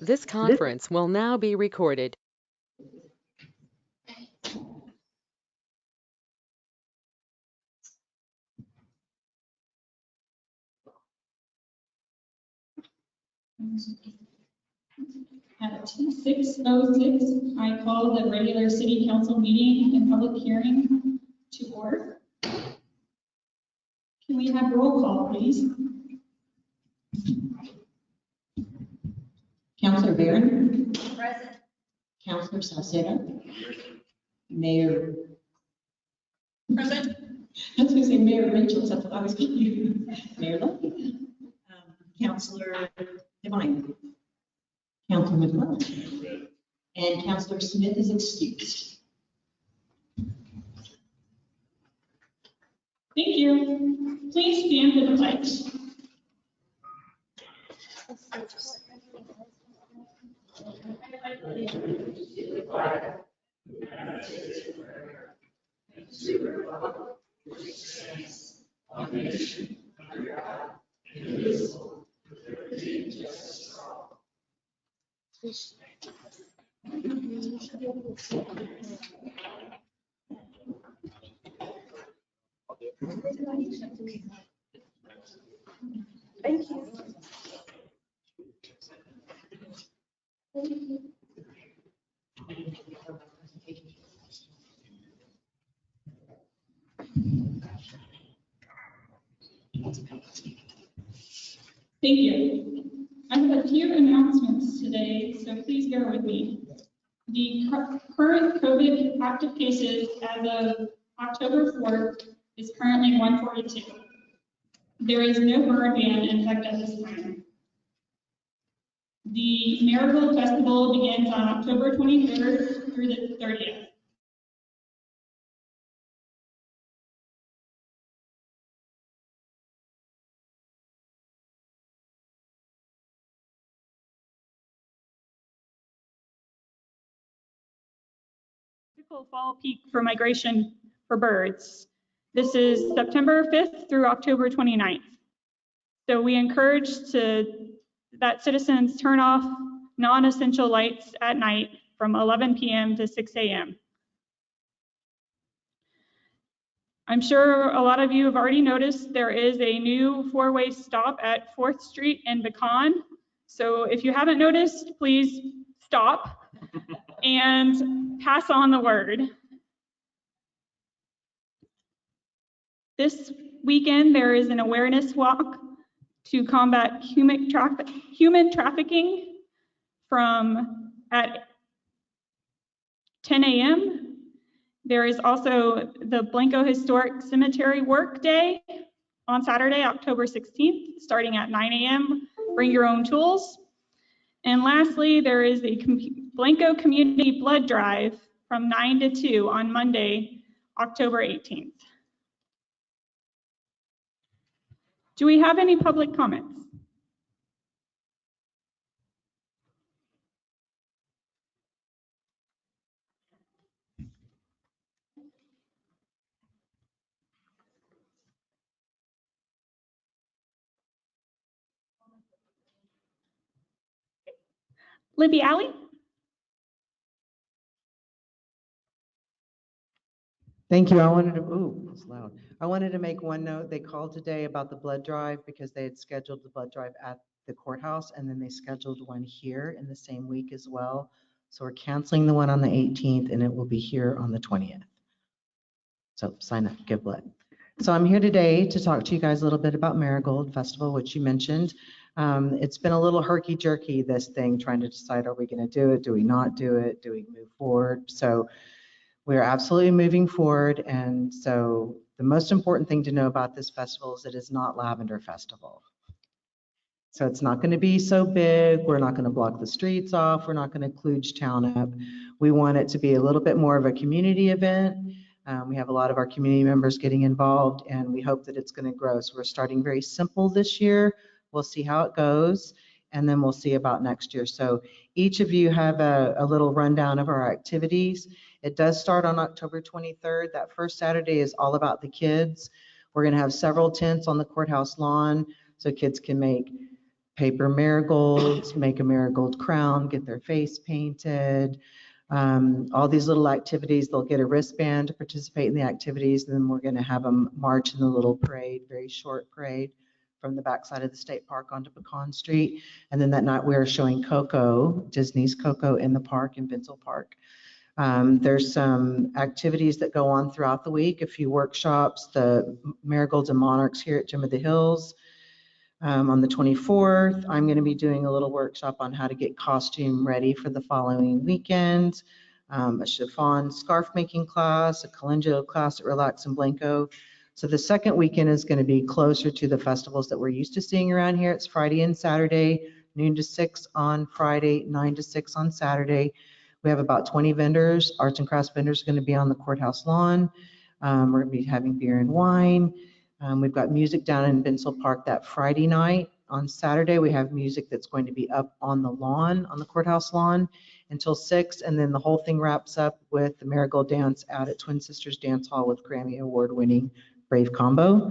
This conference will now be recorded. At 6:06, I call the regular city council meeting and public hearing to order. Can we have roll call, please? Councilor Barron. Present. Councilor Salcedo. Mayor. Present. I was going to say Mayor Rachel, so I was confused. Mayor Lumpy. Councilor Devine. Councilor McClellan. And Councilor Smith is excused. Thank you. Please stand for the pledge. Thank you. Thank you. I have a few announcements today, so please bear with me. The current COVID active cases as of October 4th is currently 142. There is no burn ban in effect at this time. The Marigold Festival begins on October 23rd through the 30th. Typical fall peak for migration for birds. This is September 5th through October 29th. So we encourage that citizens turn off non-essential lights at night from 11 p.m. to 6 a.m. I'm sure a lot of you have already noticed there is a new four-way stop at 4th Street in Pecan. So if you haven't noticed, please stop and pass on the word. This weekend, there is an awareness walk to combat human trafficking at 10 a.m. There is also the Blanco Historic Cemetery Work Day on Saturday, October 16th, starting at 9 a.m. Bring your own tools. And lastly, there is a Blanco Community Blood Drive from 9 to 2 on Monday, October 18th. Do we have any public comments? Libby Alley? Thank you. I wanted to make one note. They called today about the blood drive because they had scheduled the blood drive at the courthouse, and then they scheduled one here in the same week as well. So we're canceling the one on the 18th, and it will be here on the 20th. So sign up, give blood. So I'm here today to talk to you guys a little bit about Marigold Festival, which you mentioned. It's been a little herky-jerky, this thing, trying to decide, are we going to do it? Do we not do it? Do we move forward? So we're absolutely moving forward. And so the most important thing to know about this festival is it is not Lavender Festival. So it's not going to be so big. We're not going to block the streets off. We're not going to kludge town up. We want it to be a little bit more of a community event. We have a lot of our community members getting involved, and we hope that it's going to grow. So we're starting very simple this year. We'll see how it goes, and then we'll see about next year. So each of you have a little rundown of our activities. It does start on October 23rd. That first Saturday is all about the kids. We're going to have several tents on the courthouse lawn so kids can make paper marigolds, make a marigold crown, get their face painted, all these little activities. They'll get a wristband to participate in the activities, and then we're going to have them march in the little parade, very short parade, from the backside of the state park onto Pecan Street. And then that night we're showing Coco, Disney's Coco, in the park in Bensel Park. There's some activities that go on throughout the week, a few workshops, the Marigolds and Monarchs here at Gem of the Hills. On the 24th, I'm going to be doing a little workshop on how to get costume ready for the following weekend, a chiffon scarf making class, a calendula class at Relax and Blanco. So the second weekend is going to be closer to the festivals that we're used to seeing around here. It's Friday and Saturday, noon to 6 on Friday, 9 to 6 on Saturday. We have about 20 vendors. Arts and crafts vendors are going to be on the courthouse lawn. We're going to be having beer and wine. We've got music down in Bensel Park that Friday night. On Saturday, we have music that's going to be up on the lawn, on the courthouse lawn, until 6. And then the whole thing wraps up with the Marigold Dance out at Twin Sisters Dance Hall with Grammy Award-winning Brave Combo.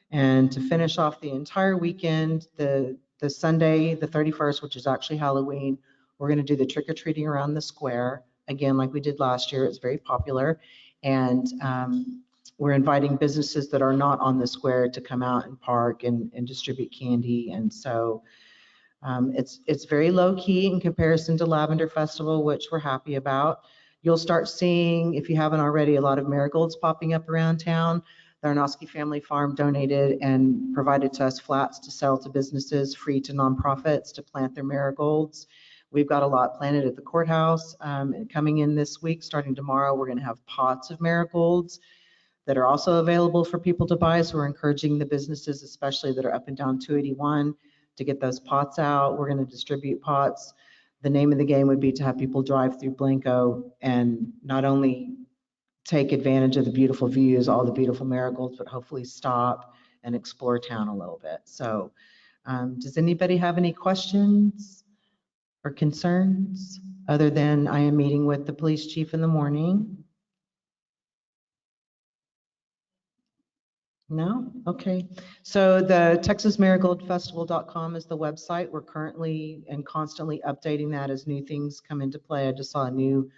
And to finish off the entire weekend, the Sunday, the 31st, which is actually Halloween, we're going to do the trick-or-treating around the square. Again, like we did last year, it's very popular. And we're inviting businesses that are not on the square to come out and park and distribute candy. And so it's very low key in comparison to Lavender Festival, which we're happy about. You'll start seeing, if you haven't already, a lot of marigolds popping up around town. The Arnosky Family Farm donated and provided to us flats to sell to businesses, free to nonprofits to plant their marigolds. We've got a lot planted at the courthouse. And coming in this week, starting tomorrow, we're going to have pots of marigolds that are also available for people to buy. So we're encouraging the businesses, especially that are up and down 281, to get those pots out. We're going to distribute pots. The name of the game would be to have people drive through Blanco and not only take advantage of the beautiful views, all the beautiful marigolds, but hopefully stop and explore town a little bit. So does anybody have any questions or concerns other than I am meeting with the police chief in the morning? No? Okay. So the TexasMarigoldFestival.com is the website. We're currently and constantly updating that as new things come into play. I just saw a new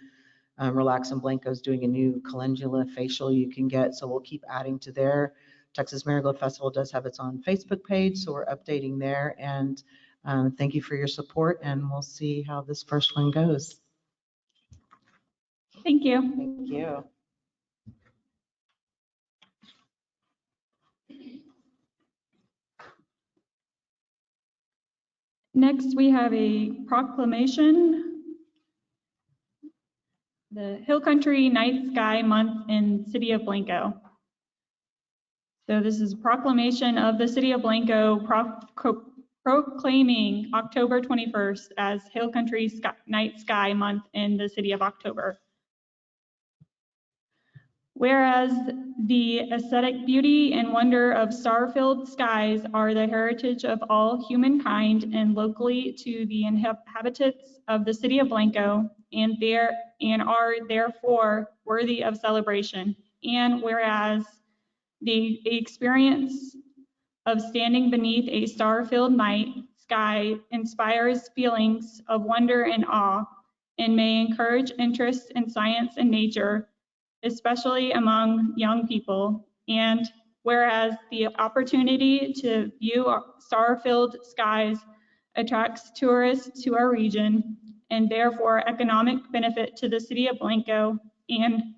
Relax and Blanco's doing a new calendula facial you can get. So we'll keep adding to there. Texas Marigold Festival does have its own Facebook page, so we're updating there. And thank you for your support, and we'll see how this first one goes. Thank you. Thank you. Next, we have a proclamation. The Hill Country Night Sky Month in City of Blanco. So this is a proclamation of the City of Blanco proclaiming October 21st as Hill Country Night Sky Month in the City of October. Whereas the aesthetic beauty and wonder of star-filled skies are the heritage of all humankind and locally to the inhabitants of the City of Blanco, and are therefore worthy of celebration. And whereas the experience of standing beneath a star-filled night sky inspires feelings of wonder and awe, and may encourage interest in science and nature, especially among young people. And whereas the opportunity to view star-filled skies attracts tourists to our region and therefore economic benefit to the City of Blanco. And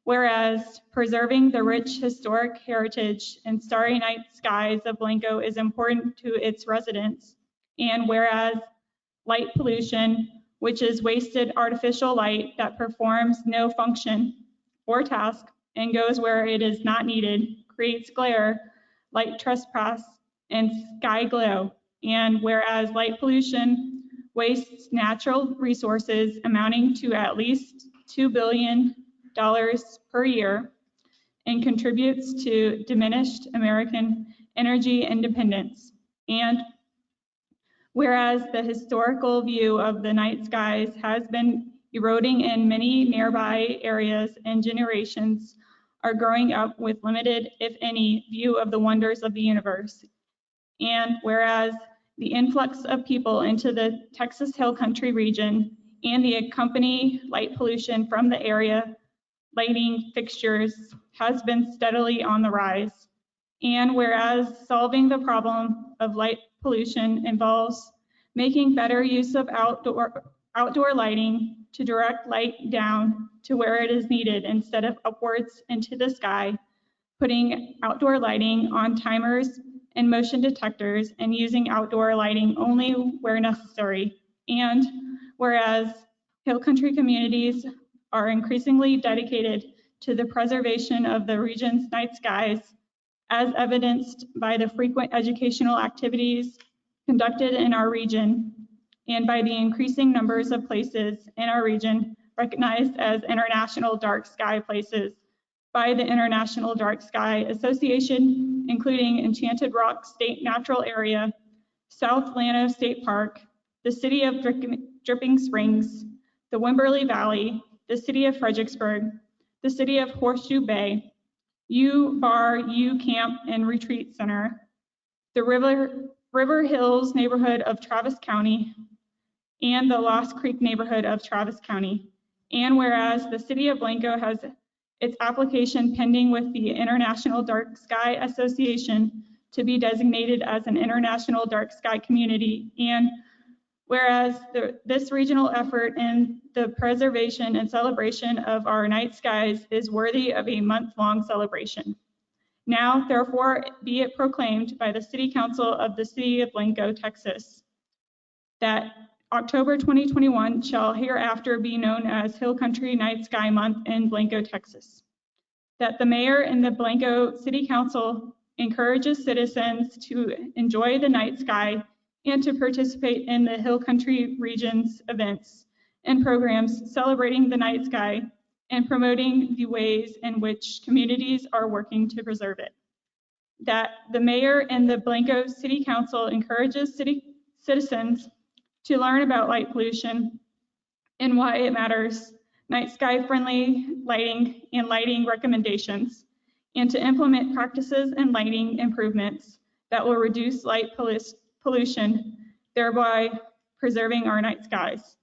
whereas preserving the rich historic heritage and starry night skies of Blanco is important to its residents. And whereas light pollution, which is wasted artificial light that performs no function or task and goes where it is not needed, creates glare, light trespass, and sky glow. And whereas light pollution wastes natural resources amounting to at least $2 billion per year and contributes to diminished American energy independence. And whereas the historical view of the night skies has been eroding in many nearby areas, and generations are growing up with limited, if any, view of the wonders of the universe. And whereas the influx of people into the Texas Hill Country region, and the accompanying light pollution from the area lighting fixtures has been steadily on the rise. And whereas solving the problem of light pollution involves making better use of outdoor lighting to direct light down to where it is needed instead of upwards into the sky, putting outdoor lighting on timers and motion detectors, and using outdoor lighting only where necessary. And whereas Hill Country communities are increasingly dedicated to the preservation of the region's night skies, as evidenced by the frequent educational activities conducted in our region and by the increasing numbers of places in our region recognized as International Dark Sky Places by the International Dark Sky Association, including Enchanted Rock State Natural Area, South Llano State Park, the City of Dripping Springs, the Wimberley Valley, the City of Fredericksburg, the City of Horseshoe Bay, U-Bar U Camp and Retreat Center, the River Hills neighborhood of Travis County, and the Lost Creek neighborhood of Travis County. And whereas the City of Blanco has its application pending with the International Dark Sky Association to be designated as an International Dark Sky Community, and whereas this regional effort in the preservation and celebration of our night skies is worthy of a month-long celebration. Now, therefore, be it proclaimed by the City Council of the City of Blanco, Texas, that October 2021 shall hereafter be known as Hill Country Night Sky Month in Blanco, Texas. That the mayor and the Blanco City Council encourages citizens to enjoy the night sky and to participate in the Hill Country region's events and programs celebrating the night sky and promoting the ways in which communities are working to preserve it. That the mayor and the Blanco City Council encourages citizens to learn about light pollution and why it matters, night sky friendly lighting and lighting recommendations, and to implement practices and lighting improvements that will reduce light pollution, thereby preserving our night skies.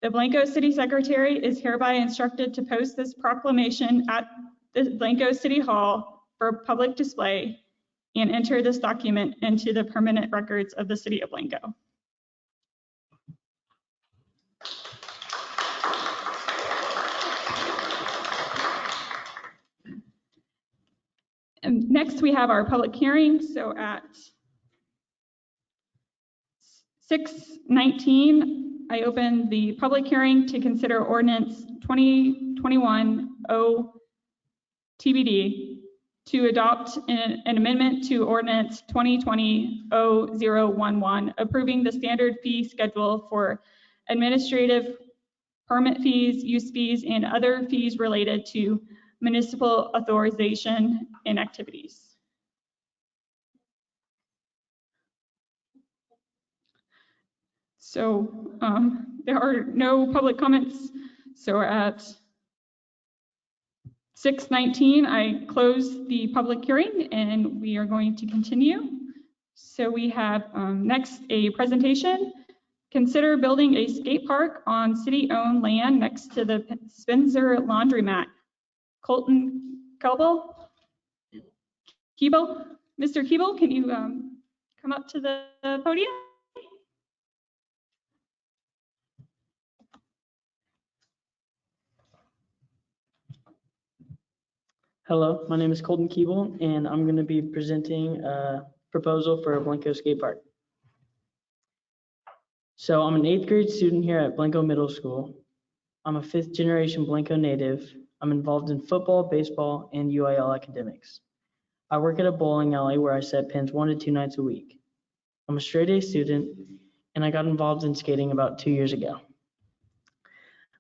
The Blanco City Secretary is hereby instructed to post this proclamation at the Blanco City Hall for public display and enter this document into the permanent records of the City of Blanco. And next we have our public hearing. So at 6:19, I open the public hearing to consider ordinance 2021-0 TBD to adopt an amendment to ordinance 2020-0011, approving the standard fee schedule for administrative permit fees, use fees, and other fees related to municipal authorization and activities. So there are no public comments. So at 6:19, I close the public hearing and we are going to continue. So we have next a presentation. Consider building a skate park on city-owned land next to the Spencer Laundromat. Colton Keeble? Mr. Keeble, can you come up to the podium? Hello, my name is Colton Keeble, and I'm going to be presenting a proposal for a Blanco skate park. So I'm an 8th grade student here at Blanco Middle School. I'm a 5th generation Blanco native. I'm involved in football, baseball, and UIL academics. I work at a bowling alley where I set pins 1 to 2 nights a week. I'm a straight A student, and I got involved in skating about 2 years ago.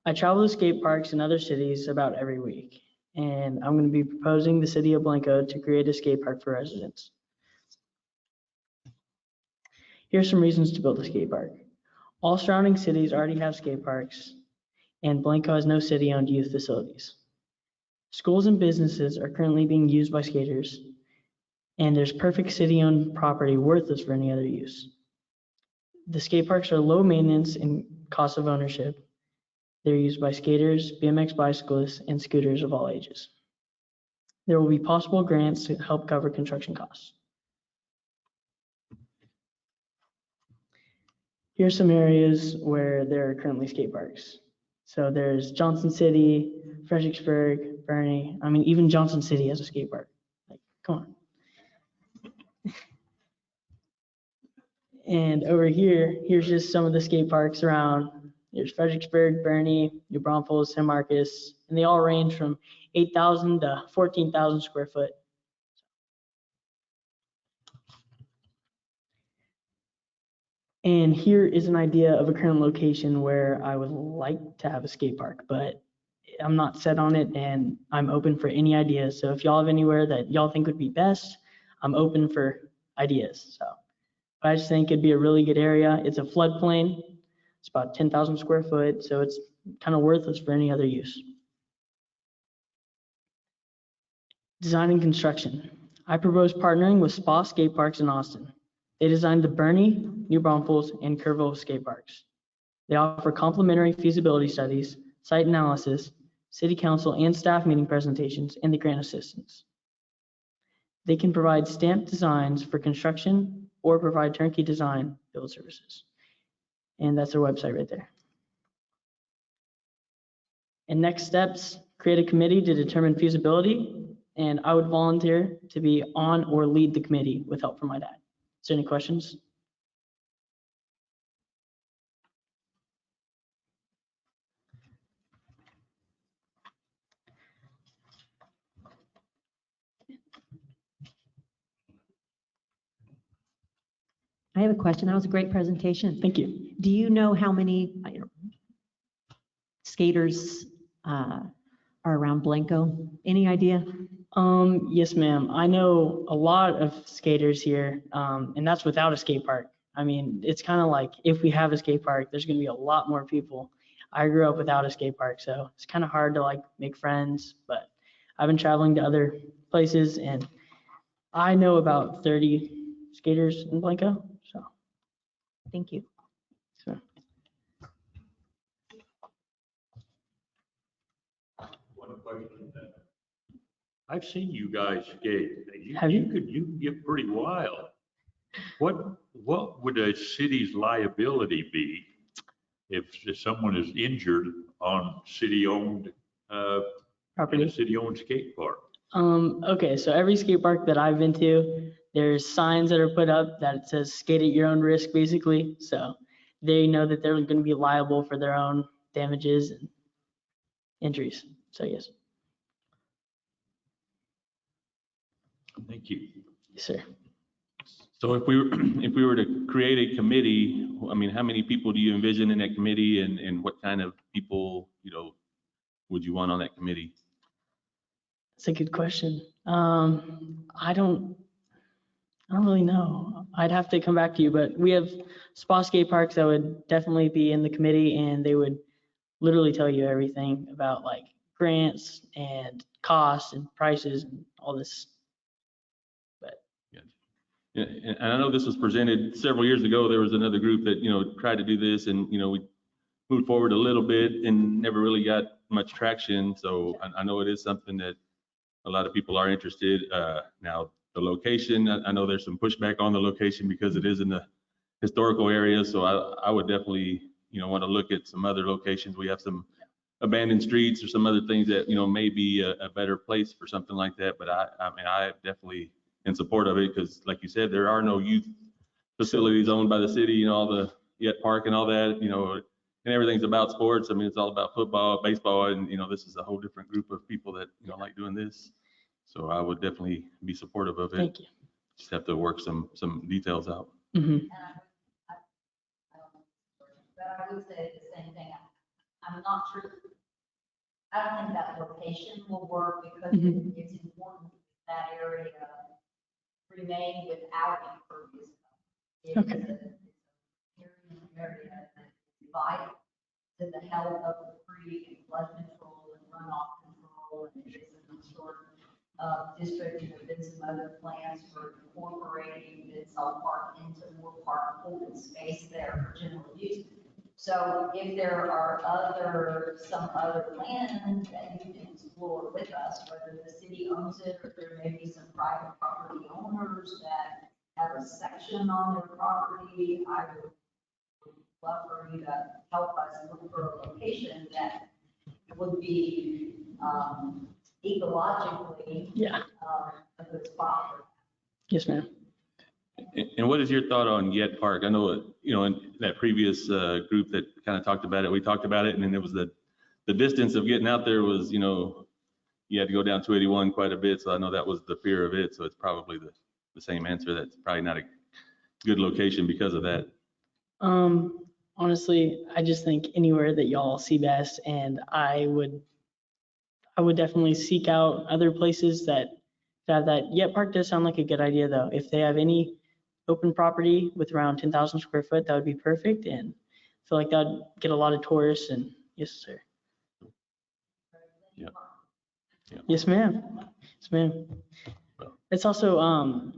I travel to skate parks in other cities about every week, and I'm going to be proposing the City of Blanco to create a skate park for residents. Here's some reasons to build a skate park. All surrounding cities already have skate parks, and Blanco has no city-owned youth facilities. Schools and businesses are currently being used by skaters, and there's perfect city-owned property worthless for any other use. The skate parks are low maintenance and cost of ownership. They're used by skaters, BMX bicyclists, and scooters of all ages. There will be possible grants to help cover construction costs. Here's some areas where there are currently skate parks. So there's Johnson City, Fredericksburg, Bernie. I mean, even Johnson City has a skate park. Like, come on. And over here, here's just some of the skate parks around. There's Fredericksburg, Bernie, New Braunfels, San Marcos, and they all range from 8,000 to 14,000 square foot. And here is an idea of a current location where I would like to have a skate park, but I'm not set on it and I'm open for any ideas. So if y'all have anywhere that y'all think would be best, I'm open for ideas. So I just think it'd be a really good area. It's a floodplain. It's about 10,000 square foot, so it's kind of worthless for any other use. Design and construction. I propose partnering with Spa Skate Parks in Austin. They designed the Bernie, New Braunfels, and Kerrville skate parks. They offer complimentary feasibility studies, site analysis, city council and staff meeting presentations, and the grant assistance. They can provide stamped designs for construction or provide turnkey design build services. And that's their website right there. And next steps, create a committee to determine feasibility, and I would volunteer to be on or lead the committee with help from my dad. Is there any questions? I have a question. That was a great presentation. Thank you. Do you know how many skaters are around Blanco? Any idea? Yes, ma'am. I know a lot of skaters here, and that's without a skate park. I mean, it's kind of like if we have a skate park, there's going to be a lot more people. I grew up without a skate park, so it's kind of hard to like make friends, but I've been traveling to other places and I know about 30 skaters in Blanco, so. Thank you. So. One question. I've seen you guys skate. Have you? You can get pretty wild. What would a city's liability be if someone is injured on city-owned in a Property. city-owned skate park? Okay, so every skate park that I've been to, there's signs that are put up that says skate at your own risk, basically. So they know that they're going to be liable for their own damages and injuries. So yes. Thank you. Yes, sir. So if we were to create a committee, I mean, how many people do you envision in that committee, and what kind of people, would you want on that committee? That's a good question. I don't really know. I'd have to come back to you, but we have spa skate parks that would definitely be in the committee, and they would literally tell you everything about like grants and costs and prices and all this. And I know this was presented several years ago. There was another group that, tried to do this, and, we moved forward a little bit and never really got much traction. So I know it is something that a lot of people are interested. Now, the location, I know there's some pushback on the location because it is in the historical area. So I would definitely, want to look at some other locations. We have some abandoned streets or some other things that, may be a better place for something like that. But I definitely in support of it, because like you said, there are no youth facilities owned by the city, all the Yet Park and all that, and everything's about sports. I mean, it's all about football, baseball, and this is a whole different group of people that like doing this. So I would definitely be supportive of it. Thank you. Just have to work some details out. Mm-hmm. But I would say the same thing. I'm not sure. I don't think that location will work because it's important that area remain without impervious cover. Okay. It's an area that is vital to the health of the creek and flood control and runoff control, and it is an historic district, and there've been some other plans for incorporating Midsall Park into more park open space there for general use. So if there are some other plans that you can explore with us, whether the city owns it or there may be some private property owners that have a section on their property, I would love for you to help us look for a location that would be ecologically Yeah. a good spot for Yes, ma'am. And what is your thought on Yet Park? I know, in that previous group that kind of talked about it, we talked about it, and then it was the distance of getting out there was, you had to go down 281 quite a bit, so I know that was the fear of it, so it's probably the same answer. That's probably not a good location because of that. Honestly, I just think anywhere that y'all see best, and I would definitely seek out other places that have that. Yet Park does sound like a good idea, though. If they have any open property with around 10,000 square foot, that would be perfect, and I feel like that would get a lot of tourists. And yes, sir. Yeah. Yeah. Yes, ma'am. Yes, ma'am. It's also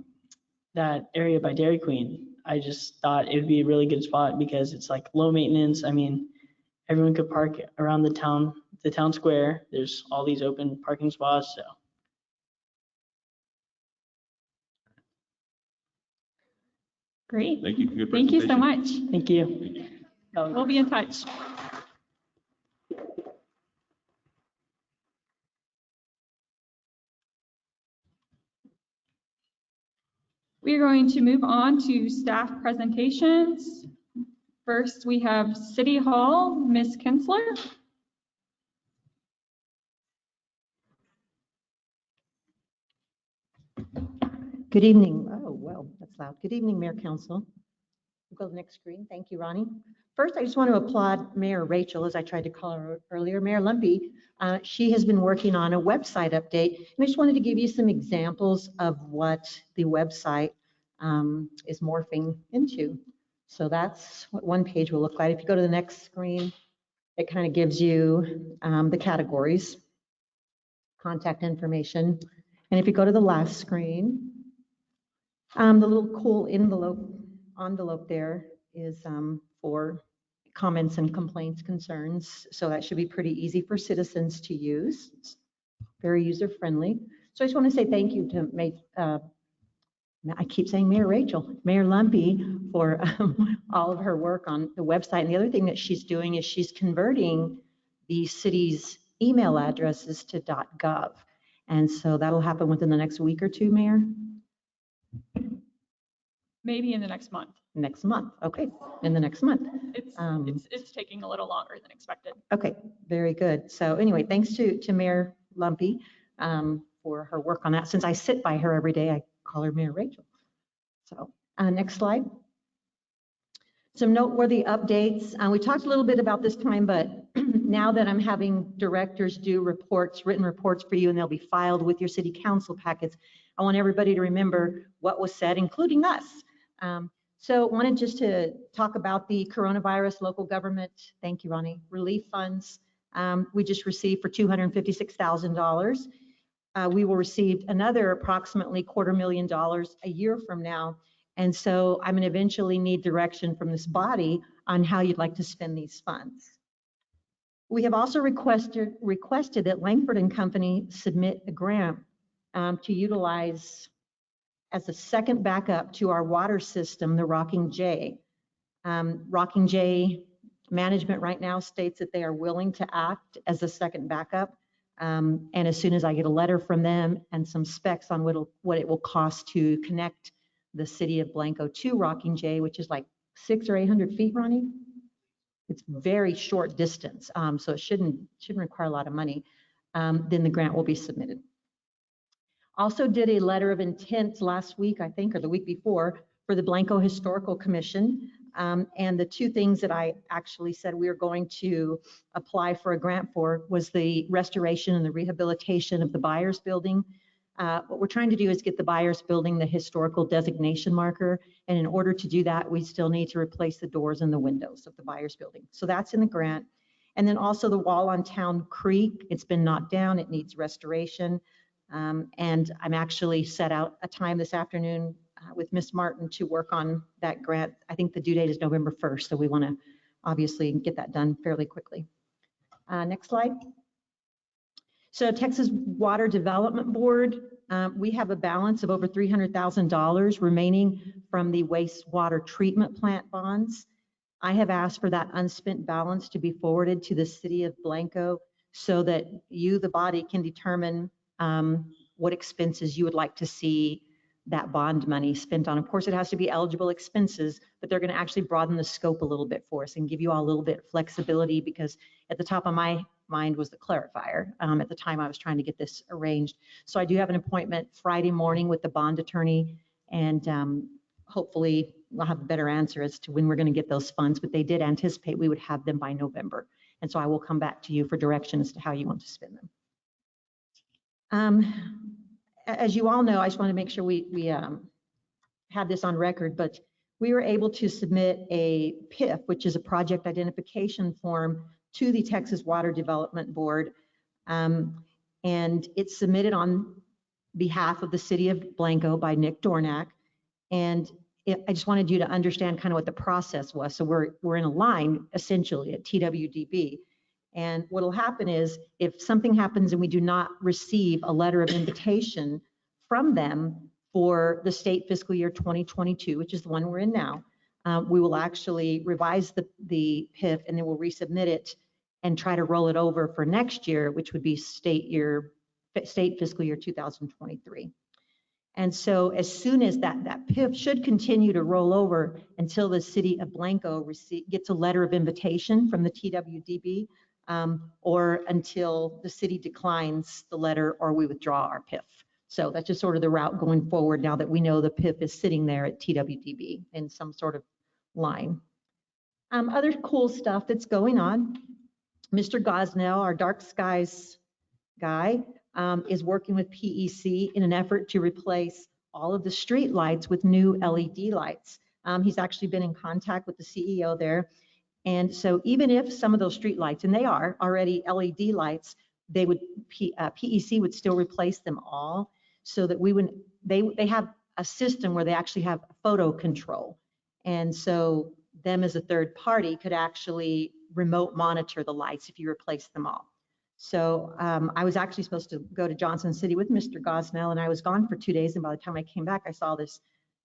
that area by Dairy Queen. I just thought it would be a really good spot because it's like low maintenance. I mean, everyone could park around the town square. There's all these open parking spots, so. Great. Thank you. Good Thank you so presentation. much. Thank you. We'll be in touch. We are going to move on to staff presentations. First, we have City Hall, Ms. Kinsler. Good evening. Oh, well, that's loud. Good evening, Mayor Council. We'll go to the next screen. Thank you, Ronnie. First, I just want to applaud Mayor Rachel, as I tried to call her earlier, Mayor Lumpy. She has been working on a website update, and I just wanted to give you some examples of what the website is morphing into. So that's what one page will look like. If you go to the next screen, it kind of gives you the categories, contact information. And if you go to the last screen, the little cool envelope there is for comments and complaints, concerns. So that should be pretty easy for citizens to use. It's very user friendly. So I just want to say thank you to I keep saying Mayor Rachel, Mayor Lumpy, for all of her work on the website. And the other thing that she's doing is she's converting the city's email addresses to .gov. And so that'll happen within the next week or two, Mayor? Maybe in the next month. Next month, okay, in the next month. It's taking a little longer than expected. Okay, very good. So anyway, thanks to Mayor Lumpy for her work on that. Since I sit by her every day, I call her Mayor Rachel. So next slide. Some noteworthy updates. We talked a little bit about this time, but now that I'm having directors do reports, written reports for you, and they'll be filed with your city council packets, I want everybody to remember what was said, including us. So wanted just to talk about the coronavirus local government, thank you, Ronnie, relief funds. We just received for $256,000. We will receive another approximately $250,000 a year from now. And so I'm going to eventually need direction from this body on how you'd like to spend these funds. We have also requested that Langford and Company submit a grant to utilize as a second backup to our water system, the Rocking J. Rocking J management right now states that they are willing to act as a second backup. And as soon as I get a letter from them and some specs on what it will cost to connect the city of Blanco to Rocking J, which is like 600 or 800 feet, Ronnie? It's very short distance, so it shouldn't require a lot of money. Then the grant will be submitted. Also did a letter of intent last week, I think, or the week before, for the Blanco Historical Commission. And the two things that I actually said we are going to apply for a grant for was the restoration and the rehabilitation of the Byers Building. What we're trying to do is get the Byers Building the historical designation marker. And in order to do that, we still need to replace the doors and the windows of the Byers Building. So that's in the grant. And then also the wall on Town Creek, it's been knocked down, it needs restoration. And I'm actually set out a time this afternoon with Ms. Martin to work on that grant. I think the due date is November 1st, so we want to obviously get that done fairly quickly. Next slide. So Texas Water Development Board, we have a balance of over $300,000 remaining from the wastewater treatment plant bonds. I have asked for that unspent balance to be forwarded to the city of Blanco so that you, the body, can determine what expenses you would like to see that bond money spent on. Of course, it has to be eligible expenses, but they're going to actually broaden the scope a little bit for us and give you all a little bit of flexibility, because at the top of my mind was the clarifier at the time I was trying to get this arranged. So I do have an appointment Friday morning with the bond attorney, and hopefully we'll have a better answer as to when we're going to get those funds, but they did anticipate we would have them by November. And so I will come back to you for direction as to how you want to spend them. As you all know, I just want to make sure we have this on record, but we were able to submit a PIF, which is a project identification form, to the Texas Water Development Board. And it's submitted on behalf of the city of Blanco by Nick Dornack. And I just wanted you to understand kind of what the process was. So we're in a line essentially at TWDB. And what will happen is if something happens and we do not receive a letter of invitation from them for the state fiscal year 2022, which is the one we're in now, we will actually revise the PIF and then we'll resubmit it and try to roll it over for next year, which would be state fiscal year 2023. And so as soon as that PIF should continue to roll over until the city of Blanco gets a letter of invitation from the TWDB, or until the city declines the letter or we withdraw our PIF. So that's just sort of the route going forward now that we know the PIF is sitting there at TWDB in some sort of line. Other cool stuff that's going on. Mr. Gosnell, our dark skies guy, is working with PEC in an effort to replace all of the street lights with new LED lights. He's actually been in contact with the CEO there. And so even if some of those street lights, and they are already LED lights, they would PEC would still replace them all, so that they have a system where they actually have photo control. And so them as a third party could actually remote monitor the lights if you replace them all. So I was actually supposed to go to Johnson City with Mr. Gosnell, and I was gone for 2 days. And by the time I came back, I saw this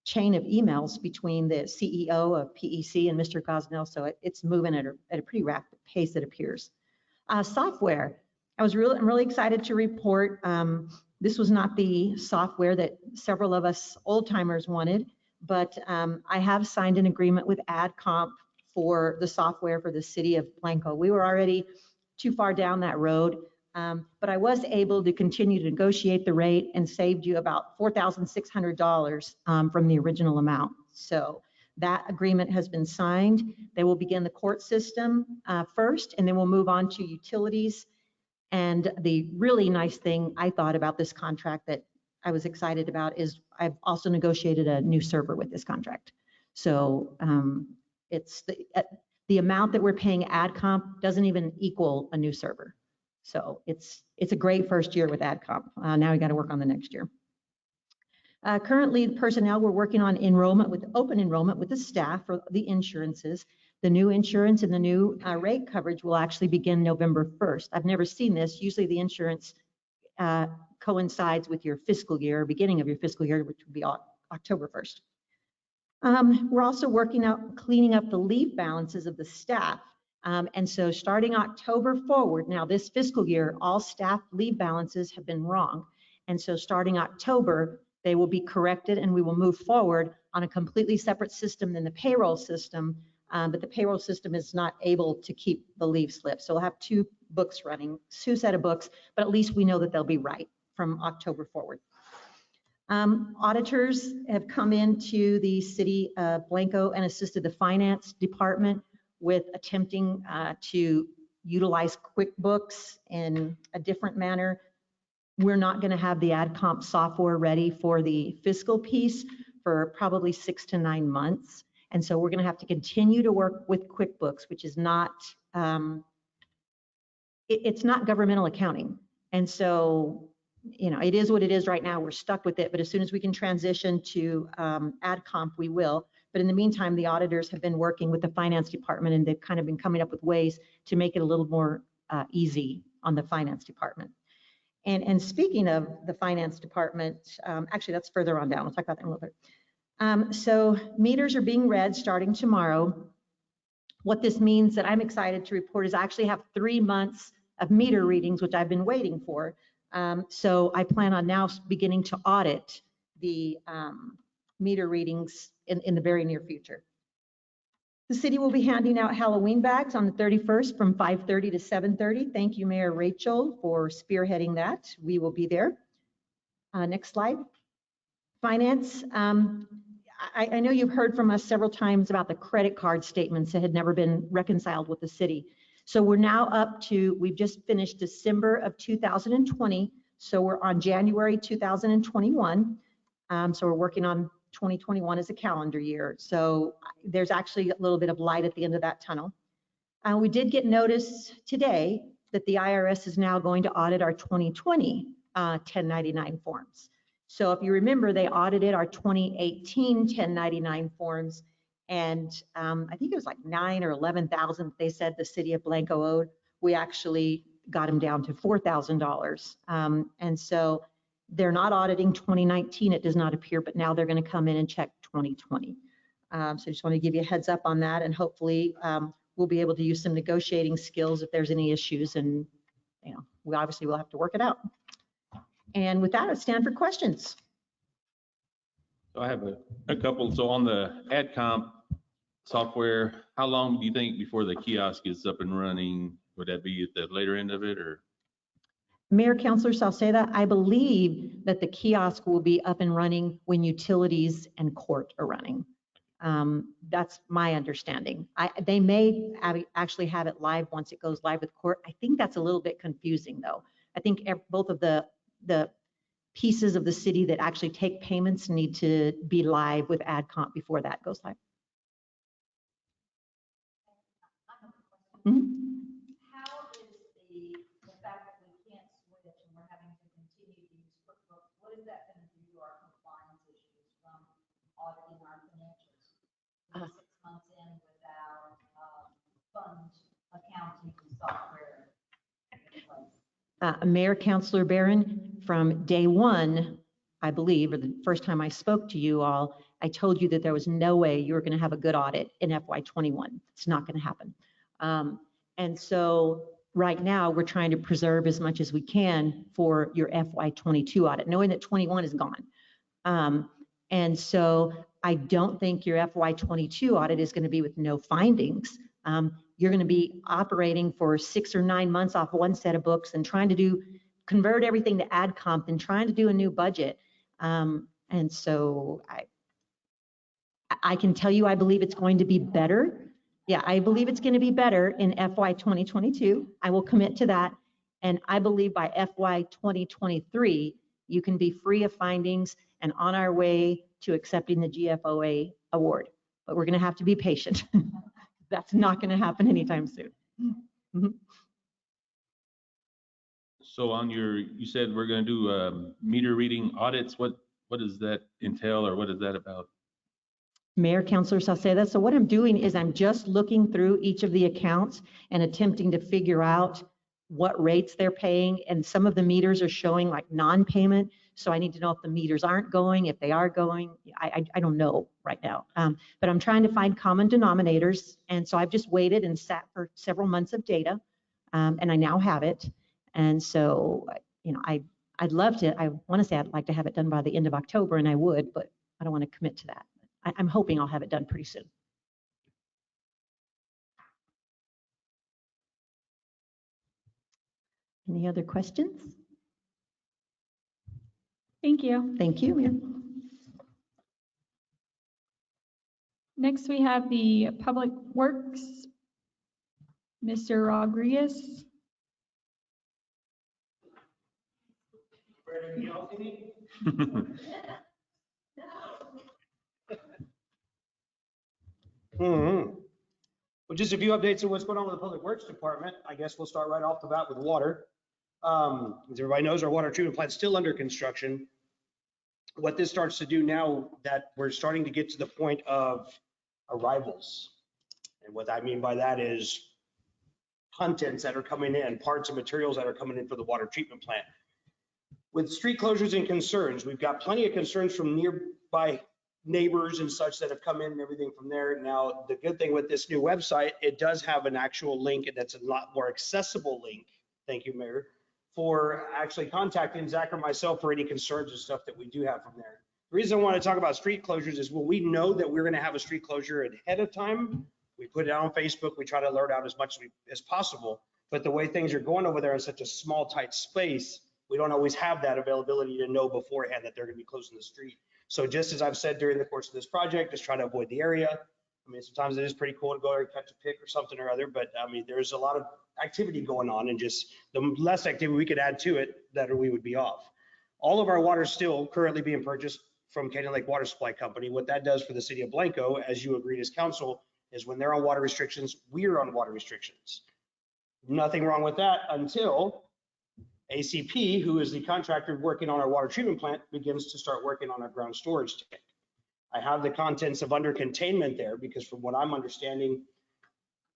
chain of emails between the CEO of PEC and Mr. Gosnell. So it's moving at a pretty rapid pace, it appears. Software. I'm really excited to report this was not the software that several of us old timers wanted, but I have signed an agreement with AdComp for the software for the city of Blanco. We were already too far down that road, but I was able to continue to negotiate the rate and saved you about $4,600 from the original amount. So that agreement has been signed. They will begin the court system first, and then we'll move on to utilities. And the really nice thing I thought about this contract that I was excited about is I've also negotiated a new server with this contract. So it's the amount that we're paying AdComp doesn't even equal a new server. So it's a great first year with AdComp. Now we got to work on the next year. Currently, personnel, we're working on open enrollment with the staff for the insurances. The new insurance and the new rate coverage will actually begin November 1st. I've never seen this. Usually the insurance coincides with your fiscal year, beginning of your fiscal year, which would be October 1st. We're also working out cleaning up the leave balances of the staff. And so starting October forward, now this fiscal year, all staff leave balances have been wrong. And so starting October, they will be corrected and we will move forward on a completely separate system than the payroll system. But the payroll system is not able to keep the leave slips. So we'll have two books running, two set of books, but at least we know that they'll be right from October forward. Auditors have come into the city of Blanco and assisted the finance department with attempting to utilize QuickBooks in a different manner. We're not going to have the AdComp software ready for the fiscal piece for probably 6 to 9 months. And so we're going to have to continue to work with QuickBooks, which is not, it's not governmental accounting. And so it is what it is right now. We're stuck with it, but as soon as we can transition to AdComp, we will. But in the meantime, the auditors have been working with the finance department, and they've kind of been coming up with ways to make it a little more easy on the finance department. And speaking of the finance department, actually, that's further on down. We'll talk about that in a little bit. So meters are being read starting tomorrow. What this means that I'm excited to report is I actually have 3 months of meter readings, which I've been waiting for. So I plan on now beginning to audit the meter readings in the very near future. The city will be handing out Halloween bags on the 31st from 5:30 to 7:30. Thank you, Mayor Rachel, for spearheading that. We will be there. Next slide. Finance. I know you've heard from us several times about the credit card statements that had never been reconciled with the city. So we're now up to, we've just finished December of 2020. So we're on January 2021. So we're working on 2021 as a calendar year. So there's actually a little bit of light at the end of that tunnel. We did get notice today that the IRS is now going to audit our 2020 1099 forms. So if you remember, they audited our 2018 1099 forms, and I think it was like 9,000 or 11,000 they said the city of Blanco owed. We actually got them down to $4,000. And so they're not auditing 2019, it does not appear, but now they're going to come in and check 2020. So I just want to give you a heads up on that, and hopefully we'll be able to use some negotiating skills if there's any issues, and we obviously will have to work it out. And with that, I stand for questions. So I have a couple. So on the AdComp software, how long do you think before the kiosk is up and running? Would that be at the later end of it, or? Mayor, Councilor Salceda, I believe that the kiosk will be up and running when utilities and court are running. That's my understanding. They may actually have it live once it goes live with court. I think that's a little bit confusing, though. I think both of the pieces of the city that actually take payments need to be live with AdComp before that goes live. Mm-hmm. How is the fact that we can't switch and we're having to continue to use QuickBooks, what is that going to do to our compliance issues from auditing our financials? 6 months in without fund accounting software in place. Mayor, Councilor Barron, from day one, I believe, or the first time I spoke to you all, I told you that there was no way you were going to have a good audit in FY21. It's not going to happen. And so right now we're trying to preserve as much as we can for your FY22 audit, knowing that 21 is gone. And so I don't think your FY22 audit is going to be with no findings. You're going to be operating for 6 or 9 months off one set of books and trying to convert everything to AdComp and trying to do a new budget. And so I can tell you, I believe it's going to be better. Yeah, I believe it's going to be better in FY 2022. I will commit to that. And I believe by FY 2023, you can be free of findings and on our way to accepting the GFOA award. But we're going to have to be patient. That's not going to happen anytime soon. Mm-hmm. So on you said we're going to do meter reading audits. What does that entail, or what is that about? Mayor, Councilor Salceda, so what I'm doing is I'm just looking through each of the accounts and attempting to figure out what rates they're paying. And some of the meters are showing like non-payment. So I need to know if the meters aren't going, if they are going. I don't know right now. But I'm trying to find common denominators. And so I've just waited and sat for several months of data. And I now have it. And so, I'd love to, I want to say I'd like to have it done by the end of October, and I would, but I don't want to commit to that. I'm hoping I'll have it done pretty soon. Any other questions? Thank you. Thank you, Mayor. Next, we have the Public Works, Mr. Rodriguez. Well, just a few updates on what's going on with the Public Works Department. I guess we'll start right off the bat with water. As everybody knows, our water treatment plant's still under construction. What this starts to do now that we're starting to get to the point of arrivals. And what I mean by that is contents that are coming in, parts and materials that are coming in for the water treatment plant. With street closures and concerns, we've got plenty of concerns from nearby neighbors and such that have come in and everything from there. Now, the good thing with this new website, it does have an actual link, and that's a lot more accessible link. Thank you, Mayor, for actually contacting Zach or myself for any concerns and stuff that we do have from there. The reason I want to talk about street closures is when we know that we're going to have a street closure ahead of time, we put it out on Facebook, we try to alert out as much as possible. But the way things are going over there in such a small, tight space, we don't always have that availability to know beforehand that they're going to be closing the street. So just as I've said during the course of this project, just try to avoid the area. I mean, sometimes it is pretty cool to go there and catch a pick or something or other, but I mean, there's a lot of activity going on, and just the less activity we could add to it, the better we would be off. All of our water is still currently being purchased from Canyon Lake Water Supply Company. What that does for the city of Blanco, as you agreed as council, is when they're on water restrictions, we're on water restrictions. Nothing wrong with that until ACP, who is the contractor working on our water treatment plant, begins to start working on our ground storage tank. I have the contents of under containment there because from what I'm understanding,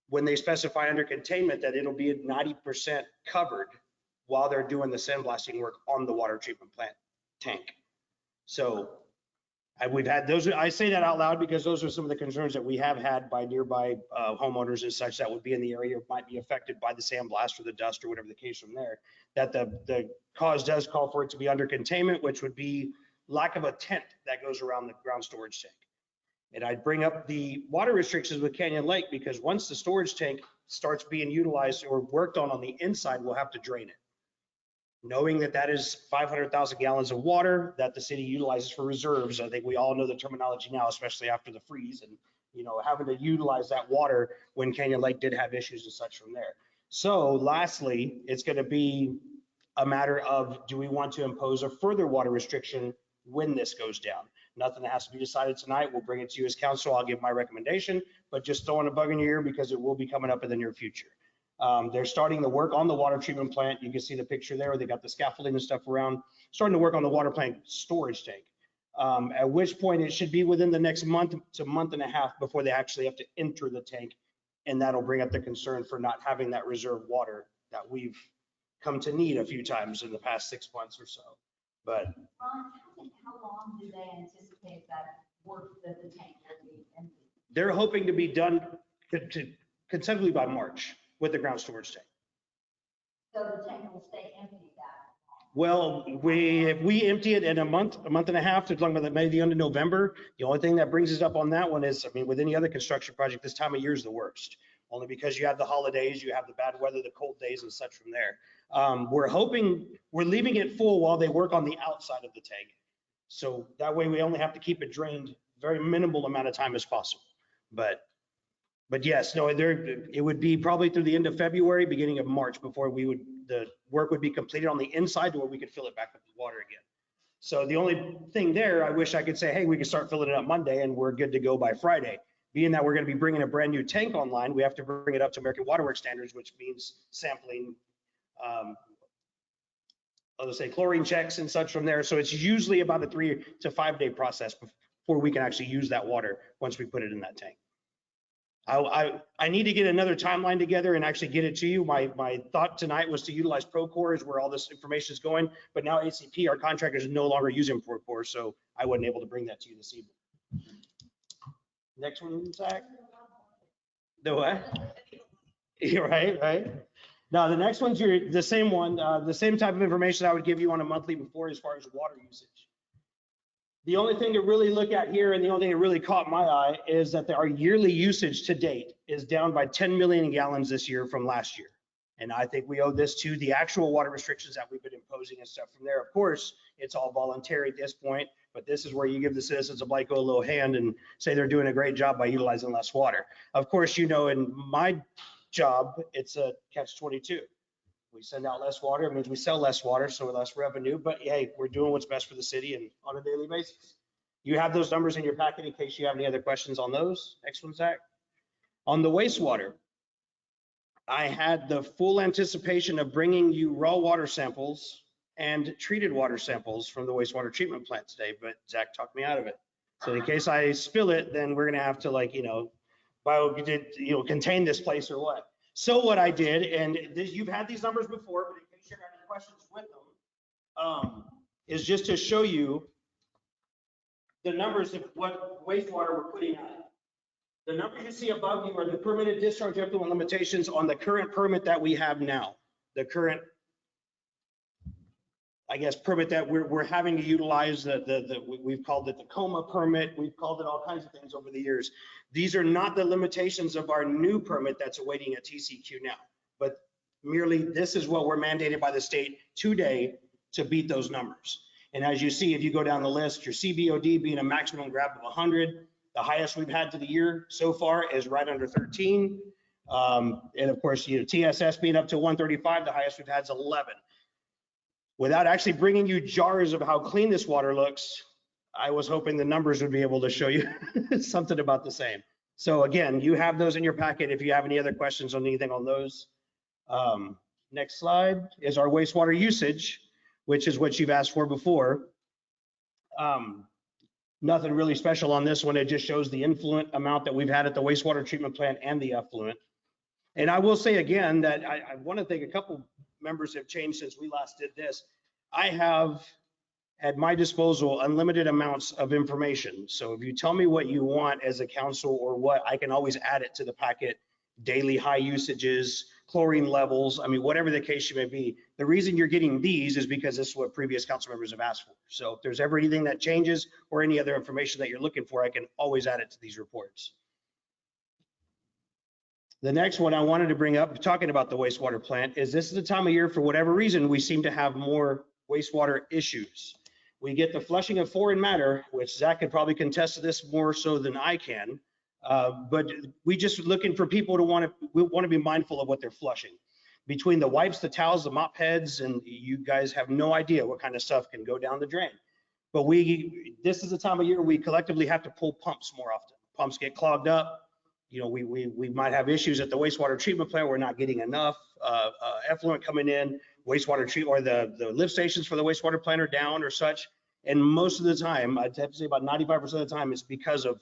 when they specify under containment that it'll be at 90% covered while they're doing the sandblasting work on the water treatment plant tank. So we've had those, I say that out loud because those are some of the concerns that we have had by nearby homeowners and such that would be in the area, might be affected by the sandblast or the dust or whatever the case from there, that the cause does call for it to be under containment, which would be lack of a tent that goes around the ground storage tank. And I'd bring up the water restrictions with Canyon Lake because once the storage tank starts being utilized or worked on the inside, we'll have to drain it. Knowing that that is 500,000 gallons of water that the city utilizes for reserves. I think we all know the terminology now, especially after the freeze and, you know, having to utilize that water when Canyon Lake did have issues and such from there. So lastly, it's going to be a matter of, do we want to impose a further water restriction when this goes down? Nothing that has to be decided tonight. We'll bring it to you as council. I'll give my recommendation, but just throwing a bug in your ear because it will be coming up in the near future. They're starting the work on the water treatment plant. You can see the picture there. They got the scaffolding and stuff around, starting to work on the water plant storage tank. At which point it should be within the next month to month and a half before they actually have to enter the tank. And that'll bring up the concern for not having that reserve water that we've come to need a few times in the past 6 months or so. But Ron, how long do they anticipate that work that the tank will be empty? they're hoping to be done conceptually by March with the ground storage tank. So the tank will stay empty that long? Well, if we empty it in a month and a half, to talking about maybe the end of November, the only thing that brings us up on that one is, I mean, with any other construction project, this time of year is the worst. Only because you have the holidays, you have the bad weather, the cold days and such from there. We're hoping, we're leaving it full while they work on the outside of the tank. So that way we only have to keep it drained very minimal amount of time as possible. But yes, no, it would be probably through the end of February, beginning of March before the work would be completed on the inside to where we could fill it back up with water again. So the only thing there, I wish I could say, hey, we can start filling it up Monday and we're good to go by Friday. Being that we're going to be bringing a brand new tank online, we have to bring it up to American Water Works standards, which means sampling, let's say chlorine checks and such from there. So it's usually about a 3 to 5 day process before we can actually use that water once we put it in that tank. I need to get another timeline together and actually get it to you. My thought tonight was to utilize Procore is where all this information is going, but now ACP, our contractor, is no longer using Procore, so I wasn't able to bring that to you this evening. Next one, Zach. The what? You're right. Now, the next one's the same one, the same type of information I would give you on a monthly before as far as water usage. The only thing to really look at here, and the only thing that really caught my eye, is that our yearly usage to date is down by 10 million gallons this year from last year. And I think we owe this to the actual water restrictions that we've been imposing and stuff from there. Of course, it's all voluntary at this point, but this is where you give the citizens of Blanco a little hand and say they're doing a great job by utilizing less water. Of course, you know, in my job, it's a catch-22. We send out less water, it means we sell less water, so less revenue, but hey, we're doing what's best for the city and on a daily basis. You have those numbers in your packet in case you have any other questions on those. Next one, Zach. On the wastewater, I had the full anticipation of bringing you raw water samples and treated water samples from the wastewater treatment plant today, but Zach talked me out of it. So in case I spill it, then we're gonna have to contain this place or what. So what I did, and you've had these numbers before, but in case you have any questions with them, is just to show you the numbers of what wastewater we're putting out. The numbers you see above you are the permitted discharge effluent limitations on the current permit that we have now. The current, I guess, permit that we're having to utilize, we've called it the COMA permit, we've called it all kinds of things over the years. These are not the limitations of our new permit that's awaiting a TCQ now, but merely this is what we're mandated by the state today to beat those numbers. And as you see, if you go down the list, your CBOD being a maximum grab of 100, the highest we've had to the year so far is right under 13. And of course, TSS being up to 135, the highest we've had is 11. Without actually bringing you jars of how clean this water looks, I was hoping the numbers would be able to show you something about the same. So again, you have those in your packet if you have any other questions on anything on those. Next slide is our wastewater usage, which is what you've asked for before. Nothing really special on this one. It just shows the influent amount that we've had at the wastewater treatment plant and the effluent. And I will say again that I want to think a couple members have changed since we last did this. I have at my disposal unlimited amounts of information. So if you tell me what you want as a council or what, I can always add it to the packet. Daily high usages, chlorine levels, I mean, whatever the case may be. The reason you're getting these is because this is what previous council members have asked for. So if there's ever anything that changes or any other information that you're looking for, I can always add it to these reports. The next one I wanted to bring up, talking about the wastewater plant, is this is the time of year, for whatever reason, we seem to have more wastewater issues. We get the flushing of foreign matter, which Zach could probably contest to this more so than I can. But we just looking for people to want to be mindful of what they're flushing. Between the wipes, the towels, the mop heads, and you guys have no idea what kind of stuff can go down the drain. But this is the time of year we collectively have to pull pumps more often. Pumps get clogged up. We might have issues at the wastewater treatment plant. We're not getting enough effluent coming in. Wastewater treat or the lift stations for the wastewater plant are down or such. And most of the time, I'd have to say about 95% of the time, it's because of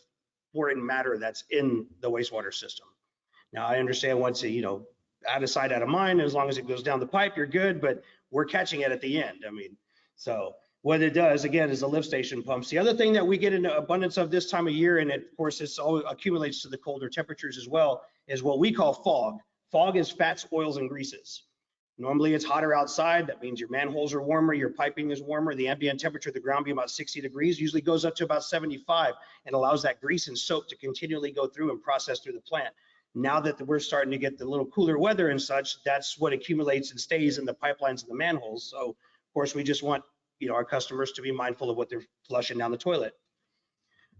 foreign matter that's in the wastewater system. Now, I understand once out of sight, out of mind, as long as it goes down the pipe, you're good, but we're catching it at the end. I mean, so what it does, again, is the lift station pumps. The other thing that we get in abundance of this time of year, and of course, this all accumulates to the colder temperatures as well, is what we call fog. Fog is fats, oils, and greases. Normally it's hotter outside. That means your manholes are warmer, your piping is warmer. The ambient temperature of the ground being about 60 degrees, usually goes up to about 75 and allows that grease and soap to continually go through and process through the plant. Now that we're starting to get the little cooler weather and such, that's what accumulates and stays in the pipelines and the manholes. So of course we just want our customers to be mindful of what they're flushing down the toilet.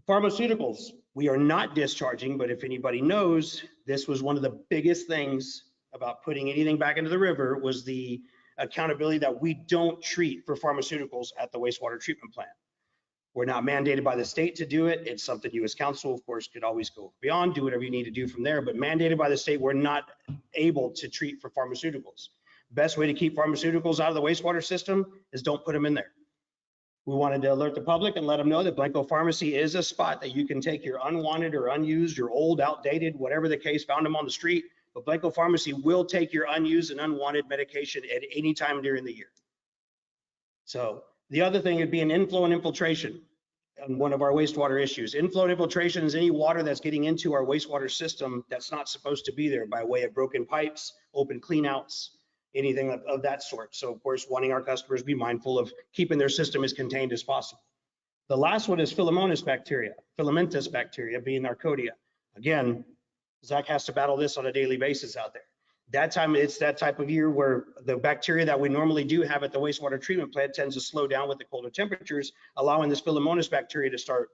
Pharmaceuticals, we are not discharging, but if anybody knows, this was one of the biggest things about putting anything back into the river was the accountability that we don't treat for pharmaceuticals at the wastewater treatment plant. We're not mandated by the state to do it. It's something you as council, of course, could always go beyond, do whatever you need to do from there, but mandated by the state, we're not able to treat for pharmaceuticals. Best way to keep pharmaceuticals out of the wastewater system is don't put them in there. We wanted to alert the public and let them know that Blanco Pharmacy is a spot that you can take your unwanted or unused, your old, outdated, whatever the case, found them on the street. But Blanco Pharmacy will take your unused and unwanted medication at any time during the year. So the other thing would be an inflow and infiltration on one of our wastewater issues. Inflow and infiltration is any water that's getting into our wastewater system that's not supposed to be there by way of broken pipes, open cleanouts, anything of that sort. So of course, wanting our customers to be mindful of keeping their system as contained as possible. The last one is filamentous bacteria being Narcodia. Again, Zach has to battle this on a daily basis out there. That time, it's that type of year where the bacteria that we normally do have at the wastewater treatment plant tends to slow down with the colder temperatures, allowing this filamentous bacteria to start,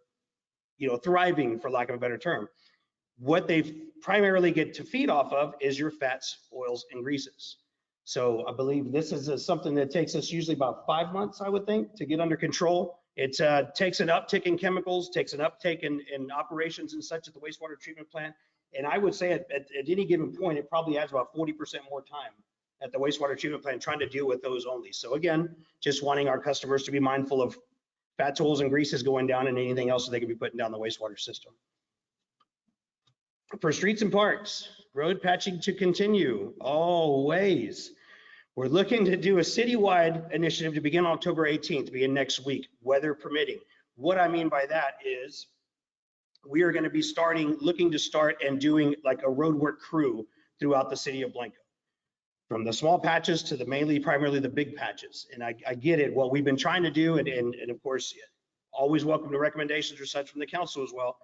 thriving, for lack of a better term. What they primarily get to feed off of is your fats, oils, and greases. So I believe this is something that takes us usually about 5 months, I would think, to get under control. It takes an uptick in chemicals, takes an uptick in operations and such at the wastewater treatment plant. And I would say at any given point, it probably adds about 40% more time at the wastewater treatment plant trying to deal with those only. So again, just wanting our customers to be mindful of fat tools and greases going down and anything else that they could be putting down the wastewater system. For streets and parks, road patching to continue always. We're looking to do a citywide initiative to begin October 18th, begin next week, weather permitting. What I mean by that is we are going to be looking to start and doing like a road work crew throughout the city of Blanco. From the small patches to primarily the big patches. And I get it, what we've been trying to do, and of course, always welcome to recommendations or such from the council as well.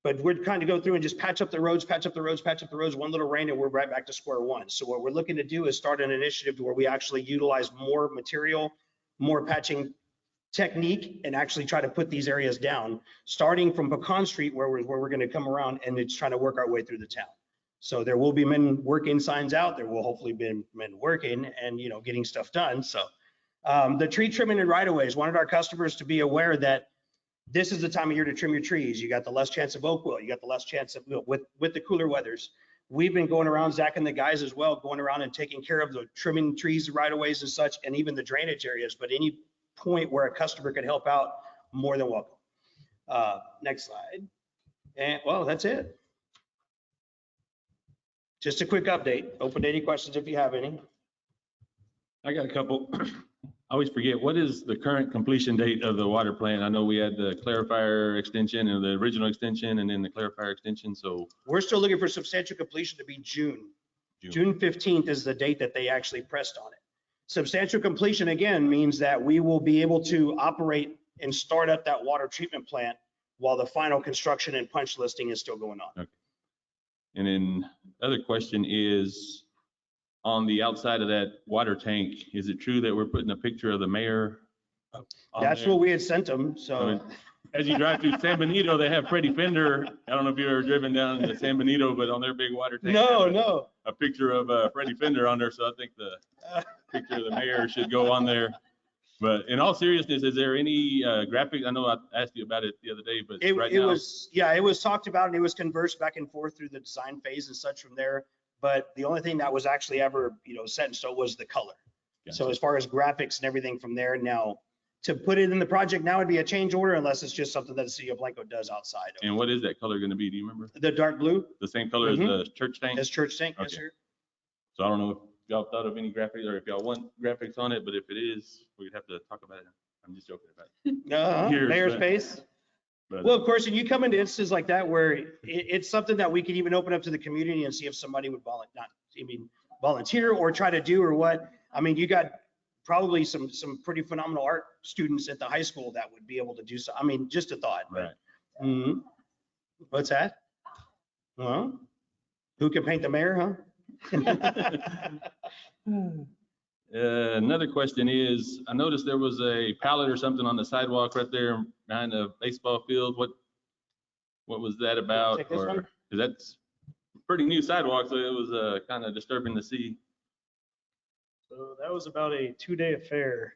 But we're trying to go through and just patch up the roads, one little rain, and we're right back to square one. So what we're looking to do is start an initiative where we actually utilize more material, more patching technique, and actually try to put these areas down, starting from Pecan Street where we're going to come around and it's trying to work our way through the town. So there will be men working signs out. There will hopefully be men working and, getting stuff done. So the tree trimming and right of ways, wanted our customers to be aware that this is the time of year to trim your trees. You got the less chance of oak wilt. You got the less chance of, with the cooler weathers. We've been going around, Zach and the guys as well, going around and taking care of the trimming trees, the right of ways and such, and even the drainage areas. But any point where a customer could help out, more than welcome. Next slide. And well, that's it. Just a quick update. Open to any questions if you have any. I got a couple. I always forget, what is the current completion date of the water plant? I know we had the clarifier extension and the original extension and then the clarifier extension, so. We're still looking for substantial completion to be June. June 15th is the date that they actually pressed on it. Substantial completion, again, means that we will be able to operate and start up that water treatment plant while the final construction and punch listing is still going on. Okay. And then other question is, on the outside of that water tank, is it true that we're putting a picture of the mayor on That's there? what we had sent them, so. I mean, as you drive through San Benito, they have Freddie Fender. I don't know if you've ever driven down to San Benito, but on their big water tank. No. A picture of Freddie Fender on there, so I think the picture of the mayor should go on there. But in all seriousness, is there any graphics? I know I asked you about it the other day, but It now. was talked about and it was conversed back and forth through the design phase and such from there. But the only thing that was actually ever, set in stone was the color. Gotcha. So as far as graphics and everything from there, now to put it in the project now would be a change order unless it's just something that the city of Blanco does outside. And what is that color going to be? Do you remember? The dark blue The same color as the church tank? as church tank, yes, Okay. sir. So I don't know if y'all thought of any graphics or if y'all want graphics on it, but if it is, we'd have to talk about it. I'm just joking about it. Years, Mayor's but- face. But, Well, of course, and you come into instances like that where it's something that we could even open up to the community and see if somebody would volunteer or try to do or what. I mean, you got probably some pretty phenomenal art students at the high school that would be able to do so. I mean, just a thought. right. Mhm. What's that? Well, who can paint the mayor, huh? Another question is, I noticed there was a pallet or something on the sidewalk right there behind the baseball field. What was that about? Take this one? Or, 'cause that's a pretty new sidewalk, so it was kind of disturbing to see. So that was about a 2-day affair.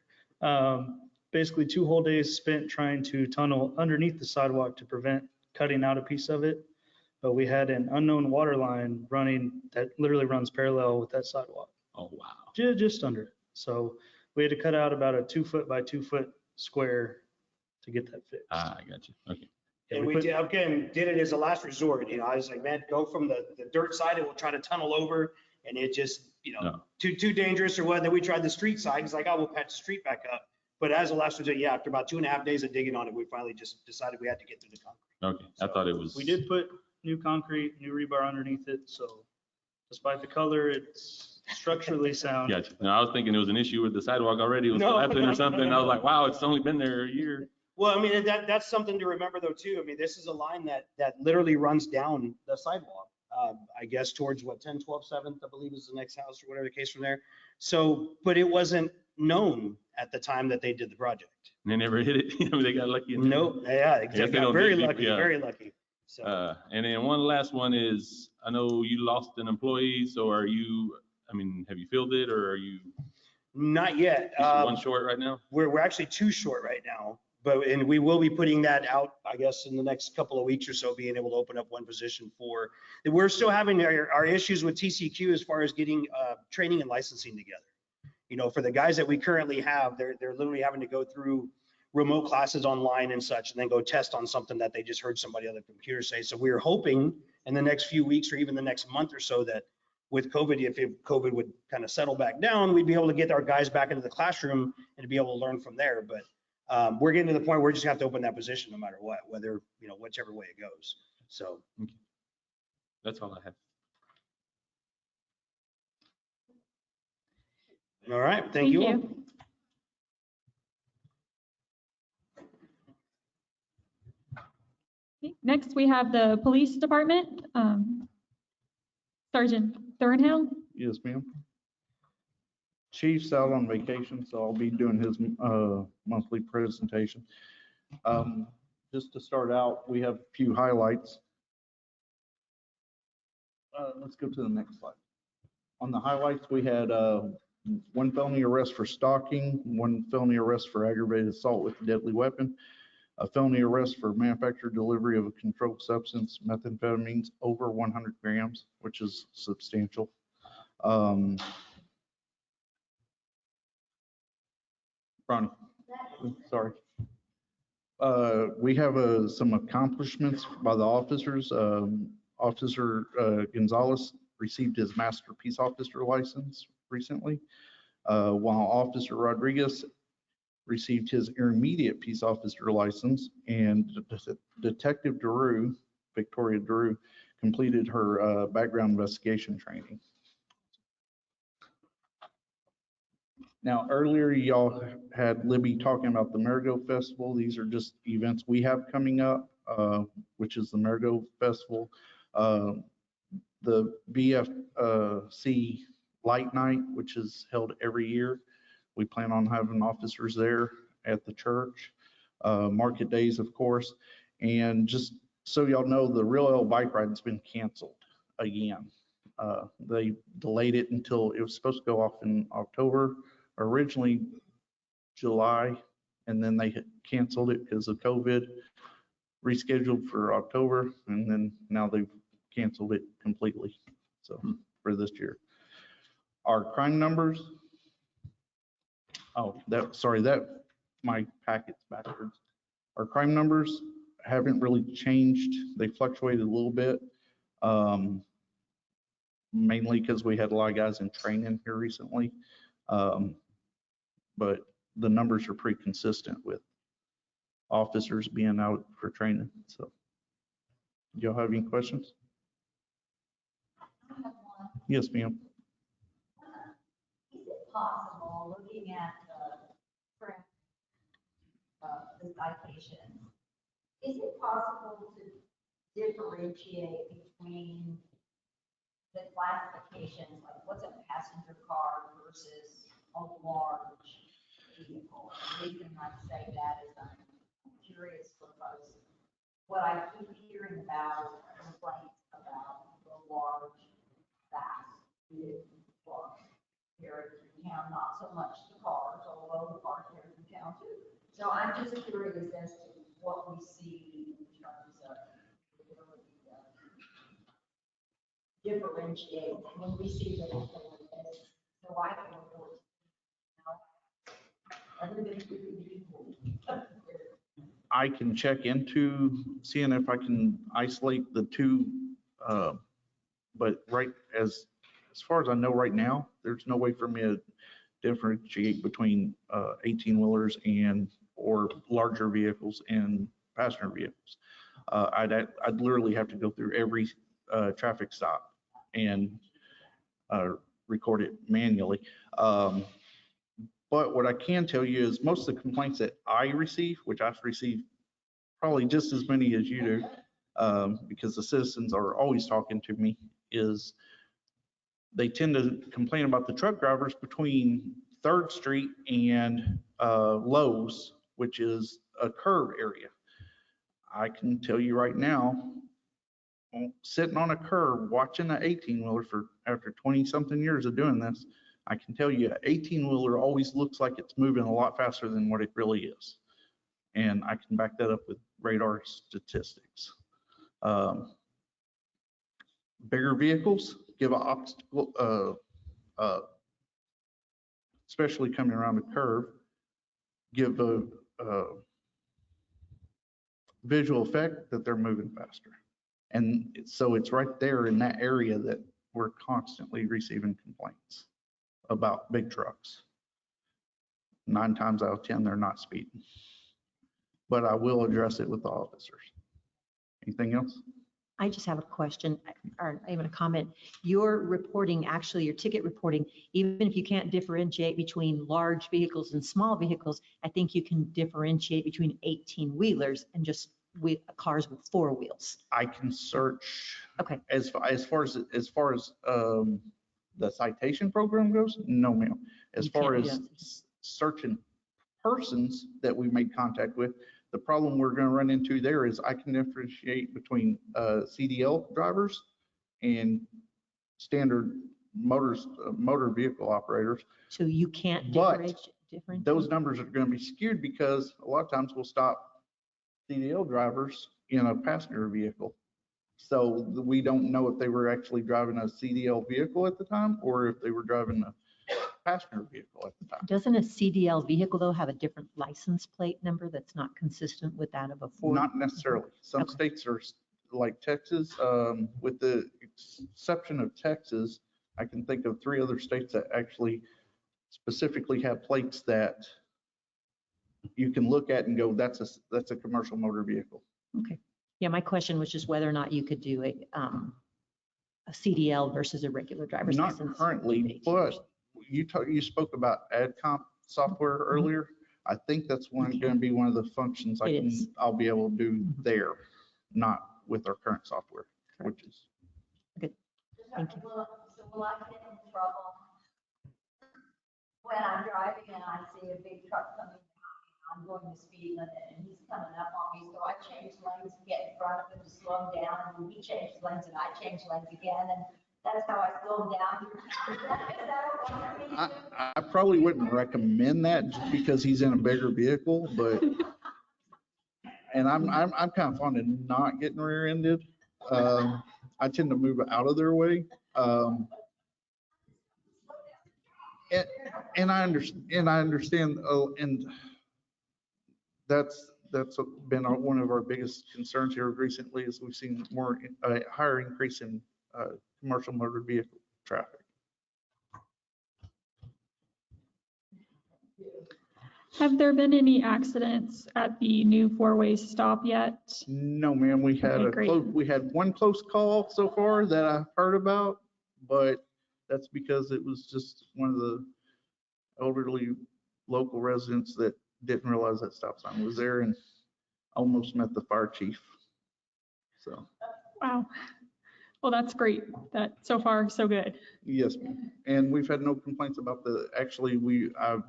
Basically 2 whole days spent trying to tunnel underneath the sidewalk to prevent cutting out a piece of it. But we had an unknown water line running that literally runs parallel with that sidewalk, Oh, wow. just under it. So we had to cut out about a 2-foot by 2-foot square to get that fixed. I got you. Okay. Yeah, And we put- did, again, did it as a last resort. I was like, man, go from the dirt side and we'll try to tunnel over. And it just, No. too dangerous or what. Then we tried the street side. It's like, oh, we'll patch the street back up. But as a last resort, yeah, after about 2.5 days of digging on it, we finally just decided we had to get through the concrete. Okay. I thought it was. We did put new concrete, new rebar underneath it, so despite the color, it's structurally sound. Gotcha. No, I was thinking it was an issue with the sidewalk already. It was No, collapsing no, or something. no, I was no. like, wow, it's only been there a year. Well, I mean, that's something to remember though, too. I mean, this is a line that literally runs down the sidewalk. I guess towards what, 10, 12, 7th, I believe is the next house or whatever the case from there. So, but it wasn't known at the time that they did the project. And they never hit it. I mean, they got lucky. and- No, yeah, guess they they got don't very dig deep, lucky, yeah. very lucky. So, And then one last one is, I know you lost an employee, so have you filled it or are you not yet. just one short right now? We're actually 2 short right now. and we will be putting that out, I guess, in the next couple of weeks or so, being able to open up one position for, we're still having our issues with TCQ as far as getting training and licensing together. You know, for the guys that we currently have, they're literally having to go through remote classes online and such, and then go test on something that they just heard somebody on the computer say. So we're hoping in the next few weeks or even the next month or so that with COVID, if COVID would kind of settle back down, we'd be able to get our guys back into the classroom and to be able to learn from there. But we're getting to the point where we just have to open that position no matter what, whether, you know, whichever way it goes. So That's all I have. all right, thank you all. Okay, next, we have the police department. Sergeant Thornhill. Yes, ma'am. Chief's out on vacation, so I'll be doing his monthly presentation. Just to start out, we have a few highlights. Let's go to the next slide. On the highlights, we had one felony arrest for stalking, one felony arrest for aggravated assault with a deadly weapon, a felony arrest for manufacture delivery of a controlled substance, methamphetamines over 100 grams, which is substantial. Ronnie, sorry. We have some accomplishments by the officers. Officer Gonzalez received his master peace officer license recently, while Officer Rodriguez received his intermediate peace officer license, and Detective Daru, Victoria Daru, completed her background investigation training. Now, earlier y'all had Libby talking about the Marigold Festival. These are just events we have coming up, which is the Marigold Festival. The BFC Light Night, which is held every year. We plan on having officers there at the church. Market days, of course. And just so y'all know, the Real L bike ride has been canceled again. They delayed it until it was supposed to go off in October, originally July, and then they had canceled it because of COVID, rescheduled for October, and then now they've canceled it completely. So for this year. Our crime numbers, my packet's backwards. Our crime numbers haven't really changed. They fluctuated a little bit, mainly because we had a lot of guys in training here recently. But the numbers are pretty consistent with officers being out for training. So, do y'all have any questions? I have one. Yes, ma'am. Is it possible, looking at the citations, is it possible to differentiate between the classifications, like what's a passenger car versus a large vehicle? The reason I say that is I'm curious because what I keep hearing about is complaints about the large, fast vehicles here in town, not so much the cars, although the cars here in town too. So I'm just curious as to what we see in terms of the ability to differentiate when we see the so I can report. Everybody should be equal. I can check into seeing if I can isolate the two, but as far as I know right now, there's no way for me to differentiate between 18-wheelers or larger vehicles and passenger vehicles. I'd literally have to go through every traffic stop and record it manually. But what I can tell you is most of the complaints that I receive, which I've received probably just as many as you do, because the citizens are always talking to me, is they tend to complain about the truck drivers between 3rd Street and Lowe's, which is a curve area. I can tell you right now, sitting on a curve watching an 18-wheeler after 20-something years of doing this, I can tell you an 18-wheeler always looks like it's moving a lot faster than what it really is. and I can back that up with radar statistics. Bigger vehicles give an obstacle, especially coming around a curve, give a visual effect that they're moving faster. And so it's right there in that area that we're constantly receiving complaints about big trucks. 9 times out of 10, they're not speeding. But I will address it with the officers. Anything else? I just have a question or even a comment. Your reporting, actually your ticket reporting, even if you can't differentiate between large vehicles and small vehicles, I think you can differentiate between 18 wheelers and just with cars with 4 wheels. I can search. Okay. As far as the citation program goes, no, ma'am. As You far can't do as that. searching persons that we made contact with, the problem we're going to run into there is I can differentiate between CDL drivers and standard motor vehicle operators. So you can't But differentiate? those numbers are going to be skewed because a lot of times we'll stop CDL drivers in a passenger vehicle. So we don't know if they were actually driving a CDL vehicle at the time or if they were driving a passenger vehicle at the time. Doesn't a CDL vehicle though have a different license plate number that's not consistent with that of a Ford? Not necessarily. Some Okay. states are like Texas, with the exception of Texas, I can think of 3 other states that actually specifically have plates that you can look at and go, that's a commercial motor vehicle. Okay. Yeah, my question was just whether or not you could do a CDL versus a regular driver's Not license. currently, but you spoke about AdComp software earlier. I think that's going to be one of the functions I'll be able to do there, not with our current software, which is. Good. Thank you. So will I get in trouble when I'm driving and I see a big truck coming behind me? I'm going the speed limit and he's coming up on me, so I change lanes to get in front of him to slow him down, and he changes lanes and I change lanes again, and that's how I slow him down. Is that what you mean? I probably wouldn't recommend that just because he's in a bigger vehicle, but, and I'm kind of fond of not getting rear-ended. I tend to move out of their way. And I understand, and that's been one of our biggest concerns here recently is we've seen a higher increase in commercial motor vehicle traffic. Have there been any accidents at the new 4-way stop yet? No, ma'am, we had Okay, great. we had one close call so far that I've heard about, but that's because it was just one of the elderly local residents that didn't realize that stop sign was there and almost met the fire chief. So. Wow. Well, that's great. That so far, so good. Yes, ma'am. And we've had no complaints about I've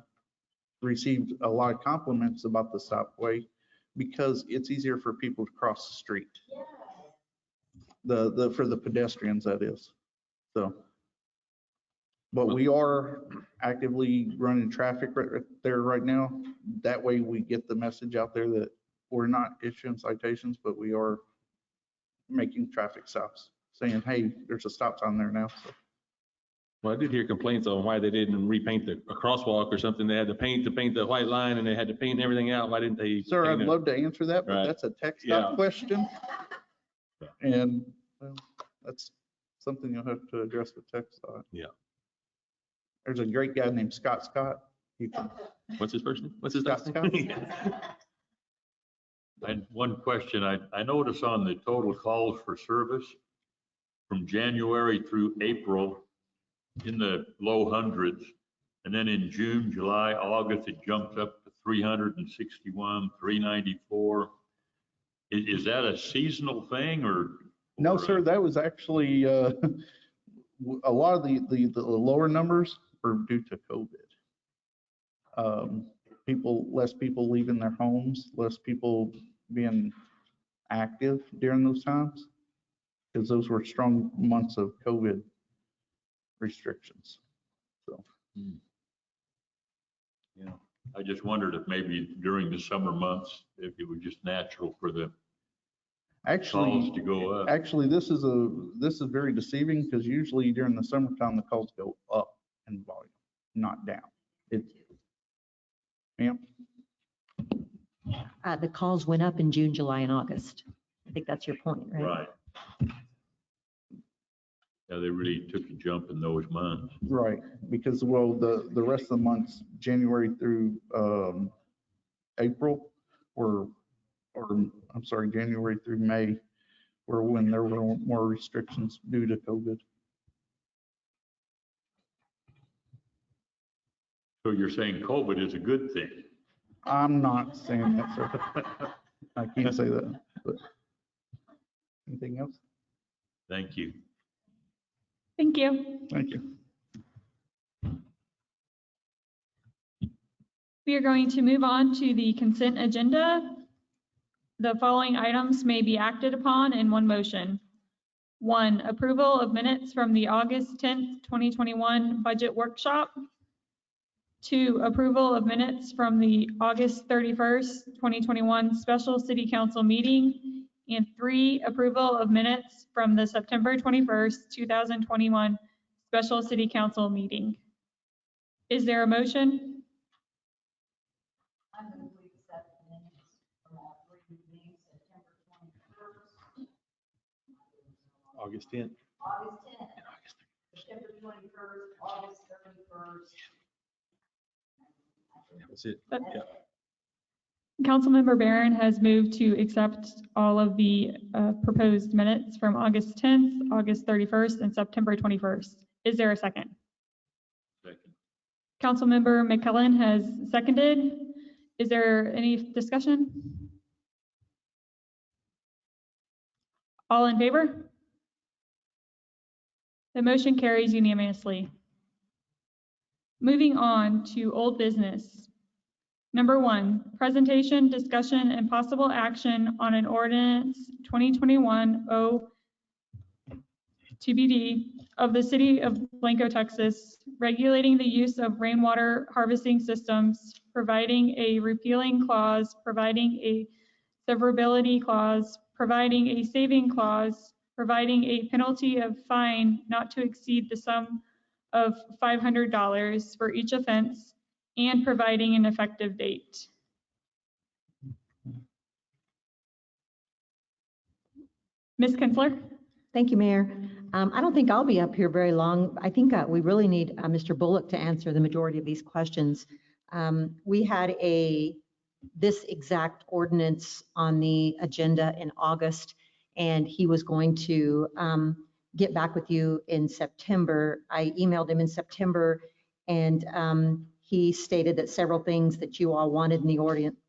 received a lot of compliments about the stopway because it's easier for people to cross the street. For the pedestrians, that is. So, but we are actively running traffic right there right now. That way we get the message out there that we're not issuing citations, but we are making traffic stops, saying, hey, there's a stop sign there now. So. Well, I did hear complaints on why they didn't repaint a crosswalk or something. They had to paint the white line and they had to paint everything out. Why didn't they? Sir, I'd love to answer that, but Right. that's a tech stop question. And well, that's something you'll have to address with tech stop. Yeah. There's a great guy named Scott Scott. What's his first name? What's his Scott last name? I had one question. I noticed on the total calls for service from January through April in the low hundreds. And then in June, July, August, it jumps up to 361, 394. Is that a seasonal thing or? No, sir, that was actually a lot of the lower numbers were due to COVID. Less people leaving their homes, less people being active during those times, because those were strong months of COVID restrictions. So. Yeah. I just wondered if maybe during the summer months, if it was just natural for the calls to go up. Actually, this is very deceiving because usually during the summertime, the calls go up in volume, not down. Ma'am? The calls went up in June, July, and August. I think that's your point, right? Right. Yeah, they really took a jump in those months. Right, because, well, the rest of the months, January through April January through May were when there were more restrictions due to COVID. So you're saying COVID is a good thing? I'm not saying that, sir. I can't say that, but anything else? Thank you. Thank you. Thank you. We are going to move on to the consent agenda. The following items may be acted upon in one motion. 1, approval of minutes from the August 10th, 2021 budget workshop. 2, approval of minutes from the August 31st, 2021 special city council meeting. And 3, approval of minutes from the September 21st, 2021 special city council meeting. Is there a motion? I move we accept the minutes from all 3 meetings, September 21st, August 10th. August 10th, September 21st, August 31st. That's it. That's Yeah. Councilmember Barron has moved to accept all of the proposed minutes from August 10th, August 31st, and September 21st. Is there a second? Second. Councilmember McKellen has seconded. Is there any discussion? All in favor? The motion carries unanimously. Moving on to old business. Number 1, presentation, discussion, and possible action on an ordinance 2021-0 TBD of the city of Blanco, Texas, regulating the use of rainwater harvesting systems, providing a repealing clause, providing a severability clause, providing a saving clause, providing a penalty of fine not to exceed the sum of $500 for each offense, and providing an effective date. Ms. Kinsler? Thank you, Mayor. I don't think I'll be up here very long. I think we really need Mr. Bullock to answer the majority of these questions. We had this exact ordinance on the agenda in August, and he was going to get back with you in September. I emailed him in September, and he stated that several things that you all wanted in the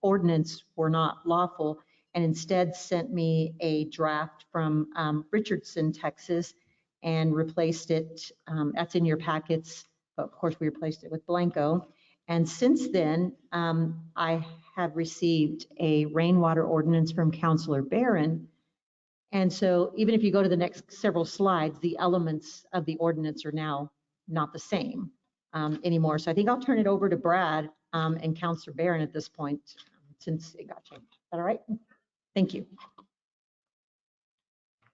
ordinance were not lawful, and instead sent me a draft from Richardson, Texas, and replaced it. That's in your packets, but of course we replaced it with Blanco. And since then, I have received a rainwater ordinance from Councilor Barron. And so even if you go to the next several slides, the elements of the ordinance are now not the same anymore. So I think I'll turn it over to Brad and Councilor Barron at this point, since it got changed. Is that all right? Thank you.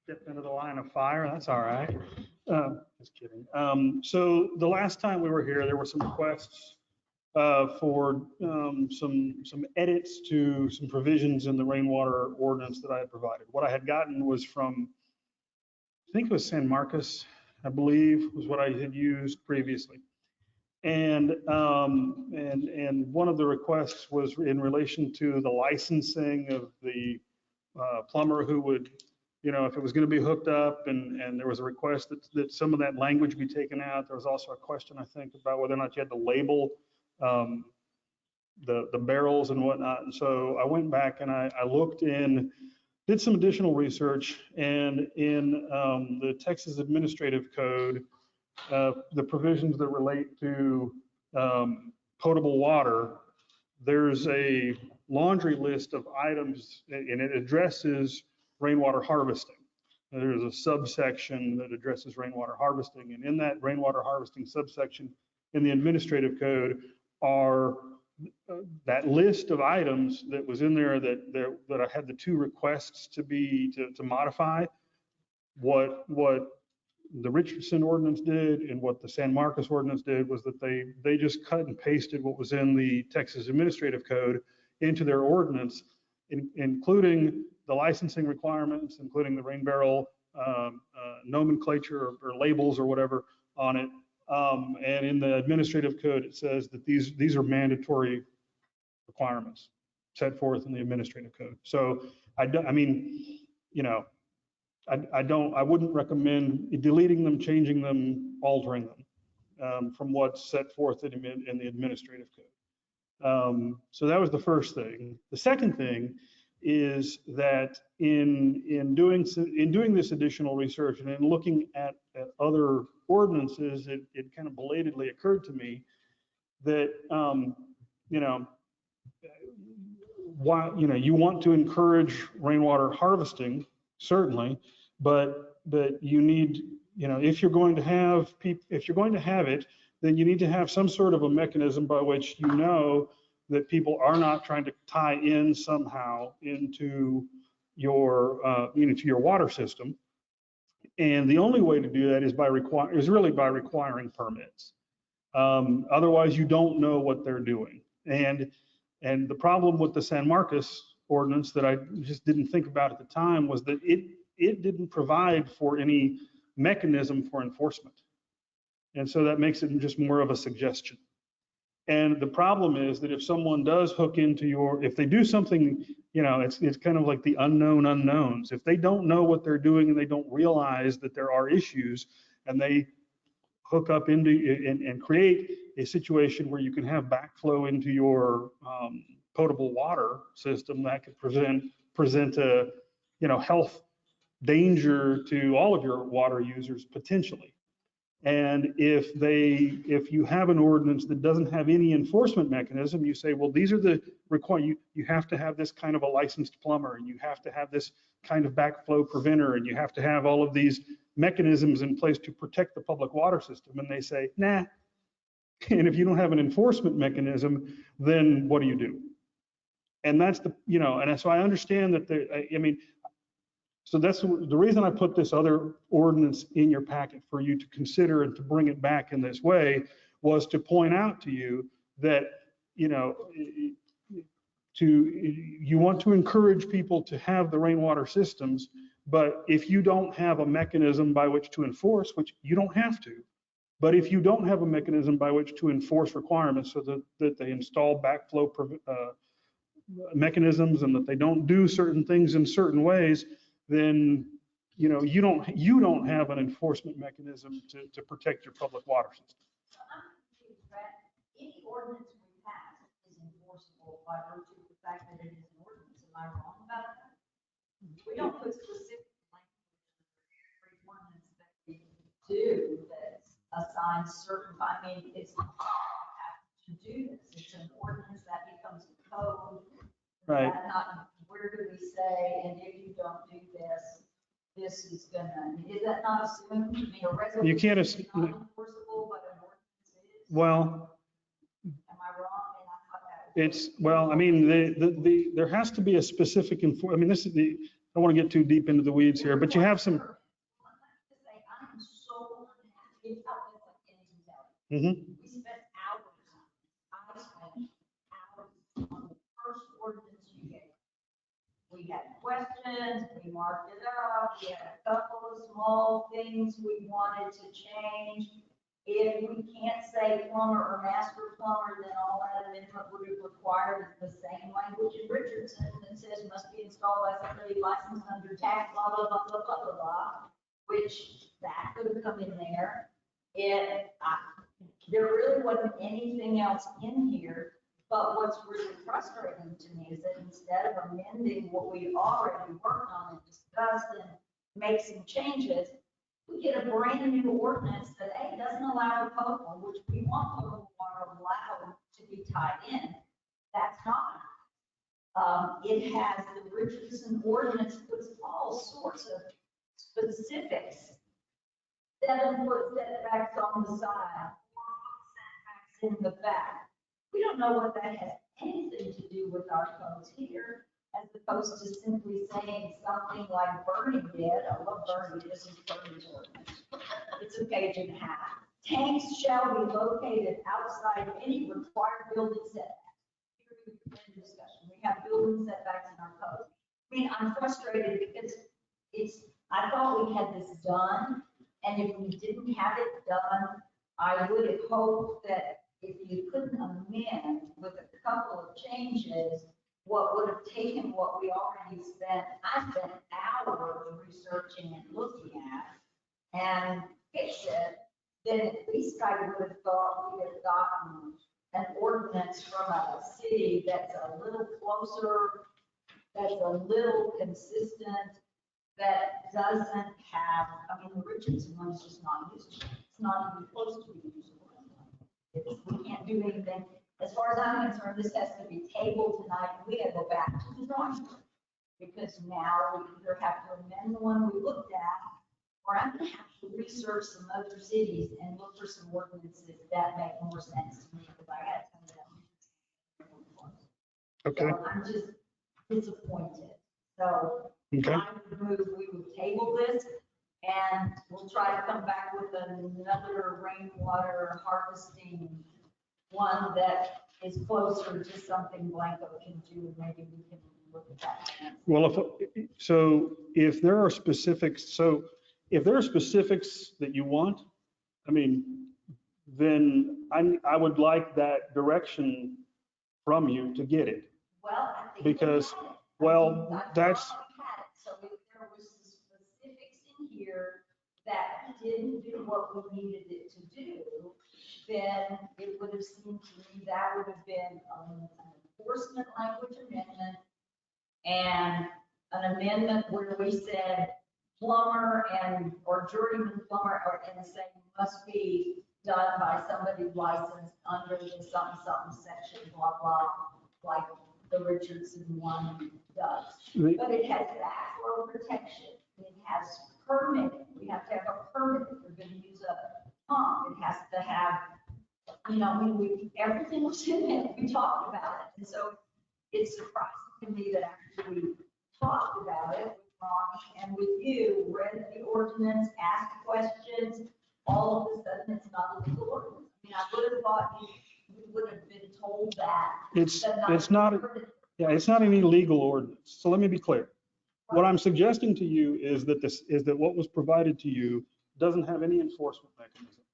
Stepped into the line of fire, that's all right. Just kidding. So the last time we were here, there were some requests for some edits to some provisions in the rainwater ordinance that I had provided. What I had gotten was from, I think it was San Marcos, I believe, was what I had used previously. And one of the requests was in relation to the licensing of the plumber who would, you know, if it was going to be hooked up, and there was a request that some of that language be taken out. There was also a question, I think, about whether or not you had to label the barrels and whatnot. And so I went back and I looked in, did some additional research, and in the Texas Administrative Code, the provisions that relate to potable water, there's a laundry list of items, and it addresses rainwater harvesting. There's a subsection that addresses rainwater harvesting, and in that rainwater harvesting subsection in the administrative code are that list of items that was in there that I had the two requests to modify, what the Richardson ordinance did and what the San Marcos ordinance did was that they just cut and pasted what was in the Texas Administrative Code into their ordinance, including the licensing requirements, including the rain barrel nomenclature or labels or whatever on it. And in the administrative code, it says that these are mandatory requirements set forth in the administrative code. So I mean, you know, I wouldn't recommend deleting them, changing them, altering them from what's set forth in the administrative code. So that was the first thing. The second thing is that in doing this additional research and in looking at other ordinances, it kind of belatedly occurred to me that you know, you want to encourage rainwater harvesting, certainly, but you need, you know, if you're going to have it, then you need to have some sort of a mechanism by which you know that people are not trying to tie in somehow into your water system. And the only way to do that is really by requiring permits. Otherwise, you don't know what they're doing. And the problem with the San Marcos ordinance that I just didn't think about at the time was that it didn't provide for any mechanism for enforcement. And so that makes it just more of a suggestion. And the problem is that if someone does hook into if they do something, you know, it's kind of like the unknown unknowns. If they don't know what they're doing and they don't realize that there are issues, and they hook up into and create a situation where you can have backflow into your potable water system, that could present a, you know, health danger to all of your water users potentially. And if you have an ordinance that doesn't have any enforcement mechanism, you say, well, these are the requirements. You have to have this kind of a licensed plumber, and you have to have this kind of backflow preventer, and you have to have all of these mechanisms in place to protect the public water system. And they say, nah. And if you don't have an enforcement mechanism, then what do you do? And that's you know, and so I understand that I mean, so that's the reason I put this other ordinance in your packet for you to consider and to bring it back in this way, was to point out to you that, you know, you want to encourage people to have the rainwater systems, but if you don't have a mechanism by which to enforce, which you don't have to, but if you don't have a mechanism by which to enforce requirements so that they install backflow mechanisms and that they don't do certain things in certain ways, then, you know, you don't have an enforcement mechanism to protect your public water system. Any ordinance we pass is enforceable by virtue of the fact that it is an ordinance. Am I wrong about that? We don't put specific language in every ordinance that we do that assigns certain, I mean, it's not to do this. It's an ordinance that becomes a code. Right. Where do we say, and if you don't do this, this is gonna, is that not assumed? I mean, a resolution You can't is not enforceable, but an ordinance is? Well, Am I wrong? And I thought that was. well, I mean, there has to be a specific I mean, this is I don't want to get too deep into the weeds here, but you have some. I'm so unhappy about this, I can't even tell you. Mm-hmm. We spent hours on it. I spent hours on the first ordinance you gave. We had questions, we marked it up, we had a couple of small things we wanted to change. If we can't say plumber or master plumber, then all that amendment would have required the same language in Richardson that says must be installed by somebody licensed under tax, blah, blah, blah, blah, blah, blah, blah, which that could have come in there. There really wasn't anything else in here. But what's really frustrating to me is that instead of amending what we already worked on and discussed and make some changes, we get a brand new ordinance that doesn't allow potable, which we want potable water allowed to be tied in. That's not. It has the Richardson ordinance puts all sorts of specifics. 7-foot setbacks on the side, 4-foot setbacks in the back. We don't know what that has anything to do with our codes here, as opposed to simply saying something like Bernie did. I love Bernie, this is Bernie's ordinance. It's a page and a half. Tanks shall be located outside any required building setbacks. Period. End of discussion. We have building setbacks in our code. I mean, I'm frustrated because I thought we had this done, and if we didn't have it done, I would have hoped that if you couldn't amend with a couple of changes, what would have taken what we already spent, I spent hours researching and looking at and fix it, then at least I would have thought we had gotten an ordinance from a city that's a little closer, that's a little consistent, that doesn't have, I mean, the Richardson one is just not usable. It's not even close to being usable. We can't do anything. As far as I'm concerned, this has to be tabled tonight. We gotta go back to the drawing board. Because now we either have to amend the one we looked at, or I'm gonna have to research some other cities and look for some ordinances that make more sense to me, because I got some of them. Okay. So I'm just disappointed. So Okay. I would move, we would table this, and we'll try to come back with another rainwater harvesting one that is closer to something Blanco can do. Maybe we can look at that. Well, if there are specifics, that you want, I mean, then I would like that direction from you to get it. Well, I think. Because, we had it. well, I that's, thought we had it. So if there was some specifics in here that didn't do what we needed it to do, then it would have seemed to me that would have been an enforcement language amendment and an amendment where we said plumber or journeyman plumber, and say must be done by somebody licensed under the something section, blah, blah, like the Richardson one does. But it has backflow protection. It has permitting. We have to have a permit if we're going to use a pump. It has to have, everything was in it. We talked about it. And so it's surprising to me that after we talked about it with Ronnie and with you, read the ordinance, asked questions, all of a sudden it's not a legal ordinance. I mean, I would have thought we would have been told that. it's not an illegal ordinance. So let me be clear. What I'm suggesting to you is that what was provided to you doesn't have any enforcement mechanism.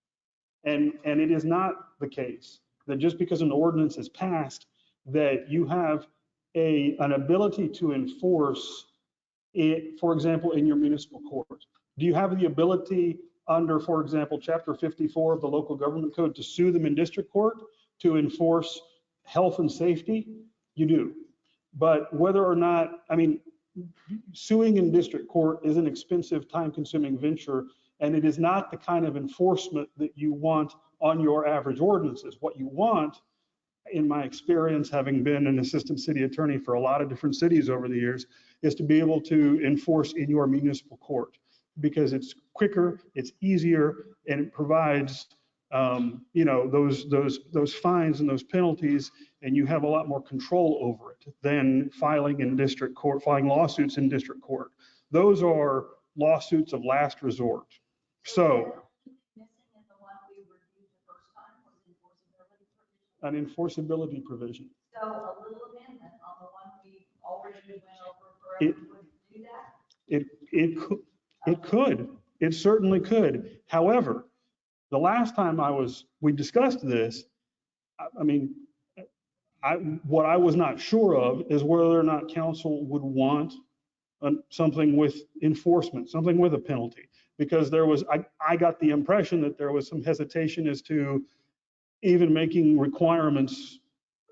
And it is not the case that just because an ordinance is passed, that you have an ability to enforce it, for example, in your municipal court. Do you have the ability under, for example, Chapter 54 of the Local Government Code to sue them in district court to enforce health and safety? You do. But whether or not, suing in district court is an expensive, time-consuming venture, and it is not the kind of enforcement that you want on your average ordinances. What you want, in my experience, having been an assistant city attorney for a lot of different cities over the years, is to be able to enforce in your municipal court, because it's quicker, it's easier, and it provides those fines and those penalties, and you have a lot more control over it than filing in district court, filing lawsuits in district court. Those are lawsuits of last resort. So an enforceability provision. So a little amendment on the one we already went over for everyone to do that? It could. It certainly could. However, the last time we discussed this, what I was not sure of is whether or not council would want something with enforcement, something with a penalty, because I got the impression that there was some hesitation as to even making requirements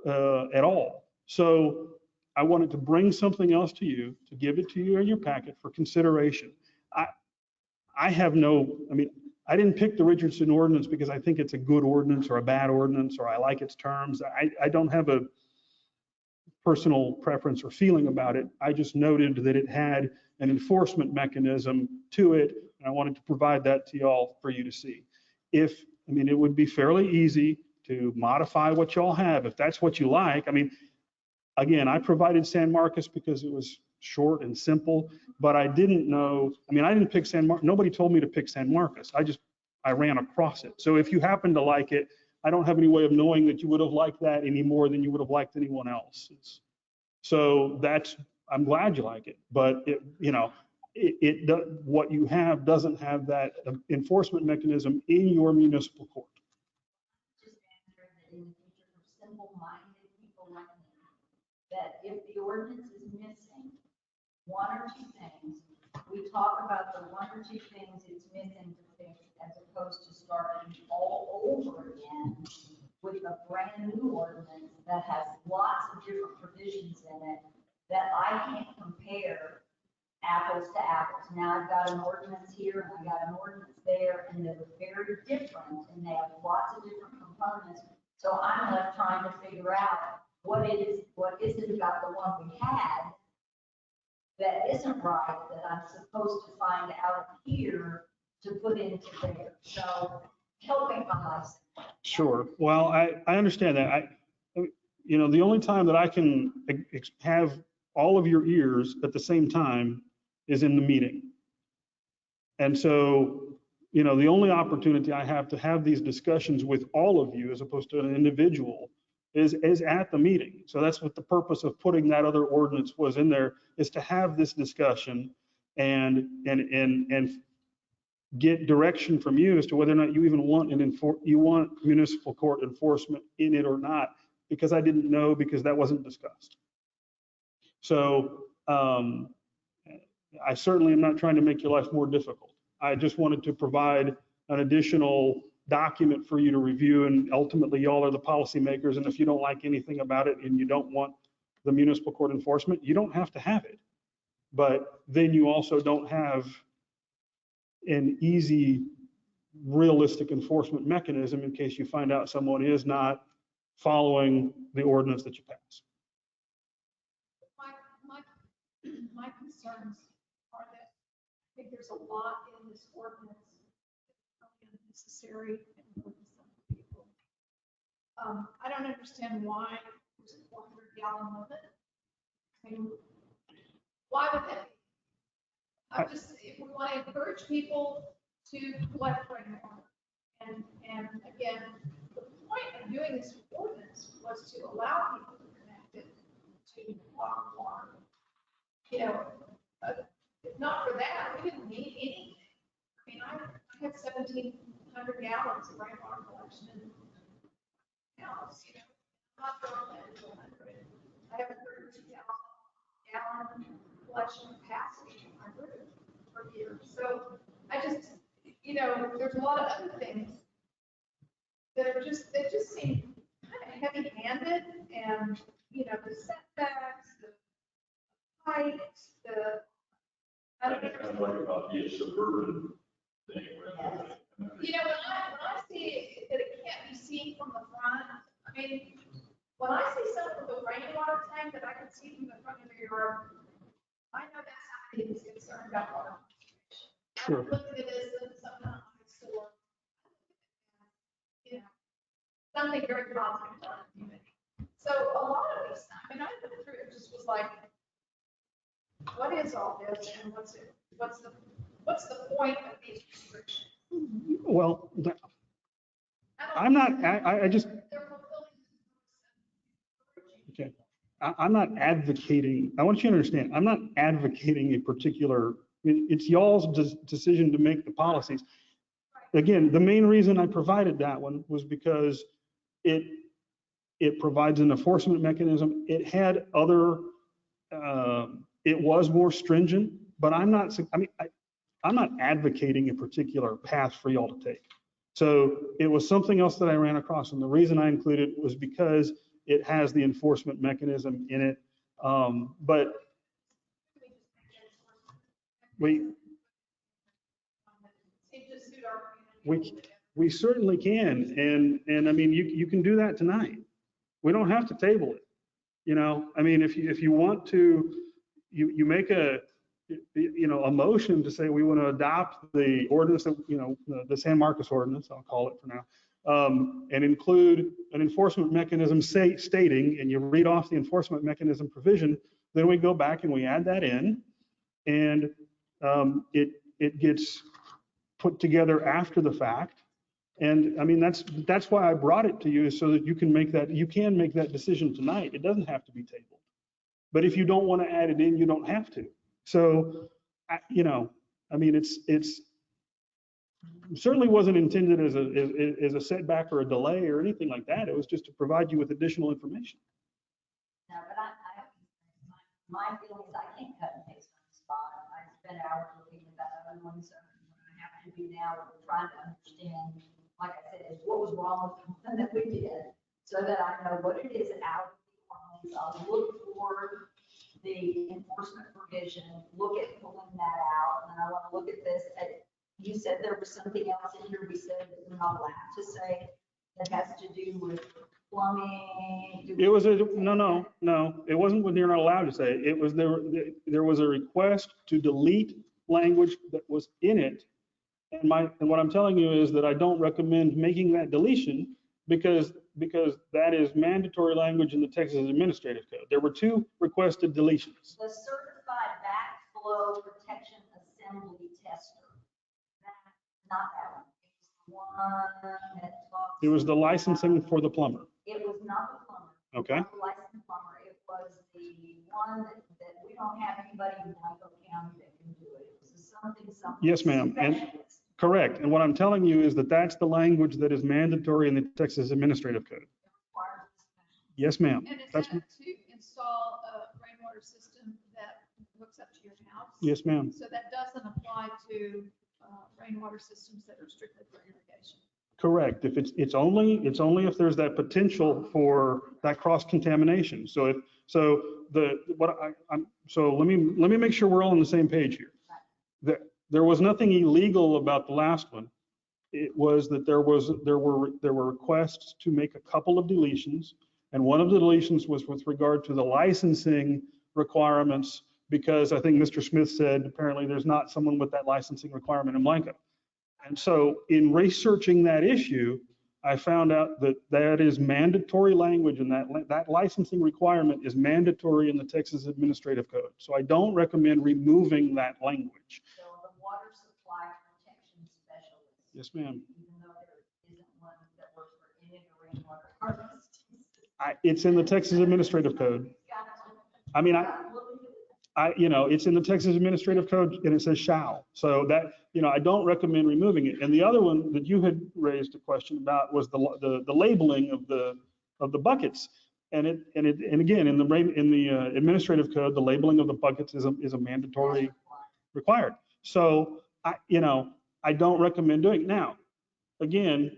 at all. So I wanted to bring something else to you, to give it to you in your packet for consideration. I didn't pick the Richardson ordinance because I think it's a good ordinance or a bad ordinance, or I like its terms. I don't have a personal preference or feeling about it. I just noted that it had an enforcement mechanism to it, and I wanted to provide that to y'all for you to see. It would be fairly easy to modify what y'all have, if that's what you like. I mean, again, I provided San Marcos because it was short and simple, but I didn't know, I mean, I didn't pick San Marcos. Nobody told me to pick San Marcos. I ran across it. So if you happen to like it, I don't have any way of knowing that you would have liked that any more than you would have liked anyone else's. So I'm glad you like it, but what you have doesn't have that enforcement mechanism in your municipal court. Just answer that in the future for simple-minded people like me, that if the ordinance is missing one or two things, we talk about the one or two things it's missing to fix, as opposed to starting all over again with a brand new ordinance that has lots of different provisions in it that I can't compare apples to apples. Now I've got an ordinance here and I got an ordinance there, and they're very different and they have lots of different components. So I'm left trying to figure out what is it about the one we had that isn't right, that I'm supposed to find out here to put into there. So helping my life. Sure. Well, I understand that. The only time that I can have all of your ears at the same time is in the meeting. And so, the only opportunity I have to have these discussions with all of you as opposed to an individual is at the meeting. So that's what the purpose of putting that other ordinance was in there, is to have this discussion and get direction from you as to whether or not you even want municipal court enforcement in it or not, because I didn't know, because that wasn't discussed. So I certainly am not trying to make your life more difficult. I just wanted to provide an additional document for you to review, and ultimately y'all are the policymakers, and if you don't like anything about it and you don't want the municipal court enforcement, you don't have to have it. But then you also don't have an easy, realistic enforcement mechanism in case you find out someone is not following the ordinance that you pass. My concerns are that I think there's a lot in this ordinance that's unnecessary and for some people. I don't understand why there's a 400-gallon limit. I mean, why would that be? If we want to encourage people to collect rainwater, and again, the point of doing this ordinance was to allow people to connect it to water. If not for that, we didn't need anything. I mean, I have 1,700 gallons of rainwater collection in the house, I'm not throwing that into 100. I have a 32,000-gallon collection capacity in my roof per year. So I just, there's a lot of other things that just seem kind of heavy-handed, and, the setbacks, the heights, I don't know. Kind of like about the suburban thing. When I see that it can't be seen from the front, I mean, when I see something with a rainwater tank that I can see from the front of their yard, I know that's somebody who's concerned about water conservation. Sure. I look at it as something on my store. Something very positive for our community. So a lot of these, I mean, I went through it, just was like, what is all this, and what's the point of these restrictions? Well, I'm not, okay. I'm not advocating, I want you to understand, I'm not advocating a particular, it's y'all's decision to make the policies. Again, the main reason I provided that one was because it provides an enforcement mechanism. It had other, it was more stringent, but I'm not advocating a particular path for y'all to take. So it was something else that I ran across, and the reason I included it was because it has the enforcement mechanism in it. But we certainly can, and I mean, you can do that tonight. We don't have to table it. I mean, if you want to, you make a motion to say we want to adopt the ordinance, the San Marcos ordinance, I'll call it for now, and include an enforcement mechanism stating, and you read off the enforcement mechanism provision, then we go back and we add that in, and it gets put together after the fact. And I mean, that's why I brought it to you, is so that you can make that decision tonight. It doesn't have to be tabled. But if you don't want to add it in, you don't have to. So, you know, I mean, it certainly wasn't intended as a setback or a delay or anything like that. It was just to provide you with additional information. No, but my feeling is I can't cut and paste on the spot. I spent hours looking at that other one, so what I have to do now is trying to understand, like I said, is what was wrong with the one that we did, so that I know what it is out of the ordinance. I'll look for the enforcement provision, look at pulling that out, and I want to look at this. You said there was something else in here we said that we're not allowed to say that has to do with plumbing. It was no, it wasn't what you're not allowed to say. It was there was a request to delete language that was in it. And what I'm telling you is that I don't recommend making that deletion because that is mandatory language in the Texas Administrative Code. There were 2 requested deletions. The certified backflow protection assembly tester. Not that one. It was the one that talks. It was the licensing for the plumber. It was not the plumber. Okay. Not the licensed plumber. It was the one that we don't have anybody in Blanco County that can do it. It was something. Yes, ma'am. And correct. And what I'm telling you is that that's the language that is mandatory in the Texas Administrative Code. Yes, ma'am. And is That's that to install a rainwater system that hooks up to your house? Yes, ma'am. So that doesn't apply to rainwater systems that are strictly for irrigation? Correct. If it's only if there's that potential for that cross contamination. So let me make sure we're all on the same page here. There was nothing illegal about the last one. It was that there were requests to make a couple of deletions, and one of the deletions was with regard to the licensing requirements, because I think Mr. Smith said apparently there's not someone with that licensing requirement in Blanco. And so in researching that issue, I found out that that is mandatory language, and that licensing requirement is mandatory in the Texas Administrative Code. So I don't recommend removing that language. So the water supply protection specialist. Yes, ma'am. Even though there isn't one that works for any of the rainwater harvests. It's in the Texas Administrative Code. I mean, it's in the Texas Administrative Code, and it says shall. So that, I don't recommend removing it. And the other one that you had raised a question about was the labeling of the buckets. And again, in the Administrative Code, the labeling of the buckets is a mandatory required. So I don't recommend doing it. Now, again,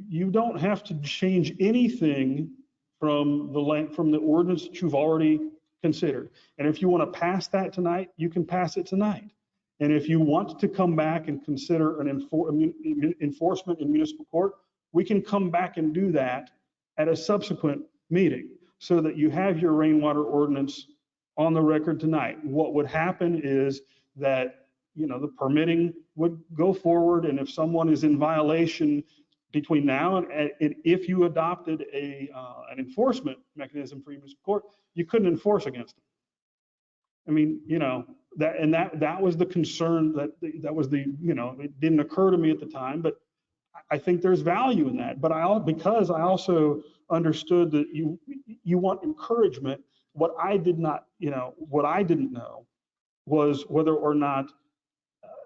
you don't have to change anything from the ordinance that you've already considered. And if you want to pass that tonight, you can pass it tonight. And if you want to come back and consider an enforcement in municipal court, we can come back and do that at a subsequent meeting so that you have your rainwater ordinance on the record tonight. What would happen is that, the permitting would go forward, and if someone is in violation between now and if you adopted an enforcement mechanism for municipal court, you couldn't enforce against them. I mean, that was the concern that was it didn't occur to me at the time, but I think there's value in that. But because I also understood that you want encouragement, what I didn't know was whether or not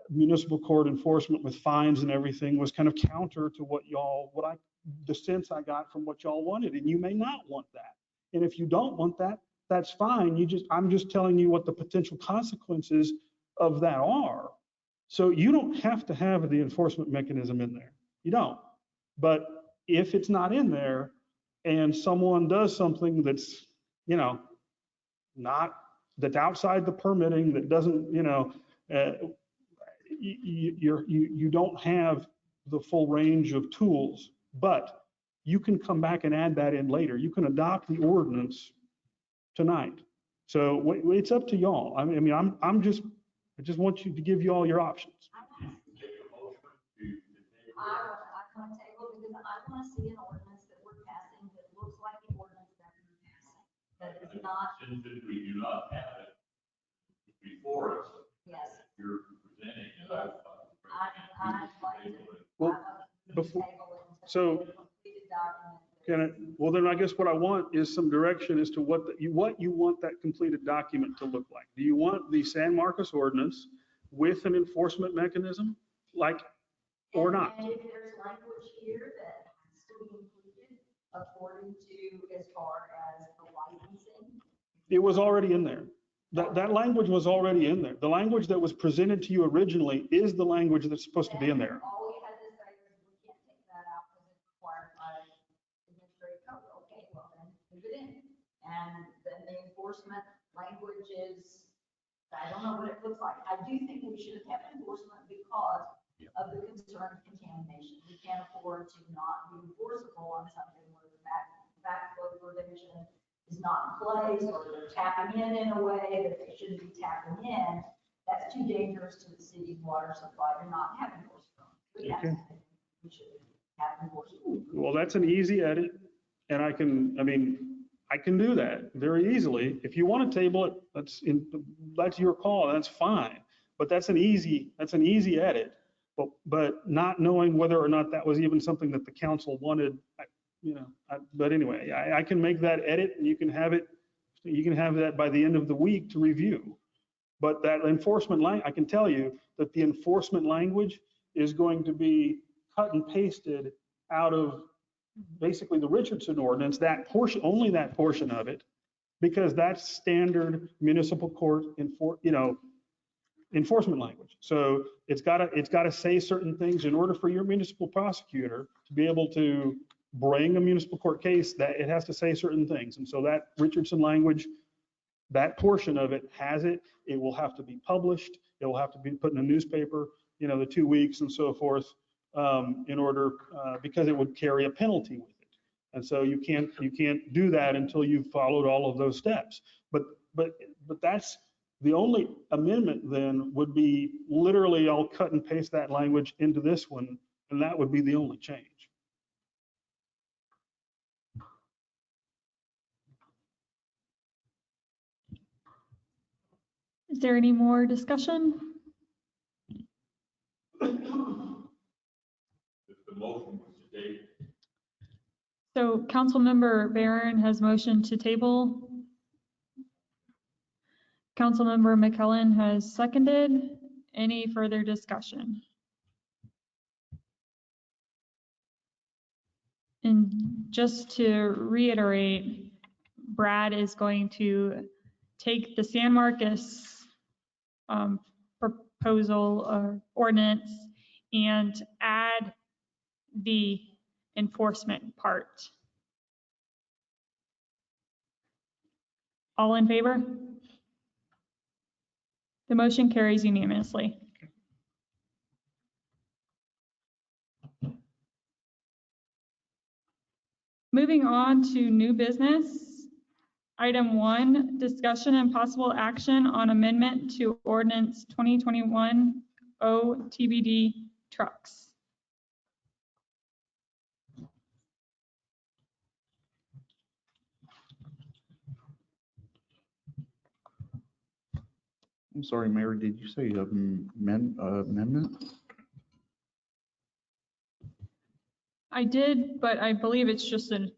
municipal court enforcement with fines and everything was kind of counter to the sense I got from what y'all wanted, and you may not want that. And if you don't want that, that's fine. I'm just telling you what the potential consequences of that are. So you don't have to have the enforcement mechanism in there. You don't. But if it's not in there and someone does something that's, that's outside the permitting, that doesn't, you don't have the full range of tools, but you can come back and add that in later. You can adopt the ordinance tonight. So it's up to y'all. I mean, I just want you to give you all your options. I want to want to see an ordinance that we're passing that looks like the ordinance that we're passing. That is not, Since we do not have it before us, yes, you're presenting it. yes. I'd like to. Well, before, so well, then I guess what I want is some direction as to what you want that completed document to look like. Do you want the San Marcos ordinance with an enforcement mechanism, like, or not? And if there's language here that has to be included according to as far as the licensing. It was already in there. That language was already in there. The language that was presented to you originally is the language that's supposed to be in there. All we had to say is we can't take that out because it's required by administrative code. Okay, well then leave it in. And then the enforcement language is, I don't know what it looks like. I do think we should have kept enforcement because of the concern of contamination. We can't afford to not be enforceable on something where the backflow prevention is not in place, or they're tapping in a way that they shouldn't be tapping in. That's too dangerous to the city's water supply to not have enforcement. Okay. We should have enforcement. Well, that's an easy edit, and I can do that very easily. If you want to table it, that's your call, that's fine. But that's an easy edit. But not knowing whether or not that was even something that the council wanted, but anyway, I can make that edit, and you can have that by the end of the week to review. But that enforcement I can tell you that the enforcement language is going to be cut and pasted out of basically the Richardson ordinance, that portion, only that portion of it, because that's standard municipal court enforcement language. So it's got to say certain things in order for your municipal prosecutor to be able to bring a municipal court case, that it has to say certain things. And so that Richardson language, that portion of it has it. It will have to be published. It will have to be put in a newspaper, the 2 weeks and so forth, in order, because it would carry a penalty with it. And so you can't do that until you've followed all of those steps. But that's the only amendment then would be literally I'll cut and paste that language into this one, and that would be the only change. Is there any more discussion? If the motion was to table. So Councilmember Barron has motioned to table. Councilmember McKellen has seconded. Any further discussion? And just to reiterate, Brad is going to take the San Marcos proposal or ordinance and add the enforcement part. All in favor? The motion carries unanimously. Moving on to new business. Item 1, discussion and possible action on amendment to ordinance 2021 OTBD trucks. I'm sorry, Mayor, did you say amendment? I did, but I believe it's just an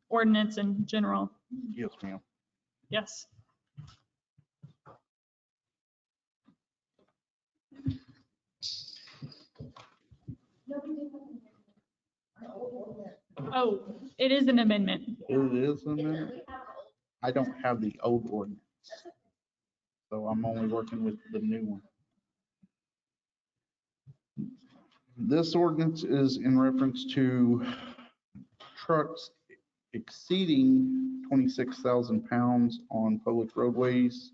ordinance in general. Yes, ma'am. Yes. Oh, it is an amendment. It is an amendment? I don't have the old ordinance. So I'm only working with the new one. This ordinance is in reference to trucks exceeding 26,000 pounds on public roadways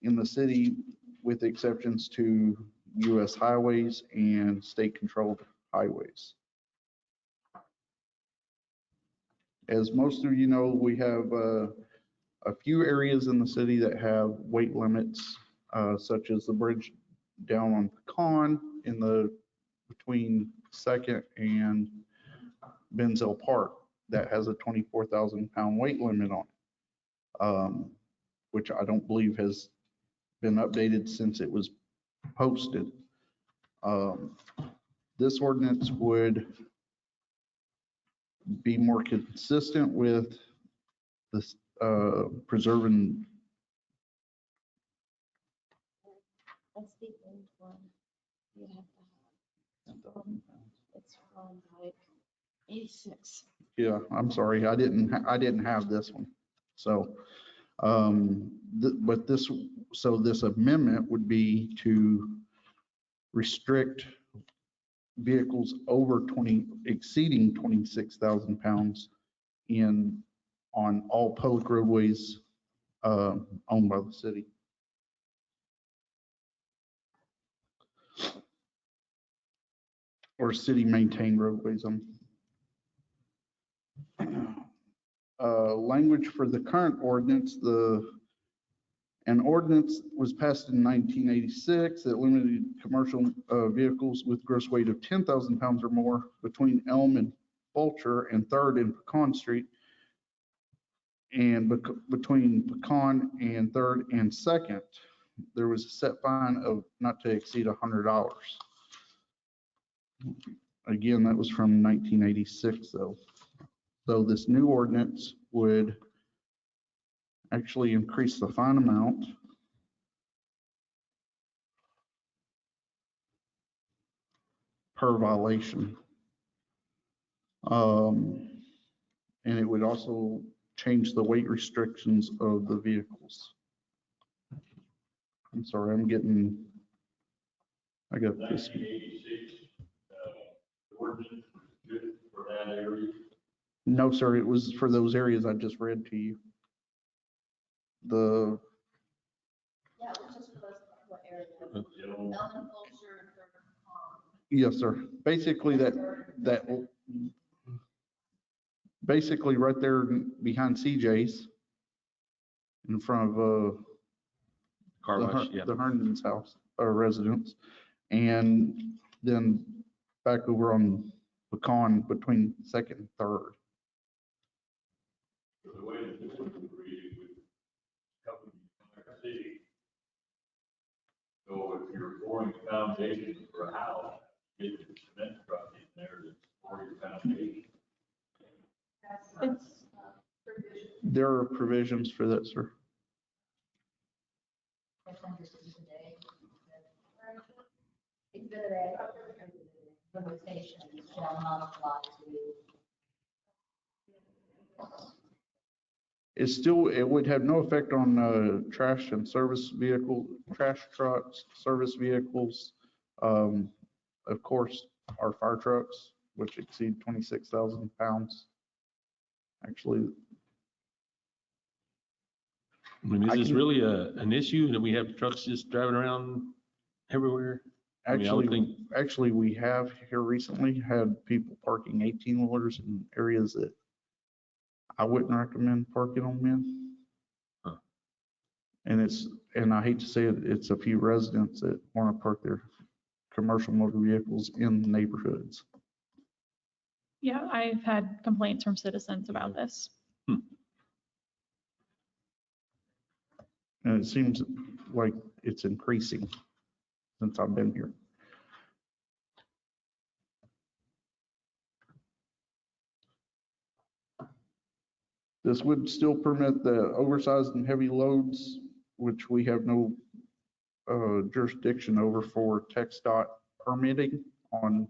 in the city, with exceptions to US highways and state-controlled highways. As most of you know, we have a few areas in the city that have weight limits, such as the bridge down on Pecan in the between 2nd and Benzel Park that has a 24,000 pound weight limit on it, which I don't believe has been updated since it was posted. This ordinance would be more consistent with this preserving. That's the old one. You have to have. It's from like 86. Yeah, I'm sorry, I didn't have this one. So, but this amendment would be to restrict vehicles exceeding 26,000 pounds on all public roadways owned by the city. Or city maintained roadways. Language for the current ordinance, an ordinance was passed in 1986 that limited commercial vehicles with gross weight of 10,000 pounds or more between Elm and Vulture and 3rd and Pecan Street, and between Pecan and 3rd and 2nd, there was a set fine of not to exceed $100. Again, that was from 1986 though. So this new ordinance would actually increase the fine amount per violation. And it would also change the weight restrictions of the vehicles. I'm sorry, I got this. 1986, ordinance was good for that area. No, sir, it was for those areas I just read to you. Yeah, it was just for those couple of areas. Elm and Vulture and Third and Pecan. Yes, sir. Basically right there behind CJ's in front of Car wash, yeah. the Herndon's house or residence. And then back over on Pecan between 2nd and 3rd. The way that this would read would cover the entire city. So if you're pouring a foundation for a house, get the cement truck in there to pour your foundation. It's, There are provisions for that, sir. That's under exhibit A. Exhibit A, limitations shall not apply to. It would have no effect on trash and service vehicle, trash trucks, service vehicles. Of course, our fire trucks, which exceed 26,000 pounds. Actually, I mean, is this really an issue that we have trucks just driving around everywhere? I mean, I would think. Actually, we have here recently had people parking 18-wheelers in areas that I wouldn't recommend parking them in. Huh. And I hate to say it, it's a few residents that want to park their commercial motor vehicles in the neighborhoods. yeah, I've had complaints from citizens about this. And it seems like it's increasing since I've been here. This would still permit the oversized and heavy loads, which we have no jurisdiction over for TxDOT permitting on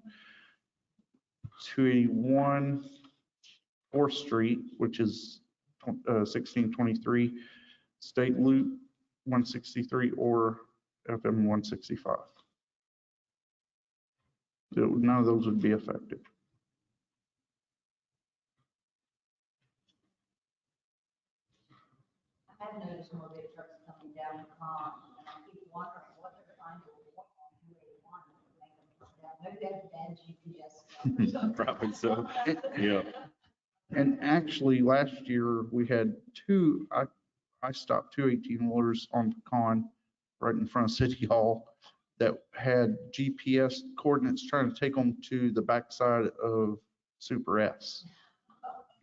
281 4th Street, which is 1623 State Loop 163 or FM 165. None of those would be affected. I have noticed more big trucks coming down the pond, and I keep wondering what they're trying to work on 281 to make them come down. Maybe that's bad GPS. Probably so. Yeah. And actually, last year we had I stopped two 18-wheelers on Pecan right in front of City Hall that had GPS coordinates trying to take them to the backside of Super S.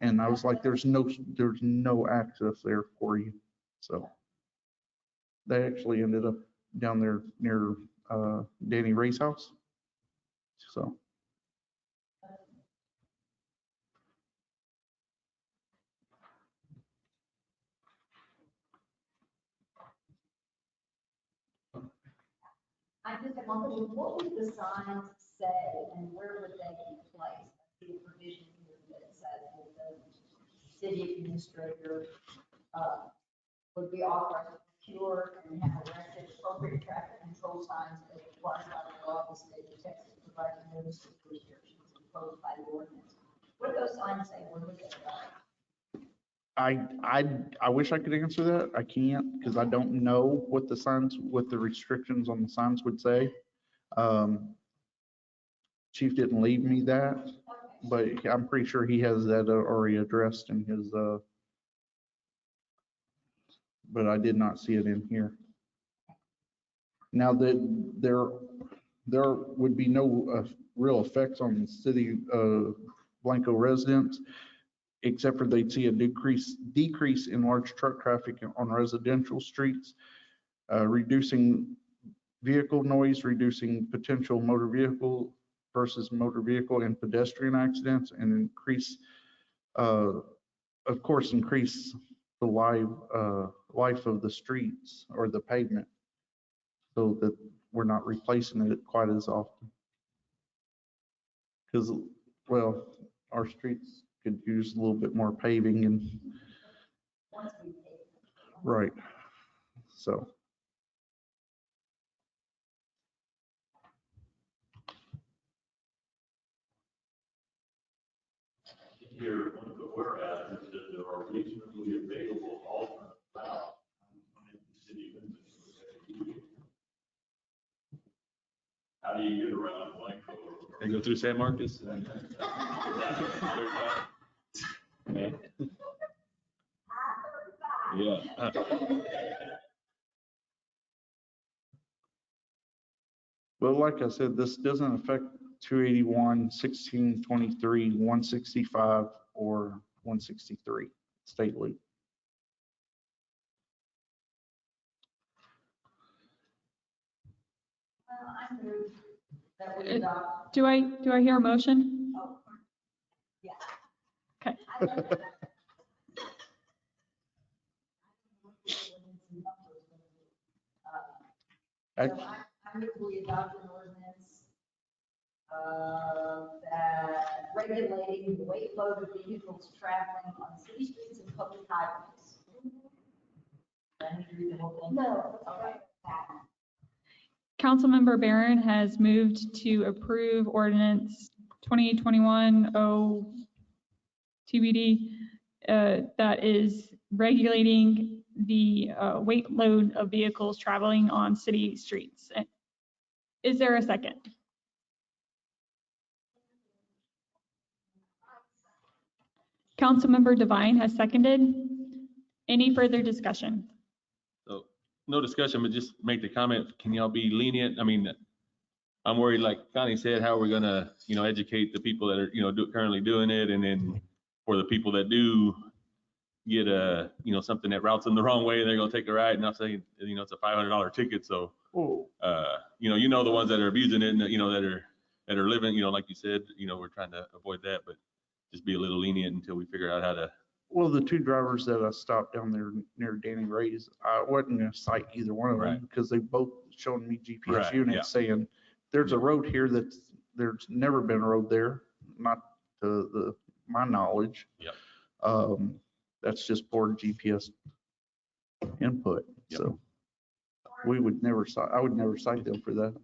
And I was like, there's no access there for you. So they actually ended up down there near Danny Ray's house. So. I just have one question. What would the signs say and where would they be placed? The provision here that says that the city administrator would be authorized to procure and have erected appropriate traffic control signs as required by the law of the state of Texas, providing notice of restrictions imposed by the ordinance. What do those signs say? What would they about? I wish I could answer that. I can't because I don't know what the restrictions on the signs would say. Chief didn't leave me that, but I'm pretty sure he has that already addressed in his, but I did not see it in here. Now that there would be no real effects on the city Blanco residents, except for they'd see a decrease in large truck traffic on residential streets, reducing vehicle noise, reducing potential motor vehicle versus motor vehicle and pedestrian accidents, and increase the life of the streets or the pavement so that we're not replacing it quite as often. Because, well, our streets could use a little bit more paving and, right, so. Here, one of the whereas is that there are reasonably available alternate routes in the city limits. How do you get around Blanco? And go through San Marcos? Yeah. Well, like I said, this doesn't affect 281, 1623, 165, or 163 state loop. I move that we adopt. Do I hear a motion? Oh, yeah. Okay. I move we adopt an ordinance that regulating the weight load of vehicles traveling on city streets and public highways. I need to read the whole thing. No. All right. Councilmember Barron has moved to approve ordinance 2021-0 TBD that is regulating the weight load of vehicles traveling on city streets. Is there a second? Councilmember Devine has seconded. Any further discussion? So no discussion, but just make the comment, can y'all be lenient? I mean, I'm worried, like Connie said, how we're gonna, educate the people that are, currently doing it. And then for the people that do get something that routes them the wrong way, they're gonna take a ride and I'll say, it's a $500 ticket. So, the ones that are abusing it and, that are living, like you said, we're trying to avoid that, but just be a little lenient until we figure out how to. Well, the two drivers that I stopped down there near Danny Ray's, I wasn't gonna cite either one of them because they both showed me GPS units saying there's a road here there's never been a road there, not to my knowledge. Yep. That's just poor GPS input. Yep. So I would never cite them for that.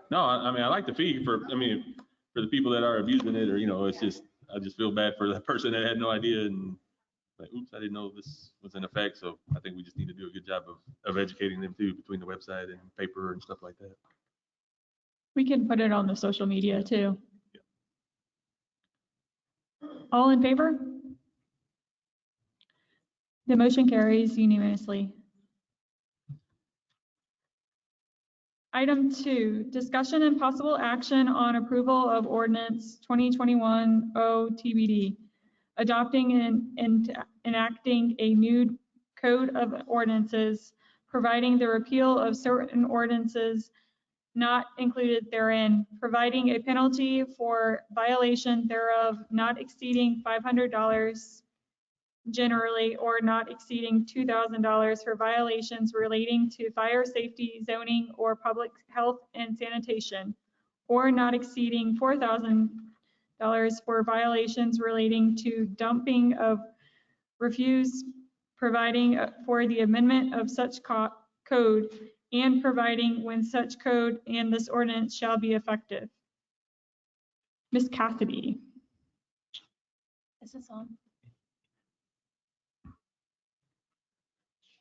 No, I mean, I like the fee for the people that are abusing it, or, it's just, I just feel bad for the person that had no idea and like, oops, I didn't know this was in effect. So I think we just need to do a good job of educating them too, between the website and paper and stuff like that. We can put it on the social media too. Yeah. All in favor? The motion carries unanimously. Item 2, discussion and possible action on approval of ordinance 2021-0 TBD, adopting and enacting a new code of ordinances, providing the repeal of certain ordinances not included therein, providing a penalty for violation thereof not exceeding $500 generally, or not exceeding $2,000 for violations relating to fire safety, zoning, or public health and sanitation, or not exceeding $4,000 for violations relating to dumping of refuse, providing for the amendment of such code, and providing when such code and this ordinance shall be effective. Ms. Cassidy. Is this on?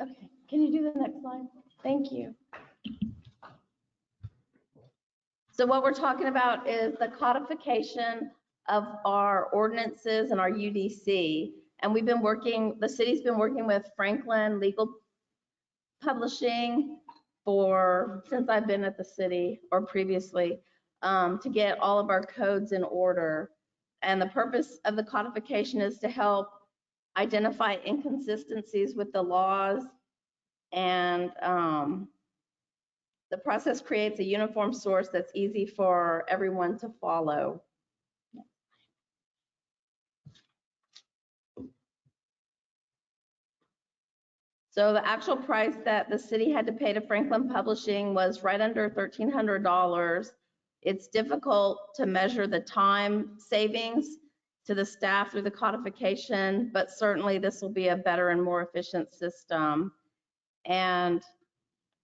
Okay, can you do the next slide? Thank you. So what we're talking about is the codification of our ordinances and our UDC. And we've been working, the city's been working with Franklin Legal Publishing since I've been at the city or previously, to get all of our codes in order. And the purpose of the codification is to help identify inconsistencies with the laws, and the process creates a uniform source that's easy for everyone to follow. So the actual price that the city had to pay to Franklin Publishing was right under $1,300. It's difficult to measure the time savings to the staff through the codification, but certainly this will be a better and more efficient system. And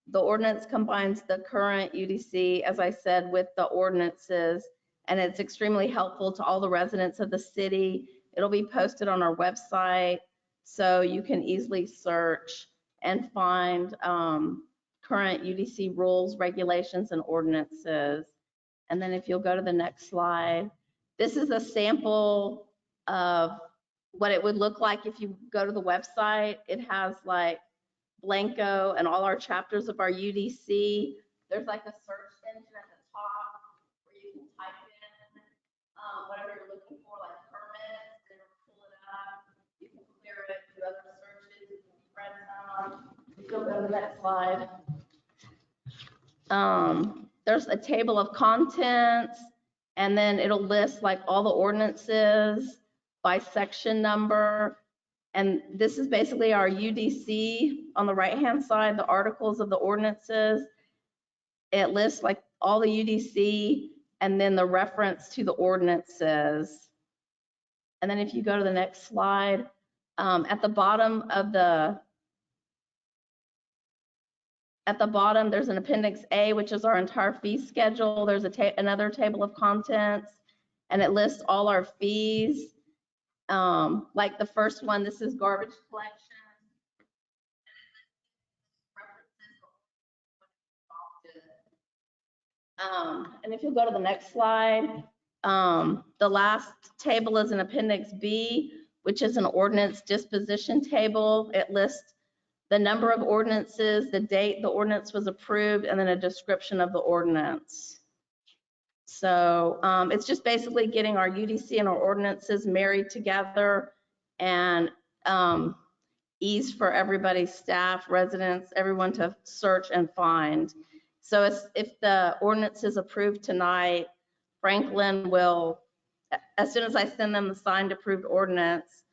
the ordinance combines the current UDC, as I said, with the ordinances, and it's extremely helpful to all the residents of the city. It'll be posted on our website, so you can easily search and find current UDC rules, regulations, and ordinances. And then if you'll go to the next slide, this is a sample of what it would look like if you go to the website. It has like Blanco and all our chapters of our UDC. There's like a search engine at the top where you can type in whatever you're looking for, like permits, and it'll pull it up. You can clear it, do other searches, you can print them. You'll go to the next slide. There's a table of contents, and then it'll list like all the ordinances by section number. And this is basically our UDC on the right-hand side, the articles of the ordinances. It lists like all the UDC and then the reference to the ordinances. And then if you go to the next slide, at the bottom, there's an Appendix A, which is our entire fee schedule. There's another table of contents, and it lists all our fees. Like the first one, this is garbage collection. And if you'll go to the next slide, the last table is an Appendix B, which is an ordinance disposition table. It lists the number of ordinances, the date the ordinance was approved, and then a description of the ordinance. So it's just basically getting our UDC and our ordinances married together, and ease for everybody, staff, residents, everyone to search and find. So if the ordinance is approved tonight, Franklin will, as soon as I send them the signed approved ordinance,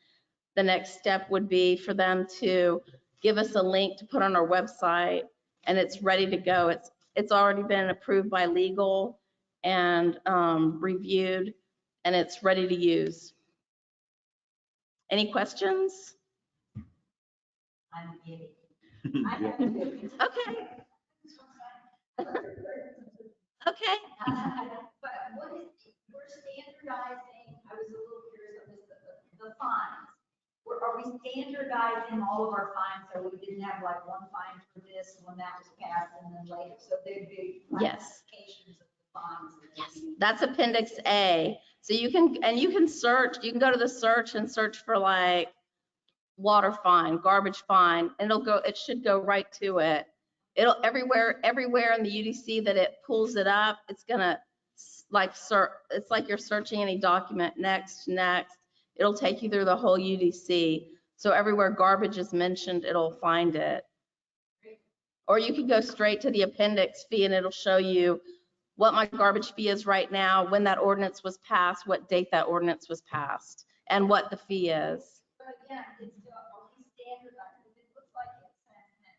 the next step would be for them to give us a link to put on our website, and it's ready to go. It's already been approved by legal and reviewed, and it's ready to use. Any questions? I'm giddy. Okay. Okay. But what is, we're standardizing, I was a little curious on this, the fines. Are we standardizing all of our fines, so we didn't have like one fine for this, one that was passed, and then later, so there'd be Yes. classifications of the fines? Yes, that's Appendix A. So you can search, you can go to the search and search for like water fine, garbage fine, and it should go right to it. It'll everywhere in the UDC that it pulls it up, it's gonna like it's like you're searching any document, next. It'll take you through the whole UDC. So everywhere garbage is mentioned, it'll find it. Or you can go straight to the appendix fee and it'll show you what my garbage fee is right now, when that ordinance was passed, what date that ordinance was passed, and what the fee is. But again, it's still only standardized. It looks like it says that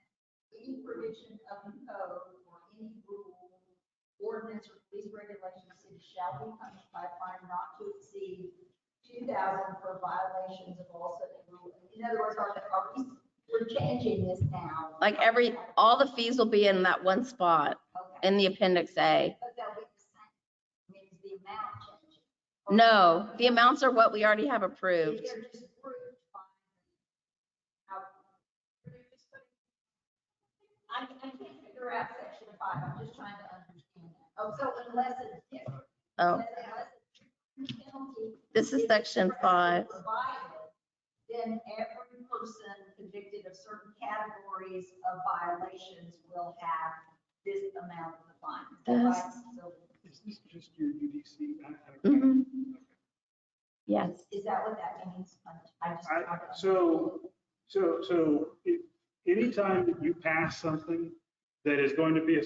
any provision of the code or any rule, ordinance, or police regulation of the city shall be punished by a fine not to exceed 2,000 for violations of all such rules. In other words, we're changing this now. Like all the fees will be in that one spot in the appendix A. But they'll be the same. Means the amount changes. No, the amounts are what we already have approved. They're just approved by. I can't figure out section 5. I'm just trying to understand that. Oh, so unless it's different. Oh, Unless it's penalty. this is section 5. Then every person convicted of certain categories of violations will have this amount of the fine. Is that right? So Is this just your UDC? Mhm. Yes. is that what that means? I just. Anytime that you pass something that is going to be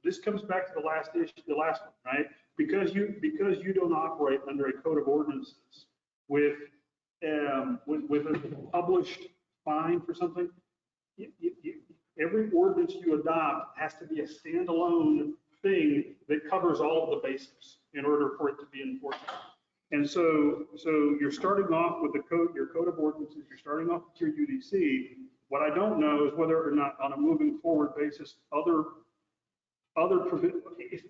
this comes back to the last issue, the last one, right? Because you don't operate under a code of ordinances with a published fine for something, every ordinance you adopt has to be a standalone thing that covers all of the basics in order for it to be enforced. And so you're starting off with your code of ordinances, you're starting off with your UDC. What I don't know is whether or not on a moving forward basis,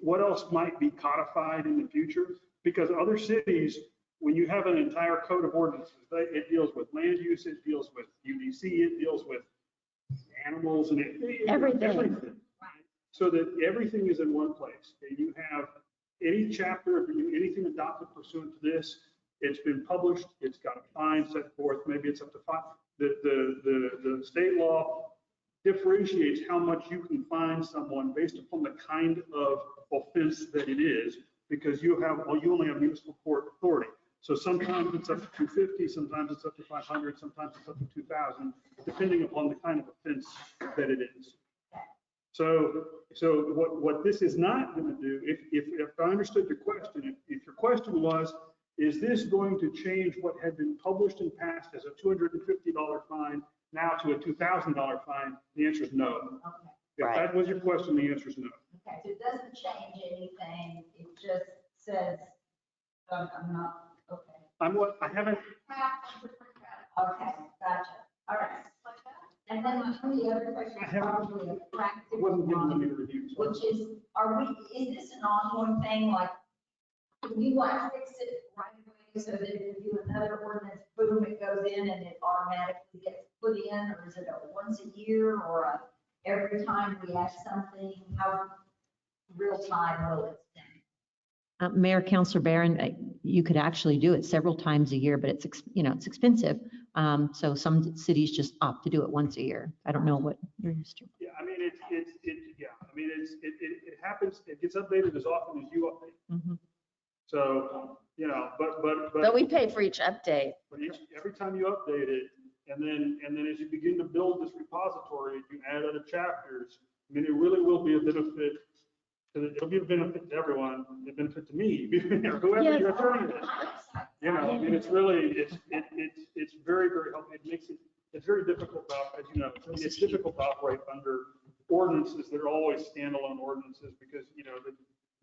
what else might be codified in the future? Because other cities, when you have an entire code of ordinances, it deals with land use, it deals with UDC, it deals with animals and everything. So that everything is in one place. And you have any chapter, anything adopted pursuant to this, it's been published, it's got a fine set forth, maybe it's up to 5. The state law differentiates how much you can fine someone based upon the kind of offense that it is, because you only have municipal court authority. So sometimes it's up to 250, sometimes it's up to 500, sometimes it's up to 2,000, depending upon the kind of offense that it is. So what this is not going to do, if I understood your question, if your question was, is this going to change what had been published and passed as a $250 fine now to a $2,000 fine? The answer is no. Okay. If that was your question, the answer is no. Okay, so it doesn't change anything. It just says, I'm not, okay. I haven't. Okay, gotcha. All right. And then my only other question is probably a practical one, which is, is this an ongoing thing? Like, can you like fix it right away so that if you do another ordinance, boom, it goes in and it automatically gets put in? Or is it a once a year or every time we ask something? How real time will it stay? Mayor, Councilor Barron, you could actually do it several times a year, but it's expensive. So some cities just opt to do it once a year. I don't know what you're used to. Yeah, I mean, it happens, it gets updated as often as you update. Mhm. So, But we pay for each update. But every time you update it, and then as you begin to build this repository, you add other chapters, I mean, it really will be a benefit. It'll be a benefit to everyone, a benefit to me, or whoever your attorney is. I mean, it's really, it's very, very helpful. It makes it's very difficult to, as you know, it's difficult to operate under ordinances that are always standalone ordinances because,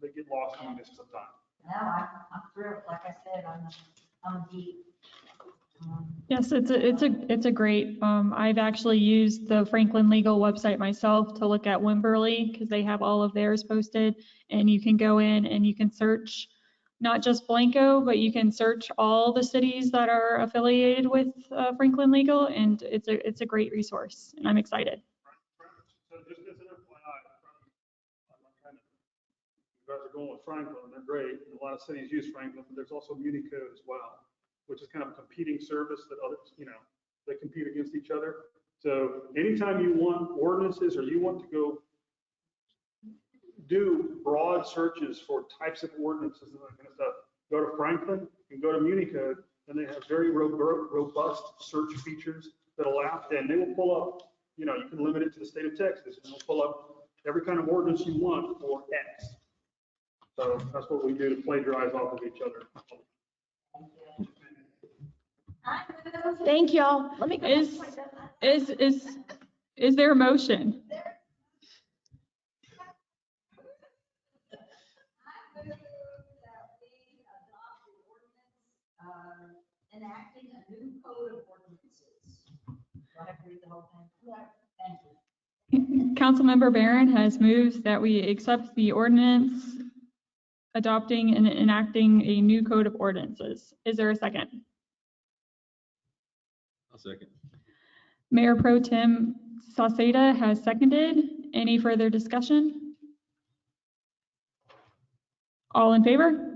they get lost in this sometimes. No, I'm thrilled. Like I said, I'm deep. Yes, it's a great, I've actually used the Franklin Legal website myself to look at Wimberley because they have all of theirs posted, and you can go in and you can search not just Blanco, but you can search all the cities that are affiliated with Franklin Legal, and it's a great resource, and I'm excited. So just as an FYI, you guys are going with Franklin, and they're great, and a lot of cities use Franklin, but there's also MuniCode as well, which is kind of a competing service that others, they compete against each other. So anytime you want ordinances or you want to go do broad searches for types of ordinances and that kind of stuff. Go to Franklin and go to Municode, and they have very robust search features that allow, and they will pull up, you know, you can limit it to the state of Texas, and they'll pull up every kind of ordinance you want for X. So that's what we do to plagiarize off of each other. Thank y'all. Let me go. Is there a motion? Enacting a new code of ordinances. Do I have to read the whole thing? Thank you. Councilmember Barron has moved that we accept the ordinance adopting and enacting a new code of ordinances. Is there a second? I'll second. Mayor Pro Tem Sauceda has seconded. Any further discussion? All in favor?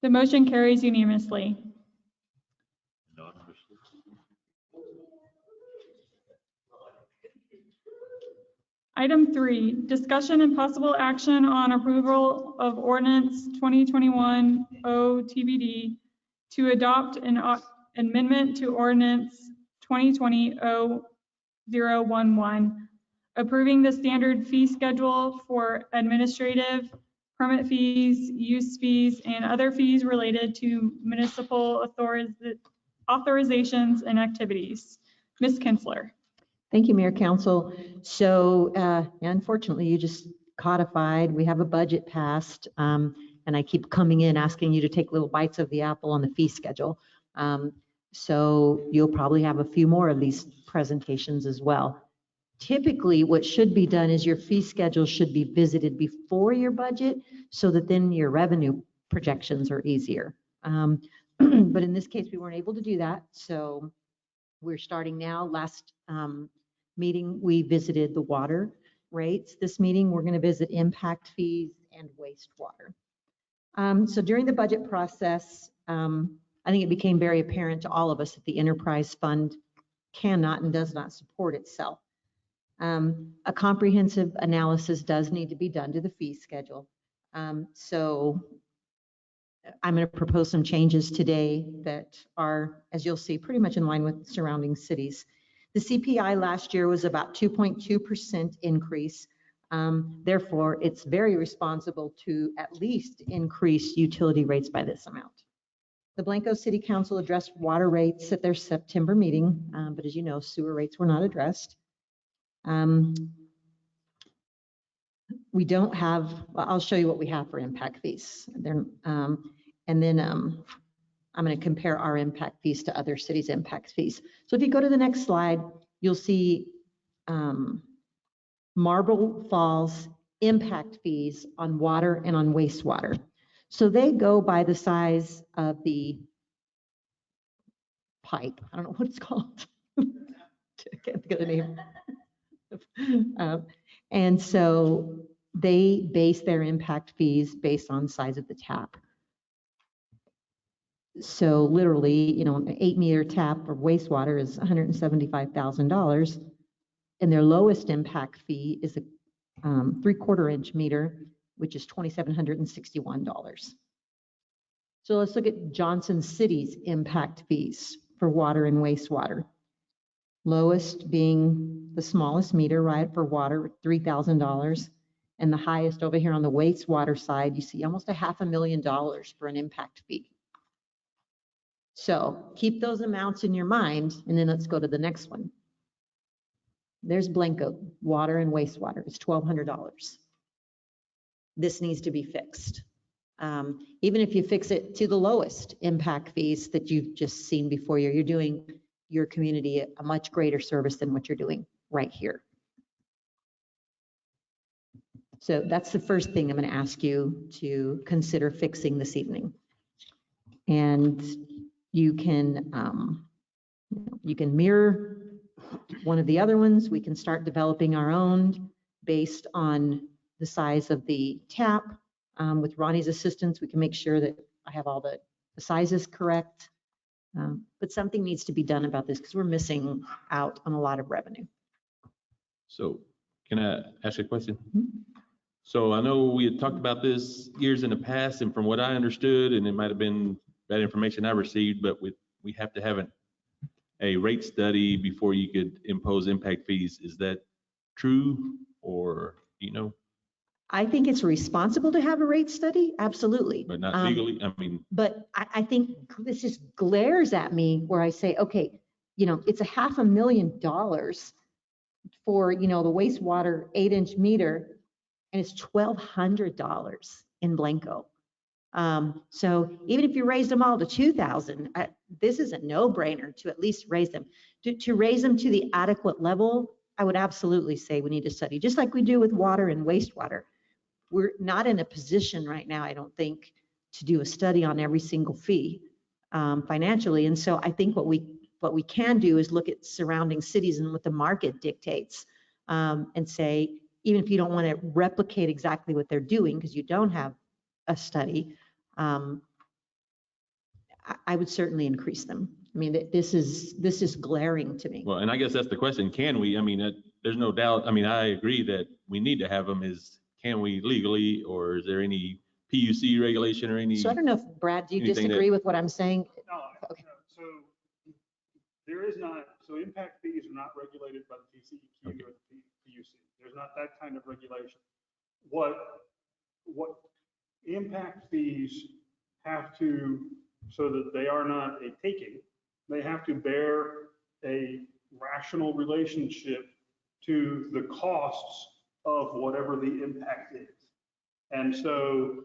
The motion carries unanimously. Item 3, discussion and possible action on approval of ordinance 2021 OTBD to adopt an amendment to ordinance 2020 011, approving the standard fee schedule for administrative, permit fees, use fees, and other fees related to municipal authorizations and activities. Ms. Kinsler. Thank you, Mayor Council. So unfortunately, you just codified, we have a budget passed, and I keep coming in asking you to take little bites of the apple on the fee schedule. So you'll probably have a few more of these presentations as well. Typically, what should be done is your fee schedule should be visited before your budget so that then your revenue projections are easier. But in this case, we weren't able to do that. So we're starting now. Last meeting, we visited the water rates. This meeting, we're going to visit impact fees and wastewater. So during the budget process, I think it became very apparent to all of us that the enterprise fund cannot and does not support itself. A comprehensive analysis does need to be done to the fee schedule. So I'm going to propose some changes today that are, as you'll see, pretty much in line with surrounding cities. The CPI last year was about 2.2% increase. Therefore, it's very responsible to at least increase utility rates by this amount. The Blanco City Council addressed water rates at their September meeting, but as you know, sewer rates were not addressed. We don't have, well, I'll show you what we have for impact fees. And then I'm going to compare our impact fees to other cities' impact fees. So if you go to the next slide, you'll see Marble Falls impact fees on water and on wastewater. So they go by the size of the pipe. I don't know what it's called. I can't think of the name. And so they base their impact fees based on size of the tap. So literally, you know, an 8-meter tap of wastewater is $175,000, and their lowest impact fee is a 3/4-inch meter, which is $2,761. So let's look at Johnson City's impact fees for water and wastewater. Lowest being the smallest meter, right, for water, $3,000. And the highest over here on the wastewater side, you see almost $500,000 for an impact fee. So keep those amounts in your mind, and then let's go to the next one. There's Blanco, water and wastewater. It's $1,200. This needs to be fixed. Even if you fix it to the lowest impact fees that you've just seen before, you're doing your community a much greater service than what you're doing right here. So that's the first thing I'm going to ask you to consider fixing this evening. And you can mirror one of the other ones. We can start developing our own based on the size of the tap. With Ronnie's assistance, we can make sure that I have all the sizes correct. But something needs to be done about this because we're missing out on a lot of revenue. So can I ask a question? So I know we had talked about this years in the past, and from what I understood, and it might have been bad information I received, but we have to have a rate study before you could impose impact fees. Is that true, or, you know, I think it's responsible to have a rate study, absolutely. but not legally? I mean, But I think this just glares at me where I say, okay, you know, it's $500,000 for, you know, the wastewater 8-inch meter, and it's $1,200 in Blanco. So even if you raised them all to 2,000, this is a no-brainer to at least raise them. To raise them to the adequate level, I would absolutely say we need to study, just like we do with water and wastewater. We're not in a position right now, I don't think, to do a study on every single fee financially. And so I think what we can do is look at surrounding cities and what the market dictates, and say, even if you don't want to replicate exactly what they're doing because you don't have a study, I would certainly increase them. I mean, this is glaring to me. well, and I guess that's the question. Can we? I mean, there's no doubt. I mean, I agree that we need to have them. Can we legally, or is there any PUC regulation or any? So I don't know if, Brad, do you disagree with what I'm saying? No, Okay. no. So there is not, so impact fees are not regulated by the TCEQ or the PUC. There's not that kind of regulation. What impact fees have to, so that they are not a taking, they have to bear a rational relationship to the costs of whatever the impact is. And so,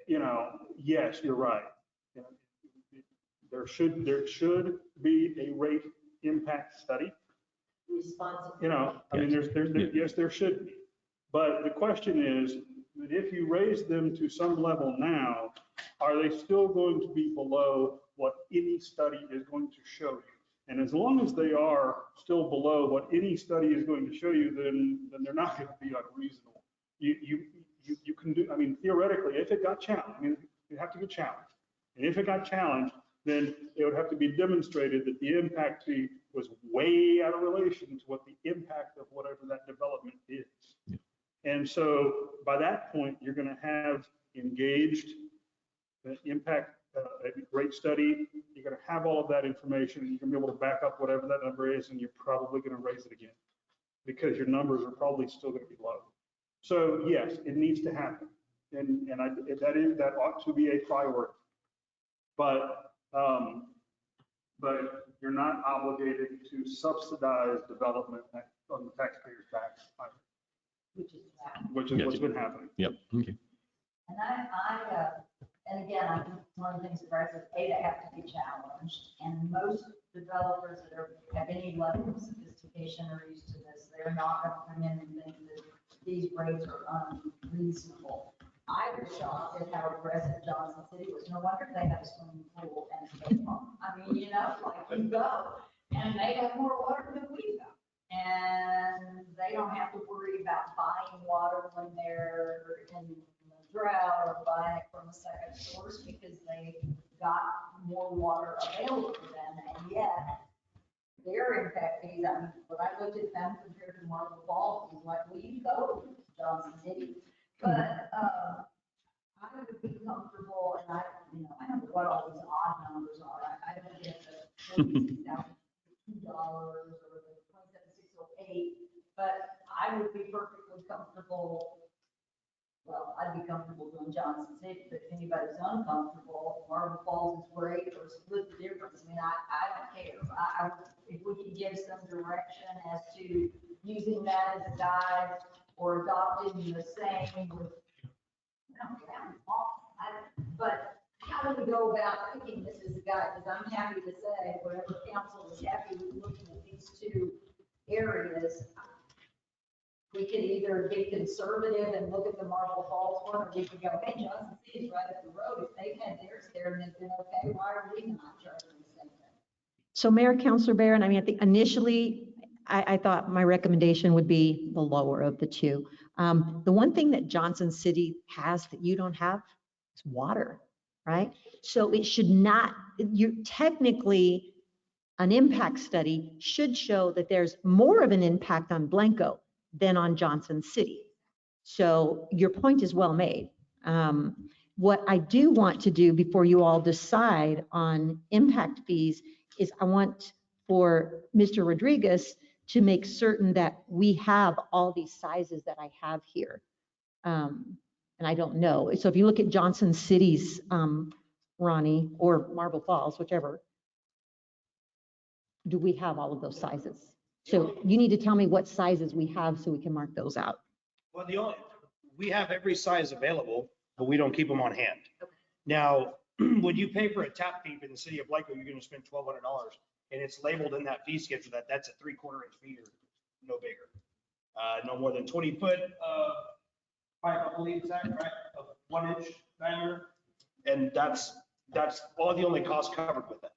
you know, yes, you're right. You know, there should be a rate impact study. Responsible. You know, I mean, yes, there should be. But the question is, that if you raise them to some level now, are they still going to be below what any study is going to show you? And as long as they are still below what any study is going to show you, then they're not going to be unreasonable. You can do, I mean, theoretically, if it got challenged, I mean, you have to get challenged. And if it got challenged, then it would have to be demonstrated that the impact fee was way out of relation to what the impact of whatever that development is. And so by that point, you're going to have engaged impact, a rate study. You're going to have all of that information, and you're going to be able to back up whatever that number is, and you're probably going to raise it again because your numbers are probably still going to be low. So yes, it needs to happen, and that ought to be a priority. But you're not obligated to subsidize development on the taxpayer's back, which is what's been happening. Yep. Okay. And and again, I think one of the things that Brad says, they have to be challenged. And most developers that have any level of sophistication are used to this. They're not going to come in and think that these rates are unreasonable. I was shocked at how aggressive Johnson City was. No wonder they have a swimming pool and a skate park. I mean, you know, like you go, and they have more water than we do. And they don't have to worry about buying water when they're in the drought or buying it from a second source because they got more water available to them. And yet, their impact fees, I mean, when I looked at them compared to Marble Falls, it was like, well, you go to Johnson City. But I would be comfortable, and I don't know what all these odd numbers are. I don't get the $46,002 or the $27,608, but I would be perfectly comfortable. Well, I'd be comfortable doing Johnson City, but if anybody's uncomfortable, Marble Falls is great, or split the difference. I mean, I don't care. If we can give some direction as to using that as a guide or adopting the same with, but how do we go about picking this as a guide? Because I'm happy to say, whatever council is happy with looking at these two areas, we could either be conservative and look at the Marble Falls one, or we could go, hey, Johnson City's right up the road. If they've had theirs there and it's been okay, why are we not charging the same thing? So Mayor, Councilor Barron, I mean, I think initially I thought my recommendation would be the lower of the two. The one thing that Johnson City has that you don't have is water, right? So it should not, technically, an impact study should show that there's more of an impact on Blanco than on Johnson City. So your point is well made. What I do want to do before you all decide on impact fees is I want for Mr. Rodriguez to make certain that we have all these sizes that I have here. And I don't know. So if you look at Johnson Cities, Ronnie, or Marble Falls, whichever, do we have all of those sizes? So you need to tell me what sizes we have so we can mark those out. Well, we have every size available, but we don't keep them on hand. Now, when you pay for a tap fee in the city of Blanco, you're going to spend $1,200, and it's labeled in that fee schedule that that's a 3/4 inch meter, no bigger. No more than 20 foot pipe, I believe, Zach, right, of 1 inch diameter. And that's all the only cost covered with that.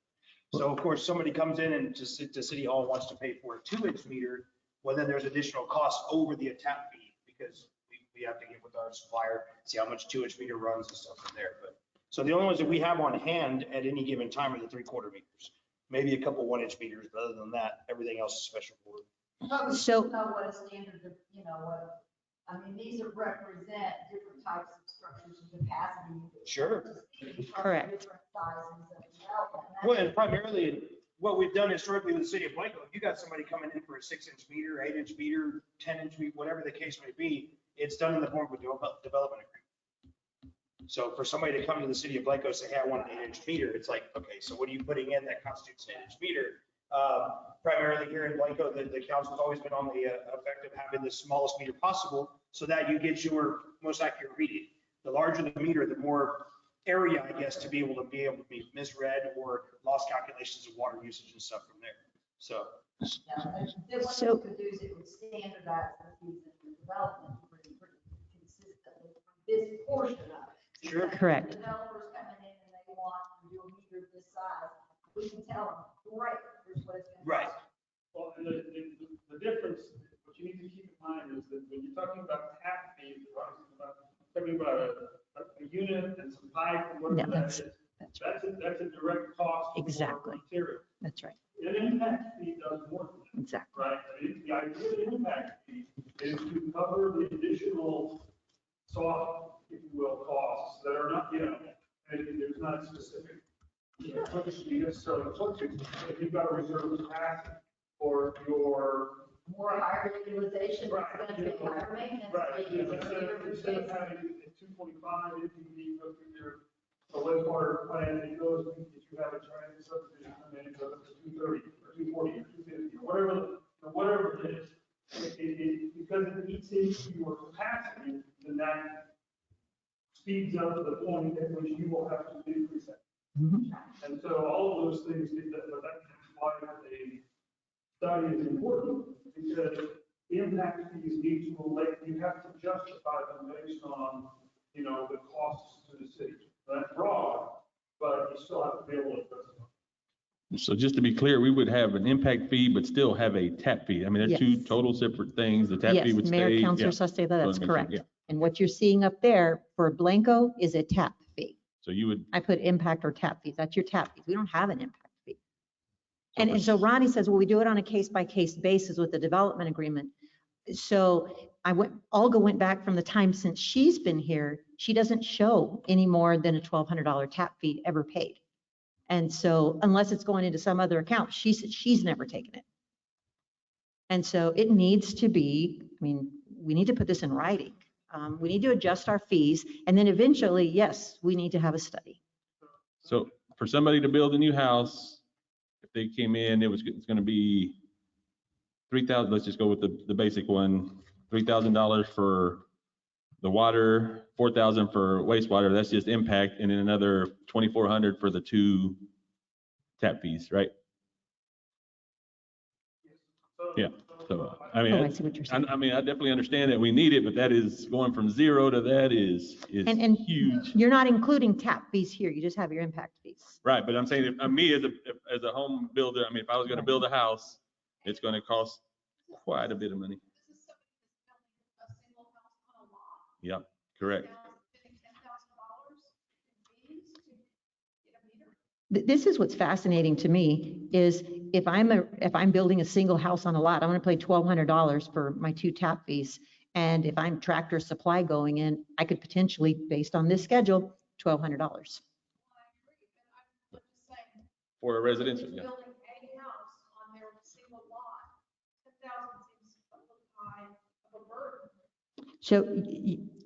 So of course, somebody comes in and to City Hall and wants to pay for a 2 inch meter, well, then there's additional costs over the tap fee because we have to get with our supplier, see how much 2 inch meter runs and stuff from there. But so the only ones that we have on hand at any given time are the 3/4 meters, maybe a couple 1 inch meters, but other than that, everything else is special for. So. Know what a standard of, you know, what, I mean, these are represent different types of structures and capacity. Sure. Correct. Different sizes of development. Well, and primarily what we've done historically with the city of Blanco, if you got somebody coming in for a 6 inch meter, 8 inch meter, 10 inch meter, whatever the case may be, it's done in the form of a development agreement. So for somebody to come to the city of Blanco and say, hey, I want an 8 inch meter, it's like, okay, so what are you putting in that constitutes an 8 inch meter? Primarily here in Blanco, the council's always been on the effect of having the smallest meter possible so that you get your most accurate reading. The larger the meter, the more area, I guess, to be able to be misread or lost calculations of water usage and stuff from there. So. Then what you could do is it would standardize the fees in the development pretty consistently from this portion of it. Sure. Correct. Developers coming in and they want to do a meter this size, we can tell them, great, here's what it's gonna Right. cost. Well, and the difference, what you need to keep in mind is that when you're talking about tap fees, you're talking about a unit and some pipe and whatever that is. That's a direct cost. Exactly. For material. That's right. An impact fee does more than that. Exactly. Right? I mean, the idea of an impact fee is to cover the additional soft, if you will, costs that are not, you know, and there's not a specific, you know, fee necessarily fluctuates. If you've got a reserve capacity or your More higher utilization, Right. it's gonna be higher maintenance. right, you know, instead of having a 225, if you go through a wastewater plant, it goes, if you have a giant subdivision, and then it goes up to 230 or 240 or 250, whatever it is. Because it eats into your capacity, then that speeds up to the point at which you will have to increase that. And so all of those things, but that's why a study is important, because impact fees need to relate, you have to justify them based on, you know, the costs to the city. That's broad, but you still have to be able to justify. So just to be clear, we would have an impact fee, but still have a tap fee. I mean, they're two Yes. total separate things. The tap fee Yes, would Mayor, stay. Councilor yeah. Sasteva, So that's it makes sense, correct. yeah. And what you're seeing up there for Blanco is a tap fee. So you would, I put impact or tap fees. That's your tap fees. We don't have an impact fee. And so Ronnie says, well, we do it on a case-by-case basis with the development agreement. So Olga went back from the time since she's been here, she doesn't show any more than a $1,200 tap fee ever paid. And so unless it's going into some other account, she's never taken it. And so it needs to be, I mean, we need to put this in writing. We need to adjust our fees, and then eventually, yes, we need to have a study. so for somebody to build a new house, if they came in, it's going to be 3,000, let's just go with the basic one, $3,000 for the water, 4,000 for wastewater, that's just impact, and then another 2,400 for the two tap fees, right? Yeah, so, I mean, Oh, I see what you're saying. I mean, I definitely understand that we need it, but that is going from 0 to that is And huge. you're not including tap fees here, you just have your impact fees. Right, but I'm saying, if me as a home builder, I mean, if I was gonna build a house, it's gonna cost quite a bit of money. Yep, correct. This is what's fascinating to me, is if I'm building a single house on a lot, I'm gonna pay $1,200 for my two tap fees. And if I'm Tractor Supply going in, I could potentially, based on this schedule, $1,200. For a residential, yeah. Building a house on their single lot, 10,000 seems a little high of a burden. So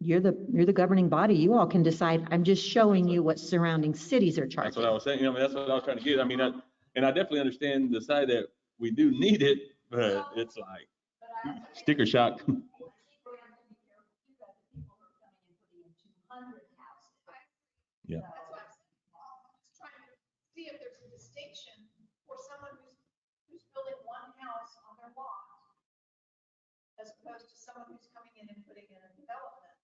you're the governing body. You all can decide. I'm just showing you what surrounding cities are That's what I charging. was saying. I mean, that's what I was trying to get. I mean, and I definitely understand the side that we do need it, but it's like sticker shock. Yeah. That's what I'm saying. I'm just trying to see if there's a distinction for someone who's building one house on their lot as opposed to someone who's coming in and putting in a development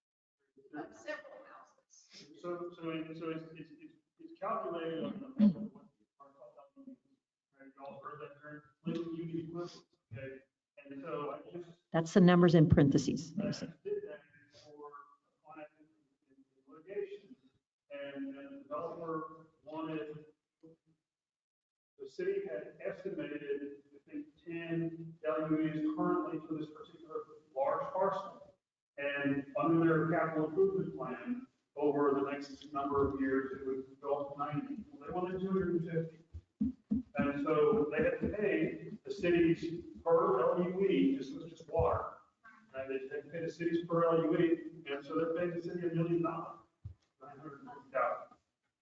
of several houses. So it's calculated on the level of what y'all heard that term, living unit equivalent, okay? And so I just. That's the numbers in parentheses. I did that for a client in litigation, and the developer wanted, the city had estimated, I think, 10 LUAs currently for this particular large parcel. And under their capital improvement plan, over the next number of years, it would go up to 90. Well, they wanted 250. And so they had to pay the cities per LUE, just water. And they had to pay the cities per LUE, and so they're paying the city $1 million, 950,000.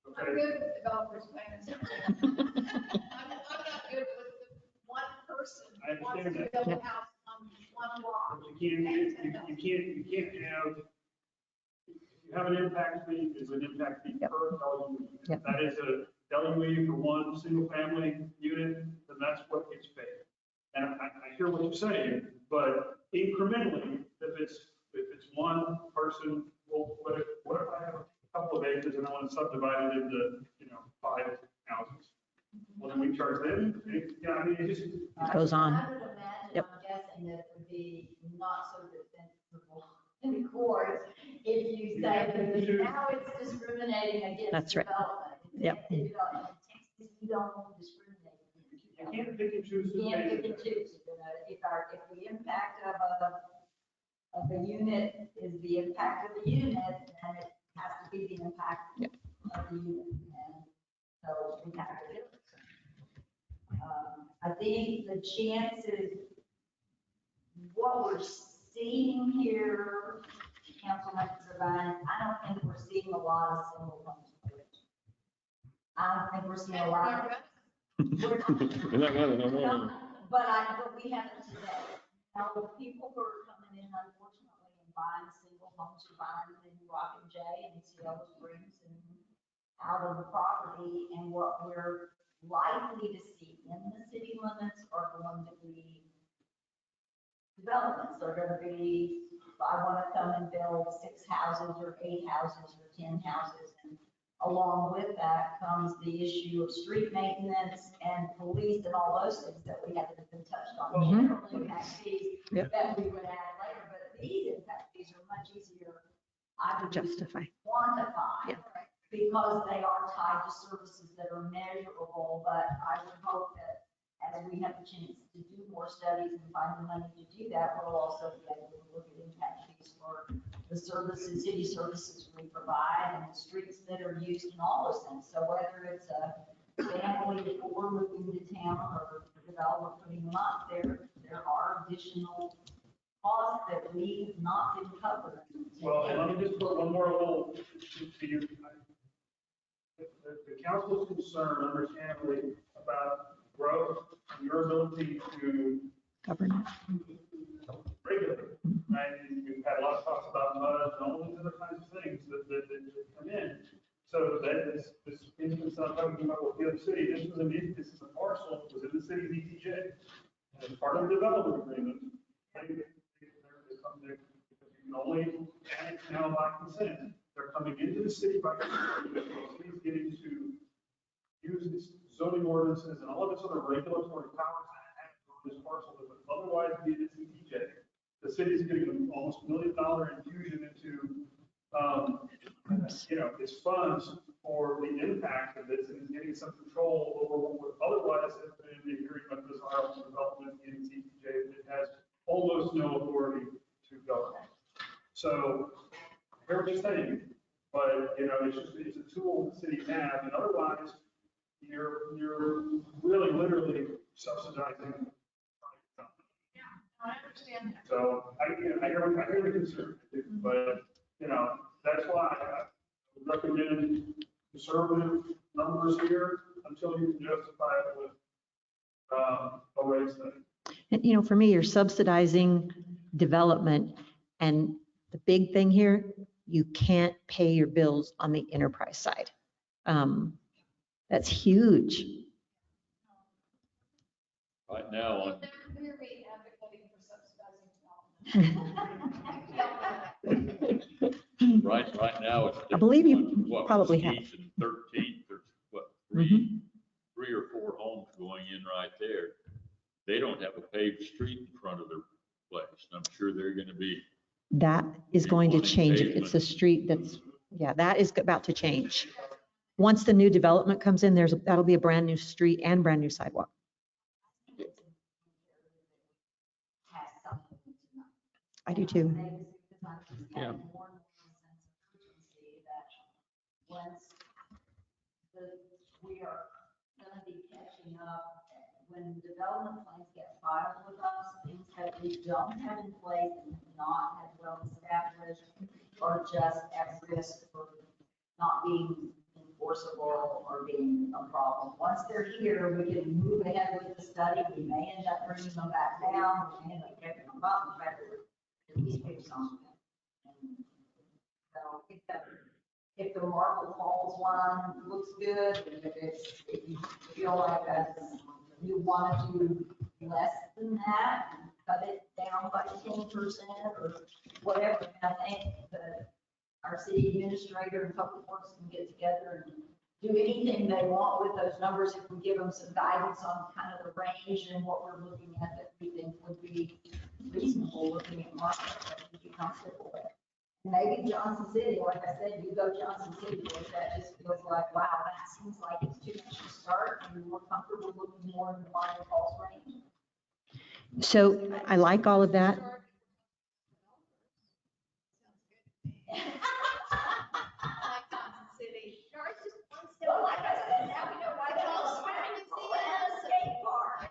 I'm good with developers paying us. I'm not good with the one person I who wants to understand build that. a house on one lot. You can't have, if you have an impact fee, it's an impact fee per LUE. Yep. That is a LUE for one single family unit, then that's what gets paid. And I hear what you're saying, but incrementally, if it's one person, well, what if I have a couple of acres and I want to subdivide it into, 5 houses? Well, then we charge them. Yeah, I mean, it just. It goes on. I would imagine, Yep. I'm guessing that it would be not so defensible in court if you say that now it's discriminating against That's right. development. Yep. In Texas, you don't discriminate. You can't pick and choose. You can't pick and choose. If the impact of a unit is the impact of the unit, then it has to be the impact of the unit. And so we have to do it. I think the chances, what we're seeing here, Councilman Devine, I don't think we're seeing a lot of single homes. I don't think we're seeing a lot of. We're not gonna, no more. But we haven't today. Now, the people who are coming in, unfortunately, and buying single homes are buying in Rock and J and Cielo Springs and out of the property. And what we're likely to see in the city limits are going to be developments. They're going to be, I want to come and build 6 houses or 8 houses or 10 houses. And along with that comes the issue of street maintenance and police and all those things that we haven't even touched on. General impact fees that we would add later, but these impact fees are much easier, I would Justify. quantify. Because they are tied to services that are measurable, but I would hope that as we have the chance to do more studies and find the money to do that, we'll also be able to look at impact fees for the services, city services we provide and the streets that are used and all those things. So whether it's a family of 4 moving to town or a developer putting them up, there are additional costs that we have not been covered. Well, and let me just put one more little to you. The council's concern, understandably, about growth and your ability to Government. regulate. Right? And we've had a lot of talks about mud and all these other kinds of things that come in. So that this instance I'm talking about with the other city, this is a parcel, it was in the city's ETJ. And as part of the development agreement, they come there, because you can only annex now by consent. They're coming into the city by consent. The city's getting to use this zoning ordinances and all of its other regulatory powers that have on this parcel that would otherwise be in its ETJ. The city's getting an almost $1 million infusion into, its funds for the impact of this and getting some control over what would otherwise have been a very undesirable development in its ETJ that has almost no authority to govern. So, I hear what you're saying, but, you know, it's a tool the cities have, and otherwise, you're really literally subsidizing. I understand that. So I hear the concern, but, you know, that's why I would recommend conservative numbers here until you can justify it with a rate study. And, you know, for me, you're subsidizing development. And the big thing here, you can't pay your bills on the enterprise side. That's huge. Right now, on We're advocating for subsidizing. right now, it's. I believe you on, what, probably have. Mesquite and 13th, there's what, Mhm. three or four homes going in right there. They don't have a paved street in front of their place. And I'm sure they're going to be. That is going to wanting change it. pavement. It's a street that's, yeah, that is about to change. Once the new development comes in, that'll be a brand new street and brand new sidewalk. I do too. Yeah. Once we are gonna be catching up, when development plans get filed with us, things that we don't have in place and not have well established, or just at risk for not being enforceable or being a problem. Once they're here, we can move ahead with the study. We may end up bringing them back down, we may end up taking them up, but at least pick something. So I think that if the Marble Falls one looks good, and if you feel like you want to do less than that, cut it down by 10% or whatever, I think that our city administrator and public works can get together and do anything they want with those numbers if we give them some guidance on kind of the range and what we're looking at that we think would be reasonable, looking at market that we'd be comfortable with. Maybe Johnson City, like I said, you go Johnson City, because that just feels like, wow, that seems like it's too much to start, and we're comfortable looking more in the Marble Falls range. So I like all of that. Like Johnson City. Sharp's just one step. Well, like I said, now we know why they're all swimming in the skate park.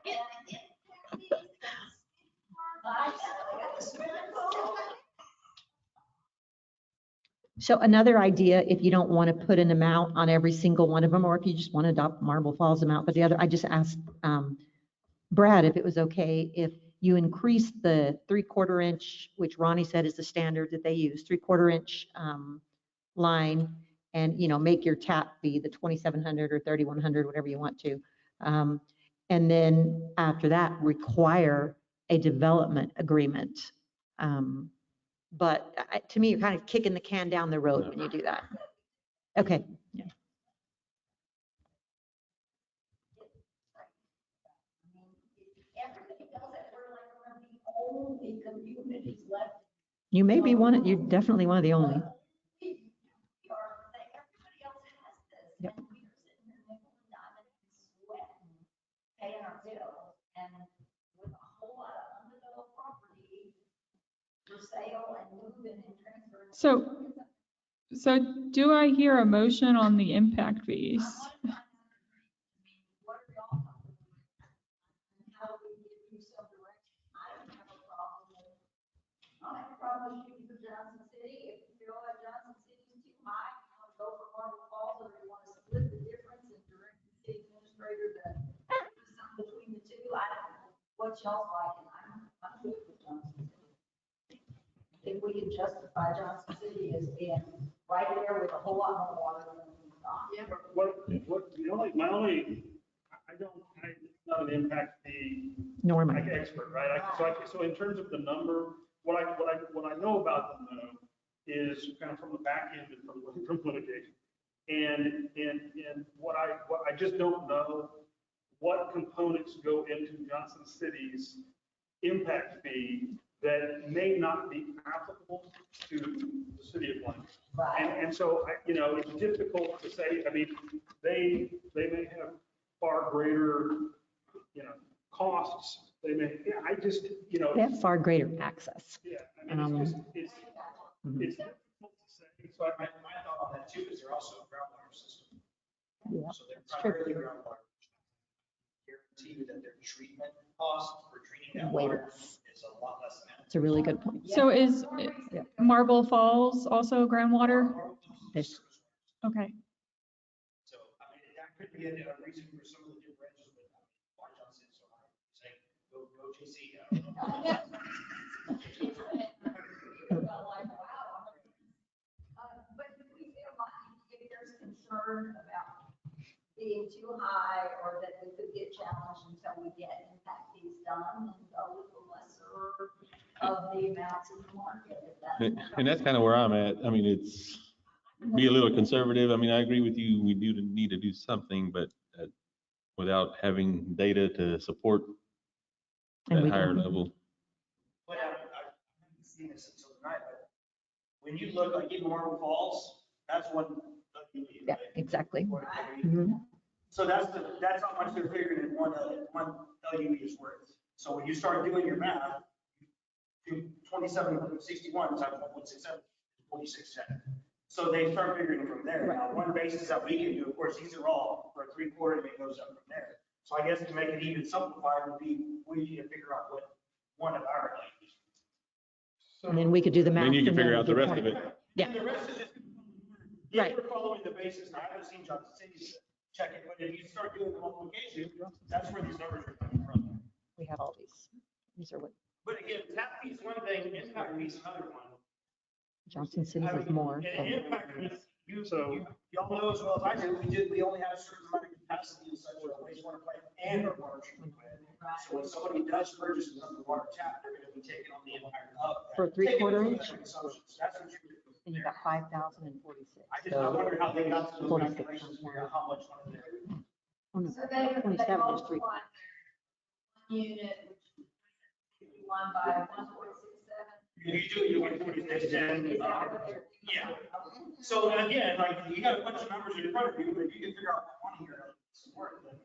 So another idea, if you don't want to put an amount on every single one of them, or if you just want to adopt Marble Falls amount, but the other, I just asked Brad if it was okay if you increase the 3/4 inch, which Ronnie said is the standard that they use, 3/4 inch line, and, you know, make your tap be the 2,700 or 3,100, whatever you want to. And then after that, require a development agreement. But to me, you're kind of kicking the can down the road when you do that. Okay. Yeah. Everybody does it, we're like one of the only communities left. You may be one, you're definitely one of the only. We are, everybody else has this, Yep. and we are sitting there nickel and diming and sweating, paying our bills, and with a whole lot of undeveloped property for sale and moving and transferring. So do I hear a motion on the impact fees? What are y'all talking about? And how do we give you some direction? I don't have a problem with, I don't have a problem with shooting for Johnson City. If you feel like Johnson City's too high, you want to go for Marble Falls, or you want to split the difference and direct the city administrator to do something between the two, I don't know what y'all's like, and I'm good with Johnson City. I think we can justify Johnson City as being right there with a whole lot more water than we've got. My only, I'm not an impact fee Nor am I. like expert, right? So in terms of the number, what I know about them though is kind of from the back end and from litigation. And what I just don't know what components go into Johnson City's impact fee that may not be applicable to the city of Blank. And so, it's difficult to say, I mean, they may have far greater, costs. They may, I just, They have far greater access. yeah, I mean, it's It's difficult to say. So my thought on that too is they're also a groundwater system. Yeah, So they're that's true. primarily groundwater. Guarantee you that their treatment cost for treating that Way water less. is a lot less than that. It's a really good point. So is Yeah. Marble Falls also groundwater? There's- Okay. So, I mean, that could be a reason for some of the differentials with Water Johnson, so I'm saying, go JC. But do we feel like if there's concern about being too high or that we could get challenged until we get impact fees done and go with the lesser of the amounts in the market? If that's- And that's kind of where I'm at. I mean, it's be a little conservative. I mean, I agree with you. We do need to do something, but without having data to support And that we higher don't. level. But I haven't seen this until tonight, but when you look like even Marble Falls, that's one. Yeah, exactly. Mhm. So that's how much they're figuring in one LUE is worth. So when you start doing your math, 2761 times 1.67, 4610. So they start figuring from there. Now, one basis that we can do, of course, these are all for a 3/4 and it goes up from there. So I guess to make it even simplified would be, we need to figure out what one of our LUEs. And then we could do the math. Then you can from figure there. out the Good rest of point. it. Yeah. The rest is just, Right. if we're following the basis, now I haven't seen Johnson City's check it, but if you start doing the multiplication, that's where these numbers are coming from. We have all these. These are what But again, tap fee's one thing, impact fee's another one. Johnson Cities is more. And so- impact fees, y'all know as well as I do, we only have a certain amount of capacity in such a wastewater plant and our water treatment plant. So when somebody does purchase another water tap, they're gonna be taking on the impact of that. For a 3/4 Taking it inch? from their consumptions. That's what you're. And you got 5,046. I wonder how they got to those Hold on. calculations, figure out how much one of their. Oh, no, So they 27 is 3. multiply one unit, which is one by 1.67. You do, you get 4610. Is that what they're? Yeah. So again, like, you got a bunch of numbers in front of you, but if you can figure out one here, it's worth it.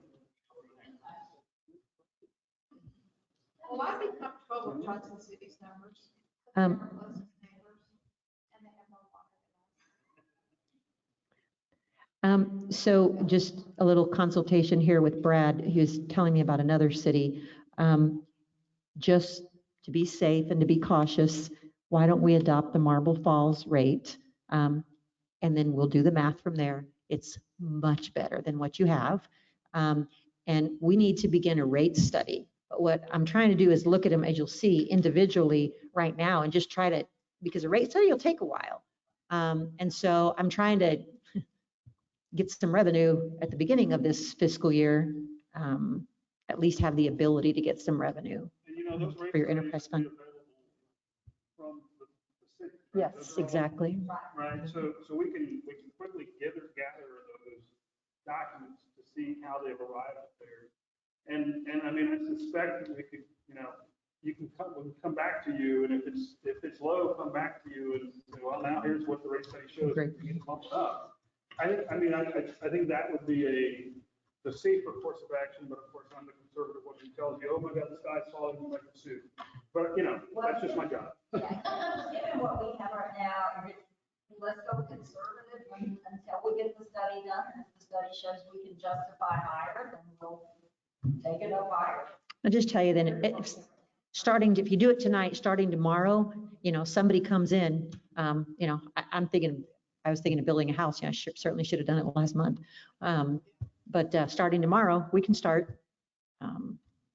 Well, I'd be comfortable with Johnson City's numbers. Um, They're closest neighbors, and they have more water. So just a little consultation here with Brad. He was telling me about another city. Just to be safe and to be cautious, why don't we adopt the Marble Falls rate? And then we'll do the math from there. It's much better than what you have. And we need to begin a rate study. But what I'm trying to do is look at them, as you'll see, individually right now and just try to, because a rate study will take a while. And so I'm trying to get some revenue at the beginning of this fiscal year, at least have the ability to get some revenue And you know, those for your rates enterprise are fund. available from the city. right? Yes, Those are all- exactly. Right, so we can quickly gather those documents to see how they've arrived up there. And I mean, I suspect that we could, you know, we can come back to you, and if it's low, come back to you and say, well, now here's what the rate study shows. Great. We can bump it up. I think that would be the safer course of action, but of course, I'm the conservative one who tells you, oh my God, the sky's falling, you might sue. But, you know, that's just my job. Given what we have right now, let's go conservative until we get the study done. If the study shows we can justify higher, then we'll take it up higher. I'll just tell you then, if you do it tonight, starting tomorrow, you know, somebody comes in, you know, I was thinking of building a house. Yeah, I certainly should have done it last month. But starting tomorrow, we can start,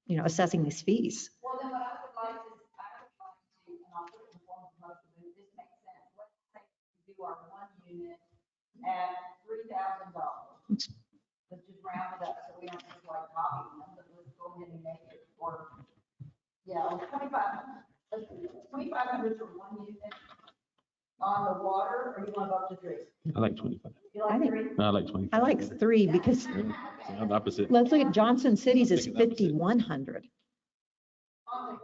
you know, assessing these fees. Well, then what I would like to, and I'll put it in form of motion, but this makes sense. Let's say we do our one unit at $3,000. Let's just round it up so we don't just like copy them, but let's go ahead and make it for, yeah, 2,500. Let's do 2,500 for one unit on the water, or you want to go up to 3? I like 25. You like 3? No, I like 25. I like 3 because I'm opposite. let's look at Johnson Cities is Thinking opposite. 5,100 On the water.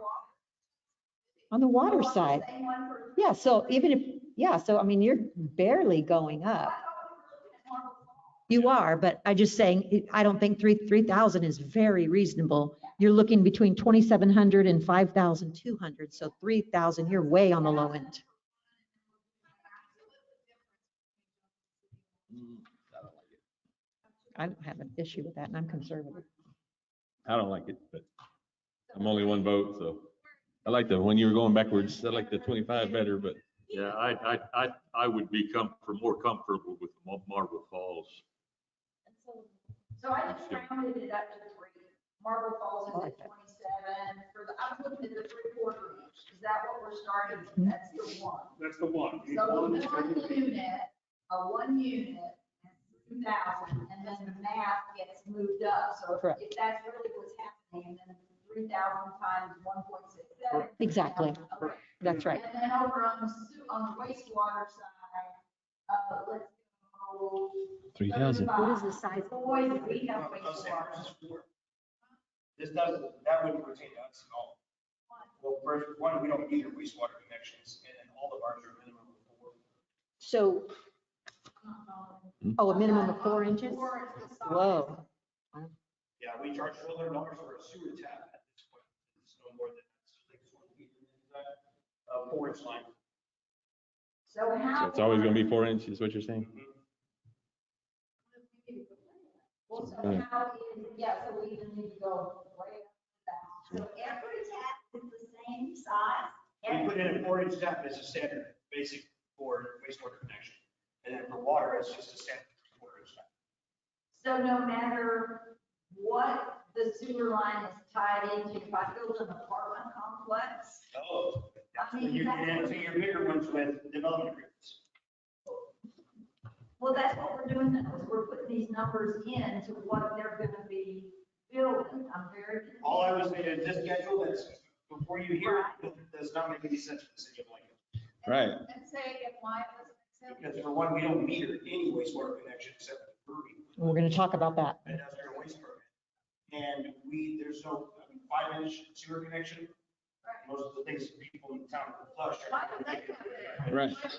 on the water side. Same one for. Yeah, so even if, yeah, so I mean, you're barely going up. You are, but I just saying, I don't think 3,000 is very reasonable. You're looking between 2,700 and 5,200, so 3,000, you're way on the low end. I don't have an issue with that, and I'm conservative. I don't like it, but I'm only one vote, so. I like when you were going backwards, I like the 25 better, but. Yeah, I would be more comfortable with Marble Falls. So I just rounded it up to 3. Marble Falls is at 27. I'm looking at the 3/4 inch. Is that what we're starting with? That's the one. That's the one. So the one unit, a 1 unit, 2,000, and then the math gets moved up. So Correct. if that's really what's happening, and then 3,000 times 1.67. Exactly. Okay. That's right. And then over on the wastewater side, let's go. 3,000. What is the size? Boys, we have wastewater. That wouldn't pertain to us at all. Well, first, one, we don't meter wastewater connections, and then all of ours are minimum of 4. So, oh, a minimum of 4 inches? Whoa. Yeah, we charge $1,200 for a sewer tap at this point. It's no more than 4-inch line. So So how? it's always gonna be 4 inches, is what you're saying? Well, so how is, yeah, so we even need to go way up that. So every tap is the same size? We put in a 4-inch tap as a standard, basic for wastewater connection. And then for water, it's just a standard 4-inch tap. So no matter what the sewer line is tied into, if I build an apartment complex, Oh, that's when you get into your bigger ones with development agreements. well, that's what we're doing now, is we're putting these numbers in to what they're gonna be building. I'm very confused. All I was saying is this schedule that's before you hear it does not make any sense for the city of Lincoln. Right. And say again, why it doesn't make sense. Because for one, we don't meter any wastewater connection except for the brewery. We're going to talk about that. Industrial waste permit. And there's no 5-inch sewer connection. Most of the things people in town flush. Why don't they have it? Right. Why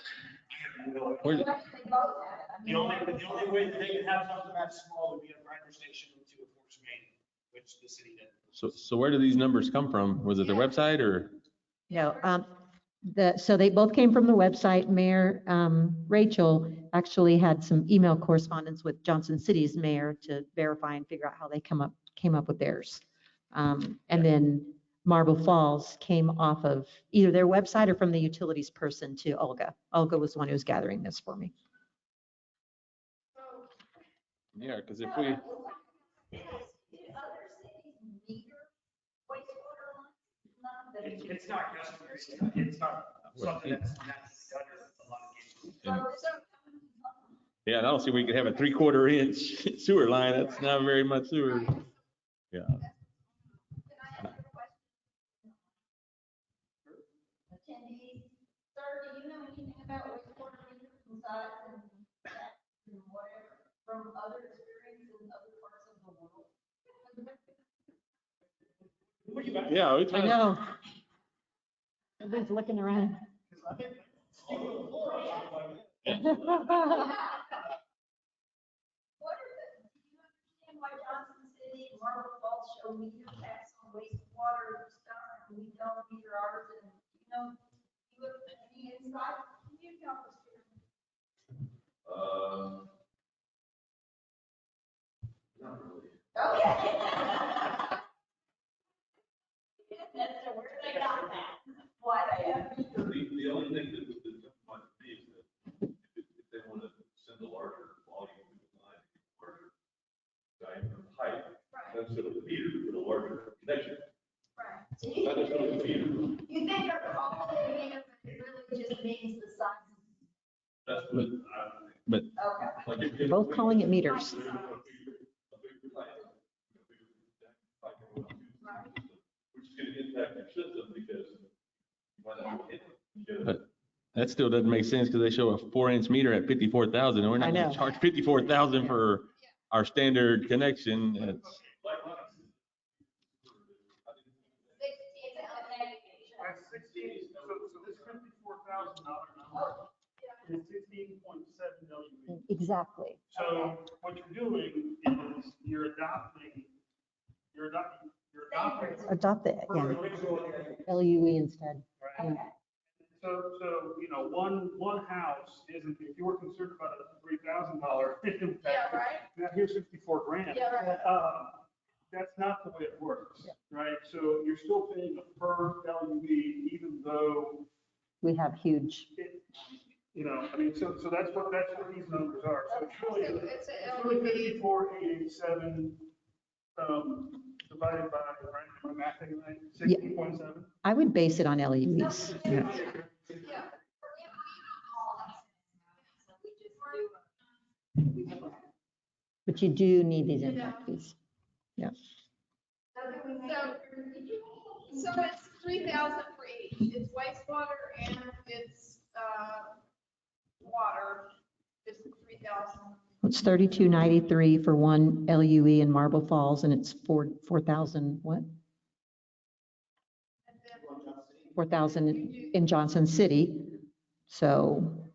don't they both have it? I The mean, only way that they could have something that small would be a grinder station to a force main, which the city did. So where do these numbers come from? Was it their website or? No, so they both came from the website. Mayor Rachel actually had some email correspondence with Johnson City's mayor to verify and figure out how they came up with theirs. And then Marble Falls came off of either their website or from the utilities person to Olga. Olga was the one who was gathering this for me. Yeah, because if we, It's not customary. It's not something that's done in a lot of cases. yeah, and I don't see where you could have a 3/4 inch sewer line. That's not very much sewer. Yeah. attendees, sir, do you know anything about wastewater meters and size and that and whatever from other experience in other parts of the world? Yeah. I know. Everybody's looking around. What are the, do you understand why Johnson City and Marble Falls show meter taps on wastewater stuff and we don't meter ours and, you know, you have any insight? Can you help us here? Not really. Okay. That's where they got that, why they have meters. The only thing that would come to me is that if they want to send a larger volume to the line, larger diameter pipe, that's sort of the meter with a larger connection. Right. So you Not necessarily the meter. you think they're calling it meter, but it really just means the size. That's what But Okay. like if- They're both calling it meters. Which is going to impact your system because you might not hit it. But that still doesn't make sense because they show a 4-inch meter at 54,000 and we're I not going know. to charge 54,000 for our standard connection. It's, That's 16, so this $54,000 number is 16.7 million. Exactly. So what you're doing is you're adopting. Adopt it, yeah. LUE instead. Right. So, you know, one house isn't, if you were concerned about a $3,000 impact. Yeah, right. Now here's $54,000. grant. Yeah, right. That's not the way it works, right? So you're still paying a per LUE, even though We have huge, it, you know, I mean, so that's what these numbers are. So it's really 54,887, divided by, right, am I mathing right? Yeah. 16.7? I would base it on LEUs. Yeah. But you do need these impact fees. Yeah. So it's 3,000 for each. It's wastewater and it's water. It's 3,000. It's 3293 for one LUE in Marble Falls, and it's 4,000 what? 4,000 in Johnson City. So,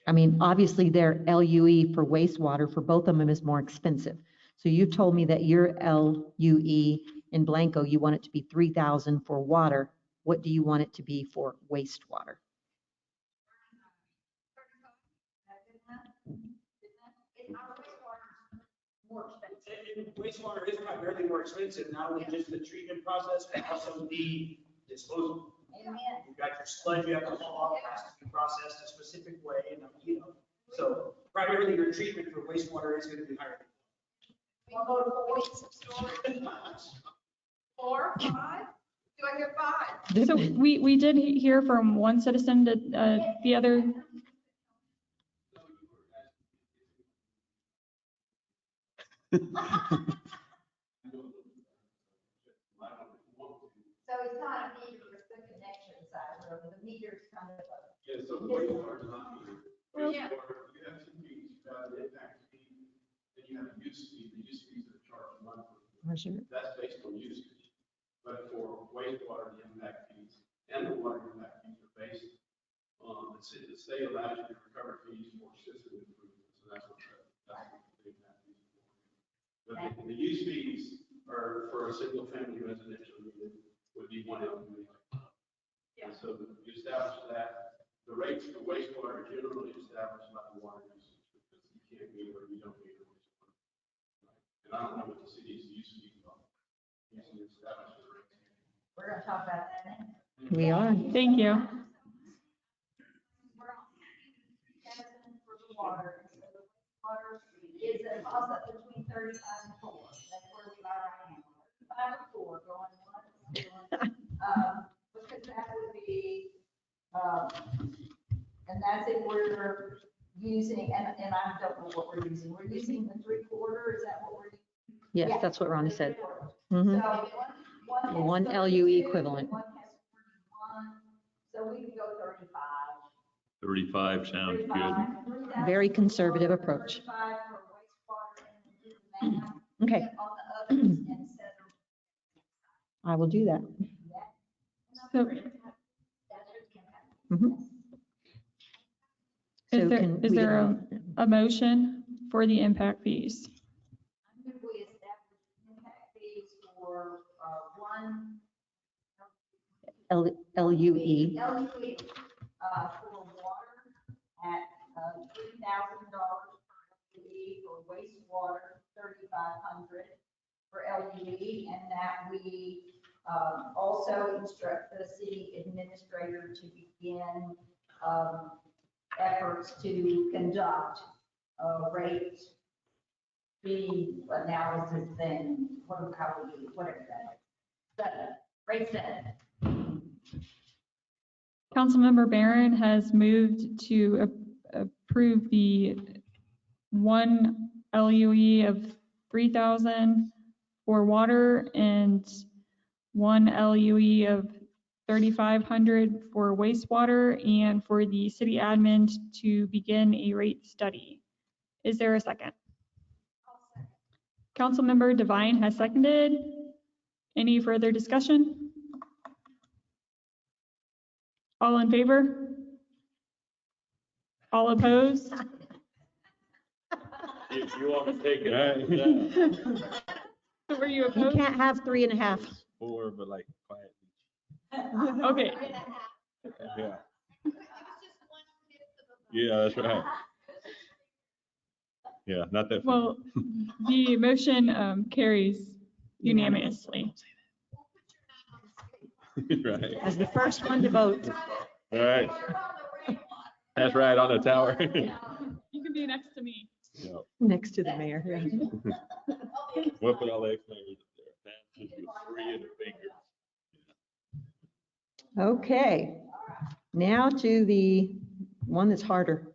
I mean, obviously their LUE for wastewater for both of them is more expensive. So you told me that your LUE in Blanco, you want it to be 3,000 for water. What do you want it to be for wastewater? Wastewater is primarily more expensive, not only just the treatment process, but also the disposal. You've got your sludge, you have to haul off, it has to be processed a specific way, and, you know, so primarily your treatment for wastewater is gonna be higher. 4, 5? Do I hear 5? So we did hear from one citizen that the other. So it's not a meter, it's the connection side, where the meter's kind of. Yeah, so wastewater is not metered. Yeah. Wastewater, you have two fees, you have an impact fee, then you have a use fee. The use fees are charged monthly. That's based on usage. But for wastewater, the impact fees and the water impact fees are based on, the state allows you to recover fees for system improvements, so that's what the impact fees are. But the use fees are for a single family residential unit would be one LUE. And so you establish that, the rates for wastewater are generally established by the water usage, because you can't meter or you don't meter wastewater. And I don't know what the city's use fees are. Usually establish the rates. We're gonna talk about that next. We are. Thank you. We're on 7 for the water, so the water is a toss up between 35 and 4. That's where we are right now. 35 and 4 going once, because that would be, and that's if we're using, and I don't know what we're using. We're using the 3/4, is that what we're using? Yes, Yeah. that's what Ronnie said. So Mhm. one has One LUE 32, equivalent. One has 41, so we can go 35. 35 sounds good. 35, Very conservative approach. 35 for wastewater and then do the math. Okay. On the others instead of. I will do that. So Mhm. So is there, can is we there get a motion for the impact fees? I move we establish impact fees for one. LUE? LUE, for water at $3,000 per LUE, for wastewater, 3,500 for LUE, and that we also instruct the city administrator to begin efforts to conduct a rate fee analysis thing, whatever that is. But rate set. Councilmember Barron has moved to approve the one LUE of 3,000 for water and one LUE of 3,500 for wastewater, and for the city admin to begin a rate study. Is there a second? Councilmember Devine has seconded. Any further discussion? All in favor? All opposed? If you want to take it. Were you You opposed? can't have 3.5. 4, but like quietly. Okay. Yeah. Yeah, that's right. Yeah, not that. Well, the motion carries unanimously. Right. As the first one to vote. All right. That's right, on the tower. You can be next to me. Yeah. Next to the mayor. Yeah. We'll put all the explanations up there. That should be 3 in the fingers. Okay, now to the one that's harder.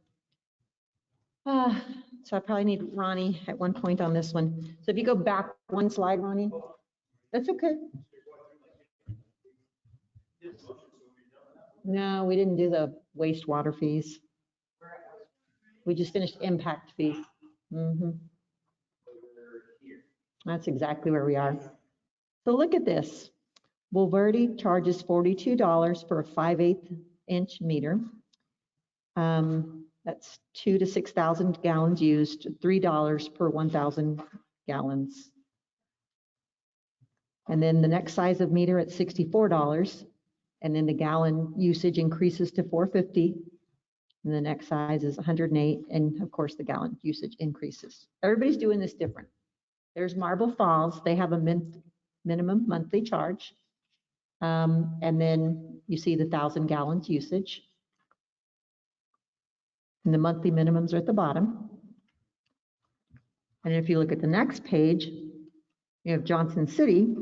So I probably need Ronnie at one point on this one. So if you go back one slide, Ronnie, that's okay. No, we didn't do the wastewater fees. We just finished impact fees. Mhm. That's exactly where we are. So look at this. Bulverde charges $42 for a 5/8 inch meter. That's 2,000 to 6,000 gallons used, $3 per 1,000 gallons. And then the next size of meter at $64, and then the gallon usage increases to 450. And the next size is 108, and of course the gallon usage increases. Everybody's doing this different. There's Marble Falls, they have a minimum monthly charge. And then you see the 1,000 gallons usage. And the monthly minimums are at the bottom. And if you look at the next page, you have Johnson City.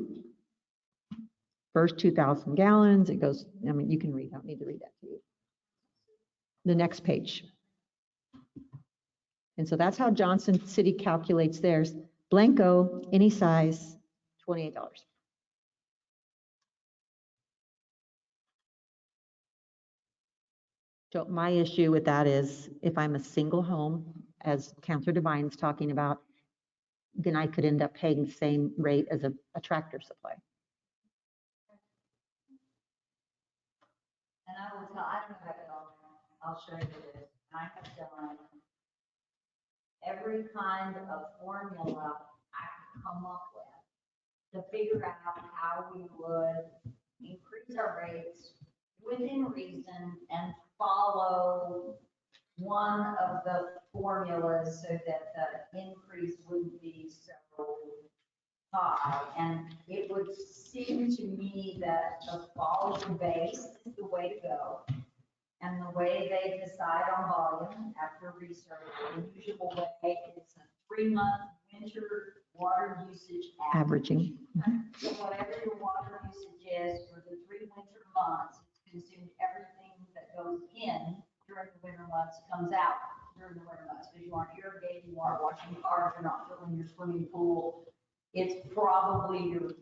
First 2,000 gallons, it goes, I mean, you can read, I don't need to read that to you. The next page. And so that's how Johnson City calculates theirs. Blanco, any size, $28. So my issue with that is if I'm a single home, as Counselor Devine's talking about, then I could end up paying the same rate as a Tractor Supply. And I will tell, I don't have it all, I'll show you this. I have done every kind of formula I could come up with to figure out how we would increase our rates within reason and follow one of the formulas so that the increase wouldn't be so high. And it would seem to me that the volume base is the way to go. And the way they decide on volume after research, the usual way is a 3-month winter water usage Averaging. So whatever your water usage is for the 3 winter months, it's consumed everything that goes in during the winter months comes out during the winter months. Because you aren't irrigating, you aren't washing cars, you're not filling your swimming pool. It's probably your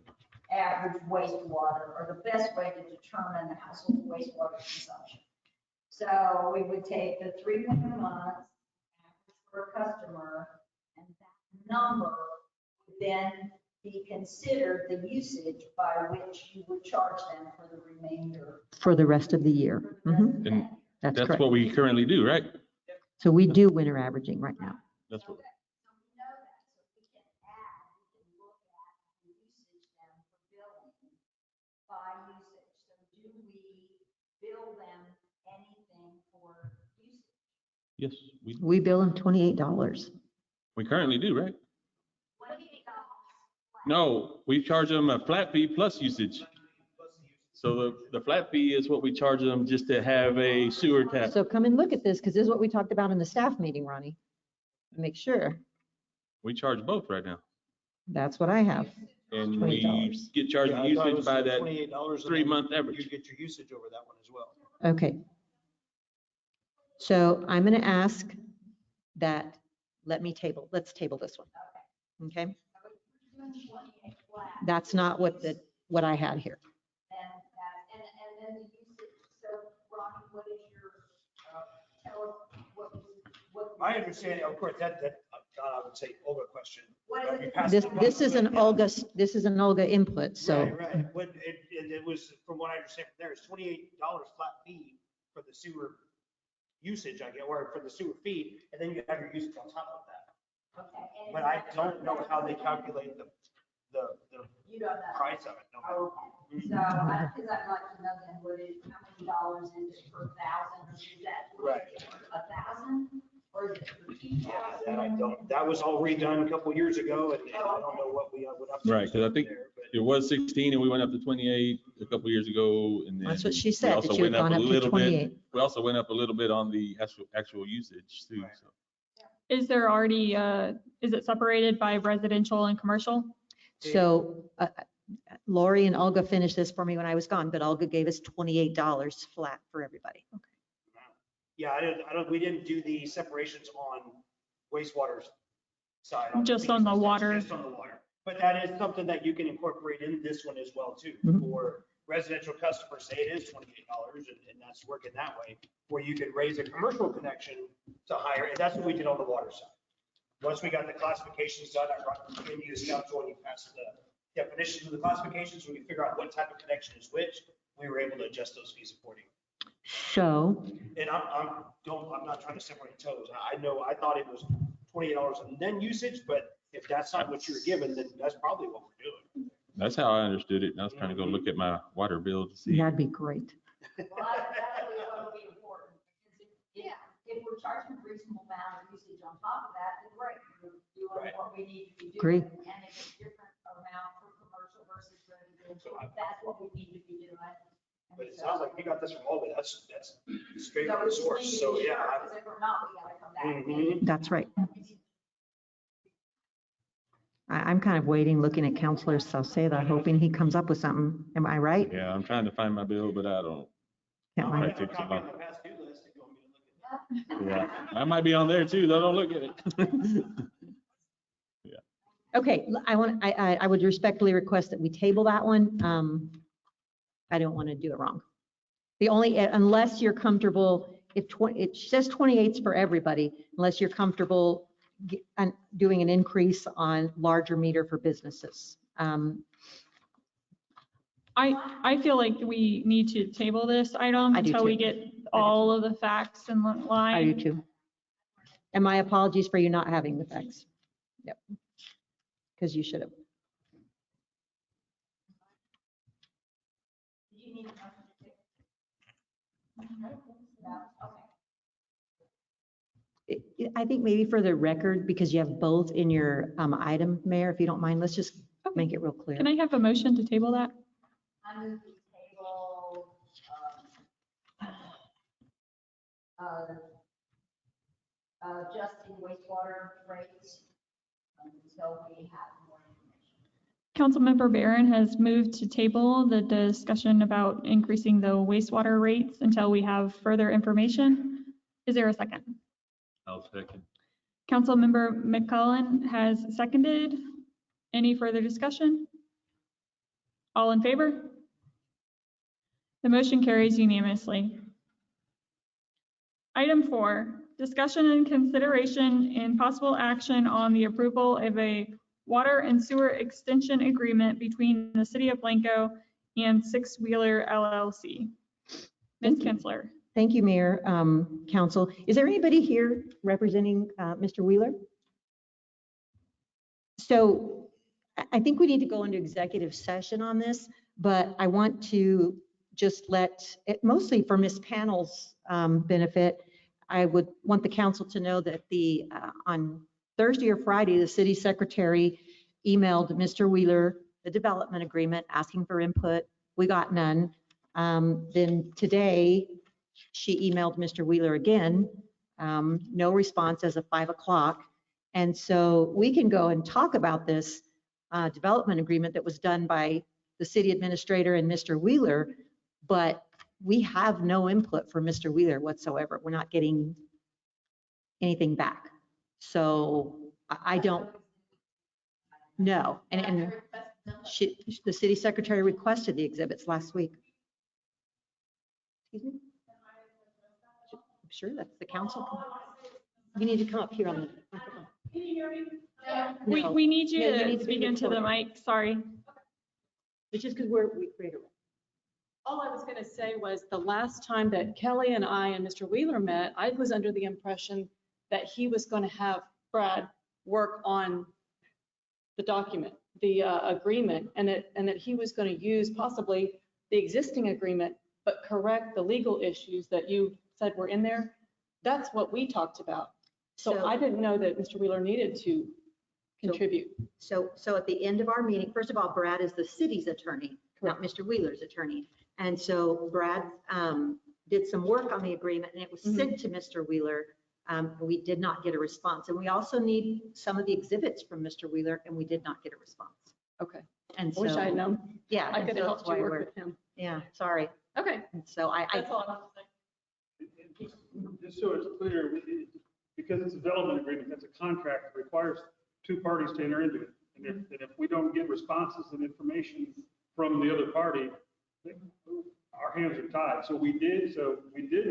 average wastewater, or the best way to determine the household wastewater consumption. So we would take the 3 winter months for a customer, and that number would then be considered the usage by which you would charge them for the remainder. For the rest of the year. Mhm. And That's that's correct. what we currently do, right? So we do winter averaging right now. That's what. By usage. So do we bill them anything for usage? Yes, We bill them $28. we currently do, right? No, we charge them a flat fee plus usage. So the flat fee is what we charge them just to have a sewer tap. So come and look at this, because this is what we talked about in the staff meeting, Ronnie. Make sure. We charge both right now. That's what I have. And we $20. get charged Yeah, the I thought it usage was by that $28 and 3-month then average. You get your usage over that one as well. Okay. So I'm going to ask that, let's table this one. Okay? That's not what I had here. And then the usage, so Ronnie, what is your, tell us what. My understanding, of course, that I would say Olga question. What is We it? passed This, it this is an on. Olga input, so. Right. It was, from what I understand from there, it's $28 flat fee for the sewer usage, I get, or for the sewer fee, and then you have your usage on top of that. Okay. and But is I that- don't know how they calculate the You don't know. price of it. No. Okay. So, because I'd like to know then, what is, how many dollars is it per thousand, or is that? Right. 1,000? Or is it routine? That I don't, that was all redone a couple years ago, and I don't know what we would up to. Right, because I think it was 16 and we went up to 28 a couple years ago, and then. That's what she we said, that also you had went gone a up to little bit- 28. We also went up a little bit on the actual usage too, so. Is there already, is it separated by residential and commercial? So Lori and Olga finished this for me when I was gone, but Olga gave us $28 flat for everybody. Yeah, we didn't do the separations on wastewater side. Just on the water. Just on the water. But that is something that you can incorporate in this one as well too. Mhm. For residential customers, say it is $28 and that's working that way, where you could raise a commercial connection to higher, and that's what we did on the water side. Once we got the classifications done, I brought in you as council and you passed the definitions of the classifications, we could figure out what type of connection is which, we were able to adjust those fees accordingly. So And I'm not trying to separate toes. I know, I thought it was $28 and then usage, but if that's not what you're given, then that's probably what we're doing. That's how I understood it. And I was trying to go look at my water bill to see. that'd be great. Well, that would be important, because if we're charging a reasonable amount of usage on top of that, then great, we're doing what we need to be Agree. doing. And if it's different amount for commercial versus residential, that's what we need to be doing. But it sounds like you got this from Olga. That's straight So from the we just source. need to So be yeah. sure, 'cause if we're not, we gotta come back. That's right. I'm kind of waiting, looking at Counselor Salceda, hoping he comes up with something. Am I right? Yeah, I'm trying to find my bill, but I don't. Can't It find might it. take too long. Yeah, I might be on there too, though. Don't look at it. Okay, I would respectfully request that we table that one. I don't want to do it wrong. The only, unless you're comfortable, it says 28's for everybody, unless you're comfortable doing an increase on larger meter for businesses. I feel like we need to table this item I do until we too. get all of the facts in line. I do too. And my apologies for you not having the facts. Yep. Because you should have. Do you need a motion to take? I think maybe for the record, because you have both in your item, Mayor, if you don't mind, let's just make it real clear. Can I have a motion to table that? I move the table, adjusting wastewater rates until we have more information. Councilmember Barron has moved to table the discussion about increasing the wastewater rates until we have further information. Is there a second? I'll second. Councilmember McCullen has seconded. Any further discussion? All in favor? The motion carries unanimously. Item 4, discussion and consideration and possible action on the approval of a water and sewer extension agreement between the City of Blanco and Six Wheeler LLC. Ms. Kinsler. Thank you, Mayor, Council. Is there anybody here representing Mr. Wheeler? So I think we need to go into executive session on this, but I want to just let, mostly for Ms. Panel's benefit, I would want the council to know that on Thursday or Friday, the city secretary emailed Mr. Wheeler the development agreement asking for input. We got none. Then today, she emailed Mr. Wheeler again, no response as of 5 o'clock. And so we can go and talk about this development agreement that was done by the city administrator and Mr. Wheeler, but we have no input from Mr. Wheeler whatsoever. We're not getting anything back. So I don't know. And the city secretary requested the exhibits last week. Excuse me? I'm sure that's the council. You need to come up here on the microphone. Can you hear me? We need you No, you to need to be speak into the recorded. mic, sorry. It's just because we created. All I was going to say was the last time that Kelly and I and Mr. Wheeler met, I was under the impression that he was going to have Brad work on the document, the agreement, and that he was going to use possibly the existing agreement, but correct the legal issues that you said were in there. That's what we talked about. So I didn't know that Mr. Wheeler needed to contribute. So at the end of our meeting, first of all, Brad is the city's attorney, not Mr. Wheeler's attorney. And so Brad did some work on the agreement and it was sent to Mr. Wheeler. We did not get a response. And we also need some of the exhibits from Mr. Wheeler and we did not get a response. Okay. And I wish so- I had known. Yeah. I and could so have that's helped you why work we're- with him. Yeah, sorry. Okay. And so I That's all I have to say. Just so it's clear, because it's a development agreement, that's a contract that requires two parties to enter into it. And if we don't get responses and information from the other party, our hands are tied. So we did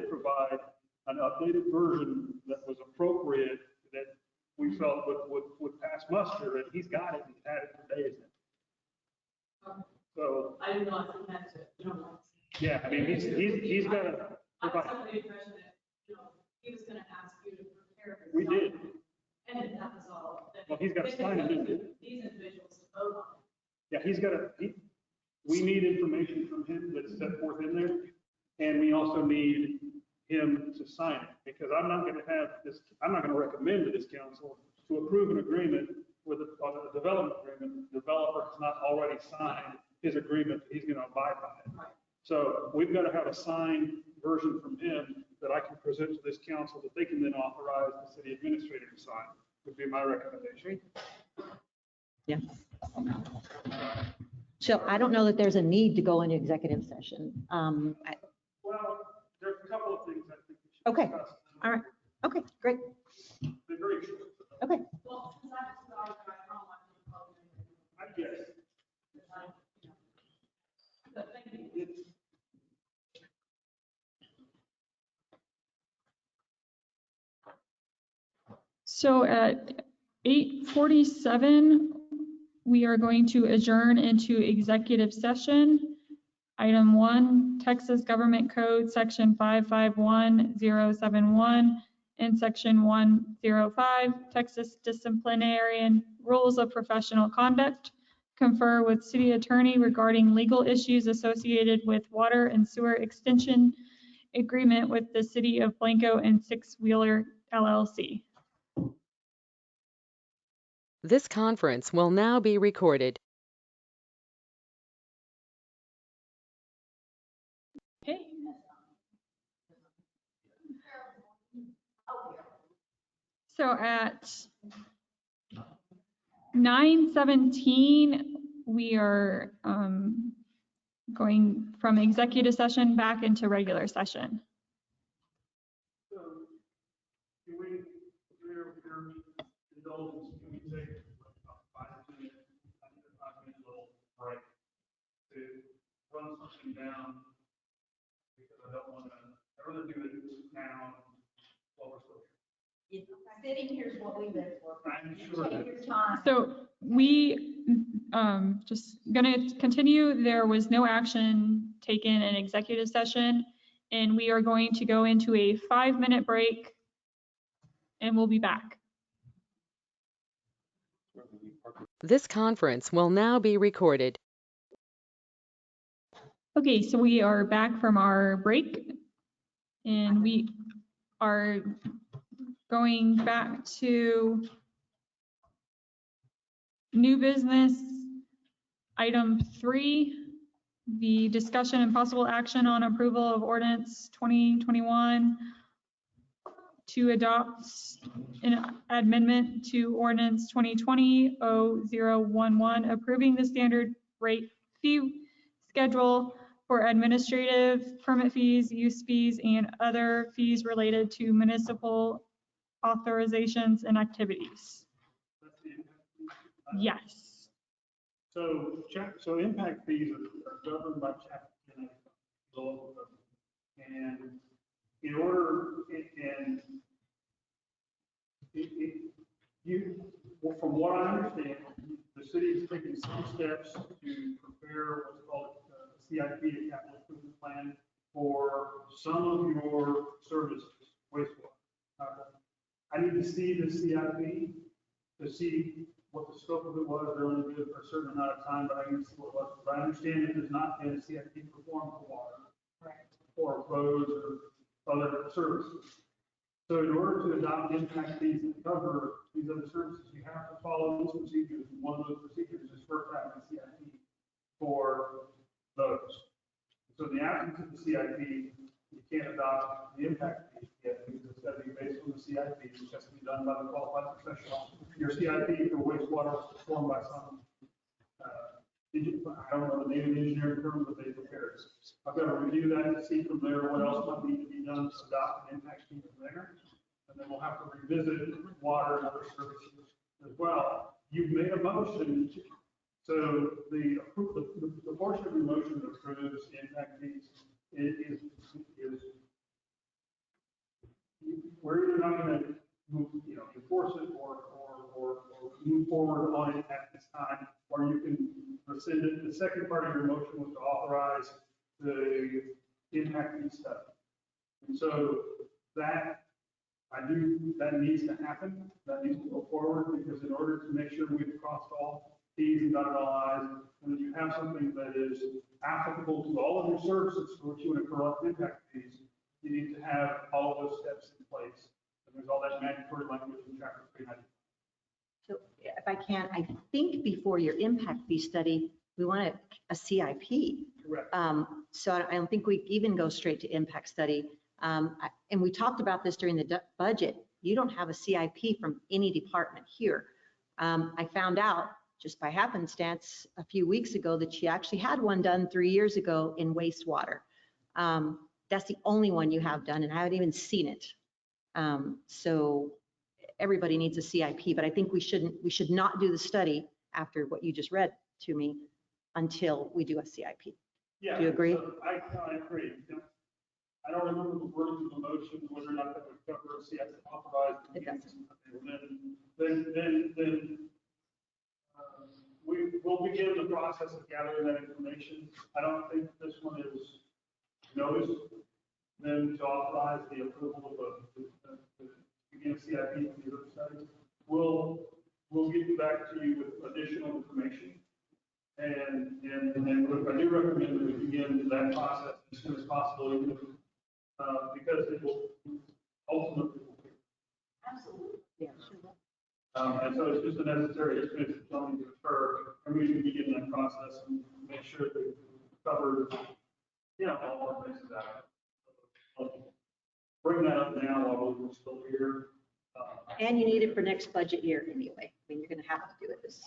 provide an updated version that was appropriate, that we felt would pass muster, and he's got it and he's had it for days now. So, I didn't realize he had to, you know. yeah, I mean, he's got to I was provide. under the impression that, you know, he was gonna ask you to prepare. his We did. document, And then that was all. Well, he's got to sign it, didn't he? These individuals to vote on. Yeah, we need information from him that's set forth in there. And we also need him to sign it, because I'm not going to recommend to this council to approve an agreement with a development agreement. The developer has not already signed his agreement, that he's going to abide by it. Right. So we've got to have a signed version from him that I can present to this council that they can then authorize the city administrator to sign, would be my recommendation. Yeah. So I don't know that there's a need to go into executive session. Well, there's a couple of things I think we should Okay. discuss. All right. Okay, great. They're very short. Okay. Well, since I was sorry, I don't want to vote. I guess. But thank you. So at 8:47, we are going to adjourn into executive session. Item 1, Texas Government Code, Section 551071 and Section 105, Texas Disciplinarian Rules of Professional Conduct. Confer with city attorney regarding legal issues associated with water and sewer extension agreement with the city of Blanco and Six Wheeler LLC. This conference will now be recorded. Okay. So at 9:17, we are going from executive session back into regular session. So, can we, with your indulgence, can we take like a 5-minute little break to run something down? Because I'd rather do it now while we're still here. Sitting here is what we live for. I'm sure Take that- your time. So we just gonna continue. There was no action taken in executive session, and we are going to go into a 5-minute break, and we'll be back. This conference will now be recorded. Okay, so we are back from our break, and we are going back to new business. Item 3, the discussion and possible action on approval of ordinance 2021 to adopt an amendment to ordinance 2020-0011, approving the standard rate fee schedule for administrative permit fees, use fees, and other fees related to municipal authorizations and activities. Yes. So impact fees are governed by chapter 10 of the local code. And in order, well, from what I understand, the city is taking some steps to prepare what's called a CIP, a capital improvement plan, for some of your services, wastewater. I need to see the CIP to see what the scope of it was. They're only good for a certain amount of time, but I need to see what it was. But I understand it has not been a CIP performed for water, or roads, or other services. So in order to adopt impact fees that cover these other services, you have to follow these procedures. One of those procedures is first having a CIP for those. So in the absence of the CIP, you can't adopt the impact fee yet because it's got to be based on the CIP, which has to be done by the qualified professional. Your CIP for wastewater is performed by some, I don't know the name of the engineering firm, but they prepare it. I've got to review that to see from there what else might need to be done to adopt an impact fee from there. And then we'll have to revisit water and other services as well. You've made a motion, so the portion of your motion that approves the impact fees is we're either not going to move, enforce it or move forward on it at this time, or you can rescind it. The second part of your motion was to authorize the impact fee study. And so that needs to happen. That needs to go forward because in order to make sure we've crossed all T's and dotted all I's, and that you have something that is applicable to all of your services for which you want to collect impact fees, you need to have all of those steps in place. And there's all that mandatory language in chapter 390. So if I can, I think before your impact fee study, we want a CIP. Correct. So I don't think we even go straight to impact study. And we talked about this during the budget. You don't have a CIP from any department here. I found out just by happenstance a few weeks ago that she actually had one done 3 years ago in wastewater. That's the only one you have done, and I haven't even seen it. So everybody needs a CIP, but I think we should not do the study after what you just read to me until we do a CIP. Yeah. Do you agree? So I agree. I don't remember the wording of the motion, whether or not that would cover a CIP authorized. It does. Then we'll begin the process of gathering that information. I don't think this one is noticed. Then to authorize the approval of begin CIP from the other study. We'll get back to you with additional information. And I do recommend that we begin that process as soon as possible, because it will ultimately. Absolutely. Yeah. And so it's just a necessary expense for something to occur, and we can begin that process and make sure that we cover, all our bases out. Bring that up now while we're still here. And you need it for next budget year anyway. I mean, you're going to have to do it this.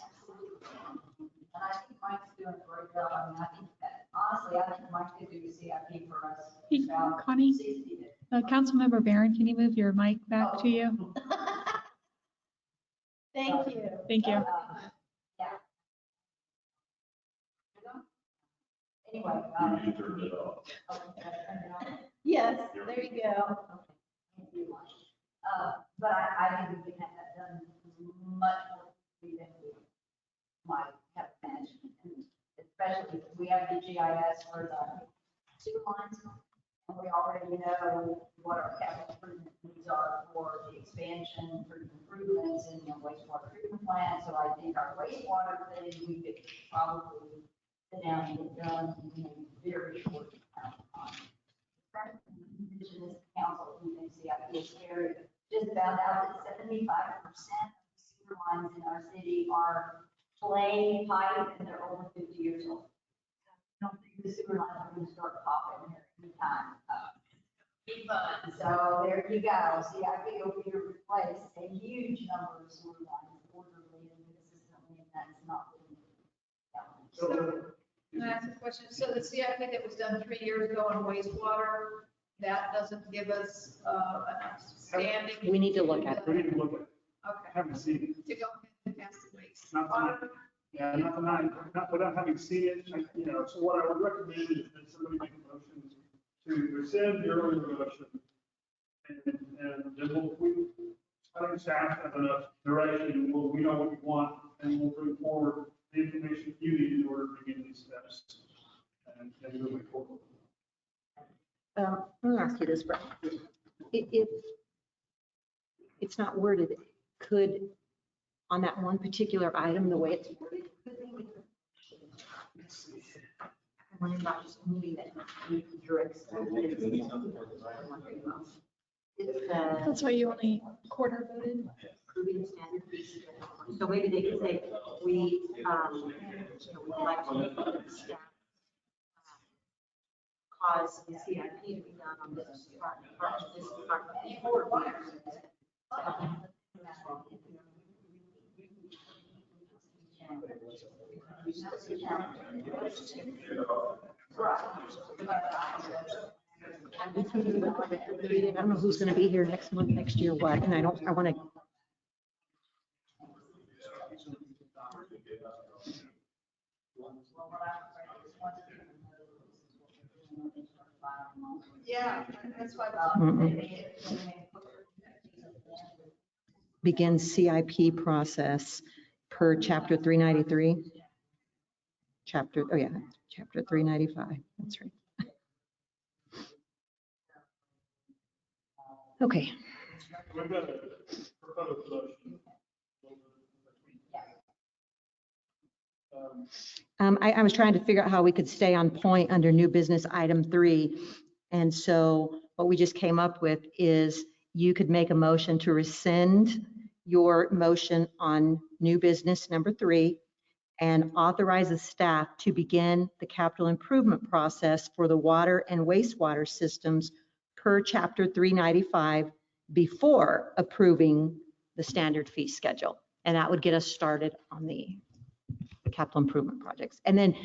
And I think Mike's doing a great job. I mean, I think that, honestly, I think Mike could do a CIP for us. Hey, about Connie? 60 days. Councilmember Barron, can you move your mic back to you? Thank you. Thank you. Yeah. Anyway. You turned it off. Yes, there you go. But I think we can have that done much more quickly than we might have imagined. And especially if we have the GIS for the sewer lines. And we already know what our capital improvement needs are for the expansion, for the improvements in the wastewater treatment plant. So I think our wastewater thing, we could probably sit down and get done in a very short amount of time. This council, who thinks CIP is scary, just found out that 75% of the sewer lines in our city are plain pipe and they're over 50 years old. I don't think the sewer lines are going to start popping here anytime. Be fun. So there you go. CIP will be to replace a huge number of sewer lines orderly and consistently, and that's not what we need. Can I ask a question? So the CIP that was done 3 years ago on wastewater, that doesn't give us enough standing? We need to look at it. We need to look at it. Okay. Haven't seen it. To go ahead and pass the waste. Not tonight. Yeah, not tonight, not without having seen it, so what I would recommend is that somebody make a motion to rescind the earlier motion. And then I think staff has enough direction, we know what we want, and we'll bring forward the information you need in order to begin these steps. And moving forward. Let me ask you this, Brett. If it's not worded, could, on that one particular item, the way it's worded, could they? I'm wondering about just moving it. That's why you only quarter voted. Approving the standard fee schedule. So maybe they could say, we would like to staff cause the CIP to be done on this department before. I don't know who's going to be here next month, next year, what, and I want to. Yeah, that's why. Begin CIP process per chapter 393. Chapter 395, that's right. Okay. We've got a proposed motion. I was trying to figure out how we could stay on point under new business item 3. And so what we just came up with is you could make a motion to rescind your motion on new business number 3 and authorize the staff to begin the capital improvement process for the water and wastewater systems per chapter 395 before approving the standard fee schedule. And that would get us started on the capital improvement projects. And then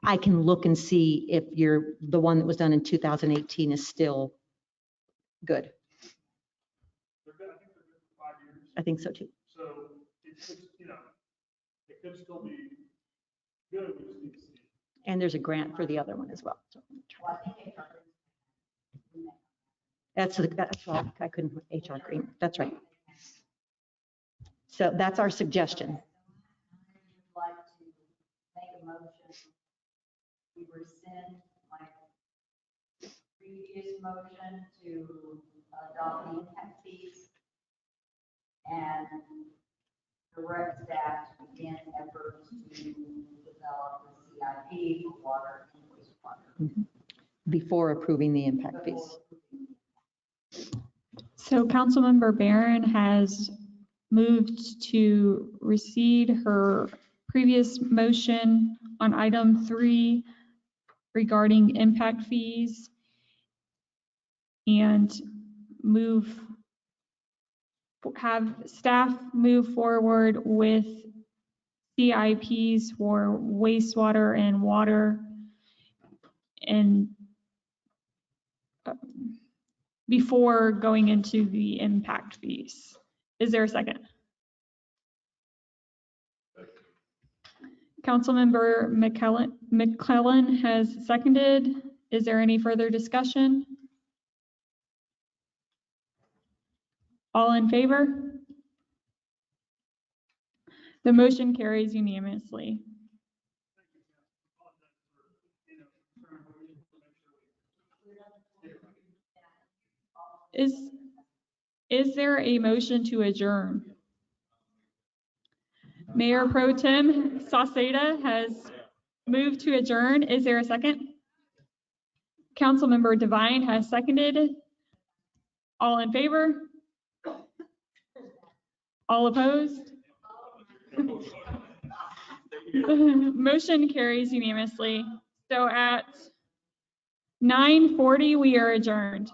I can look and see if the one that was done in 2018 is still good. I think so too. So it could, it could still be good. We just need to see. And there's a grant for the other one as well. So that's why I couldn't put HR green. That's right. So that's our suggestion. Like to make a motion, we rescind my previous motion to adopt the impact fees and direct staff to begin efforts to develop the CIP for water and wastewater. Before approving the impact fees. So Councilmember Barron has moved to rescind her previous motion on item 3 regarding impact fees and have staff move forward with CIPs for wastewater and water and before going into the impact fees. Is there a second? Councilmember McClellan has seconded. Is there any further discussion? All in favor? The motion carries unanimously. Is there a motion to adjourn? Mayor Pro Tem Sauceda has moved to adjourn. Is there a second? Councilmember Devine has seconded. All in favor? All opposed? Motion carries unanimously. So at 9:40, we are adjourned.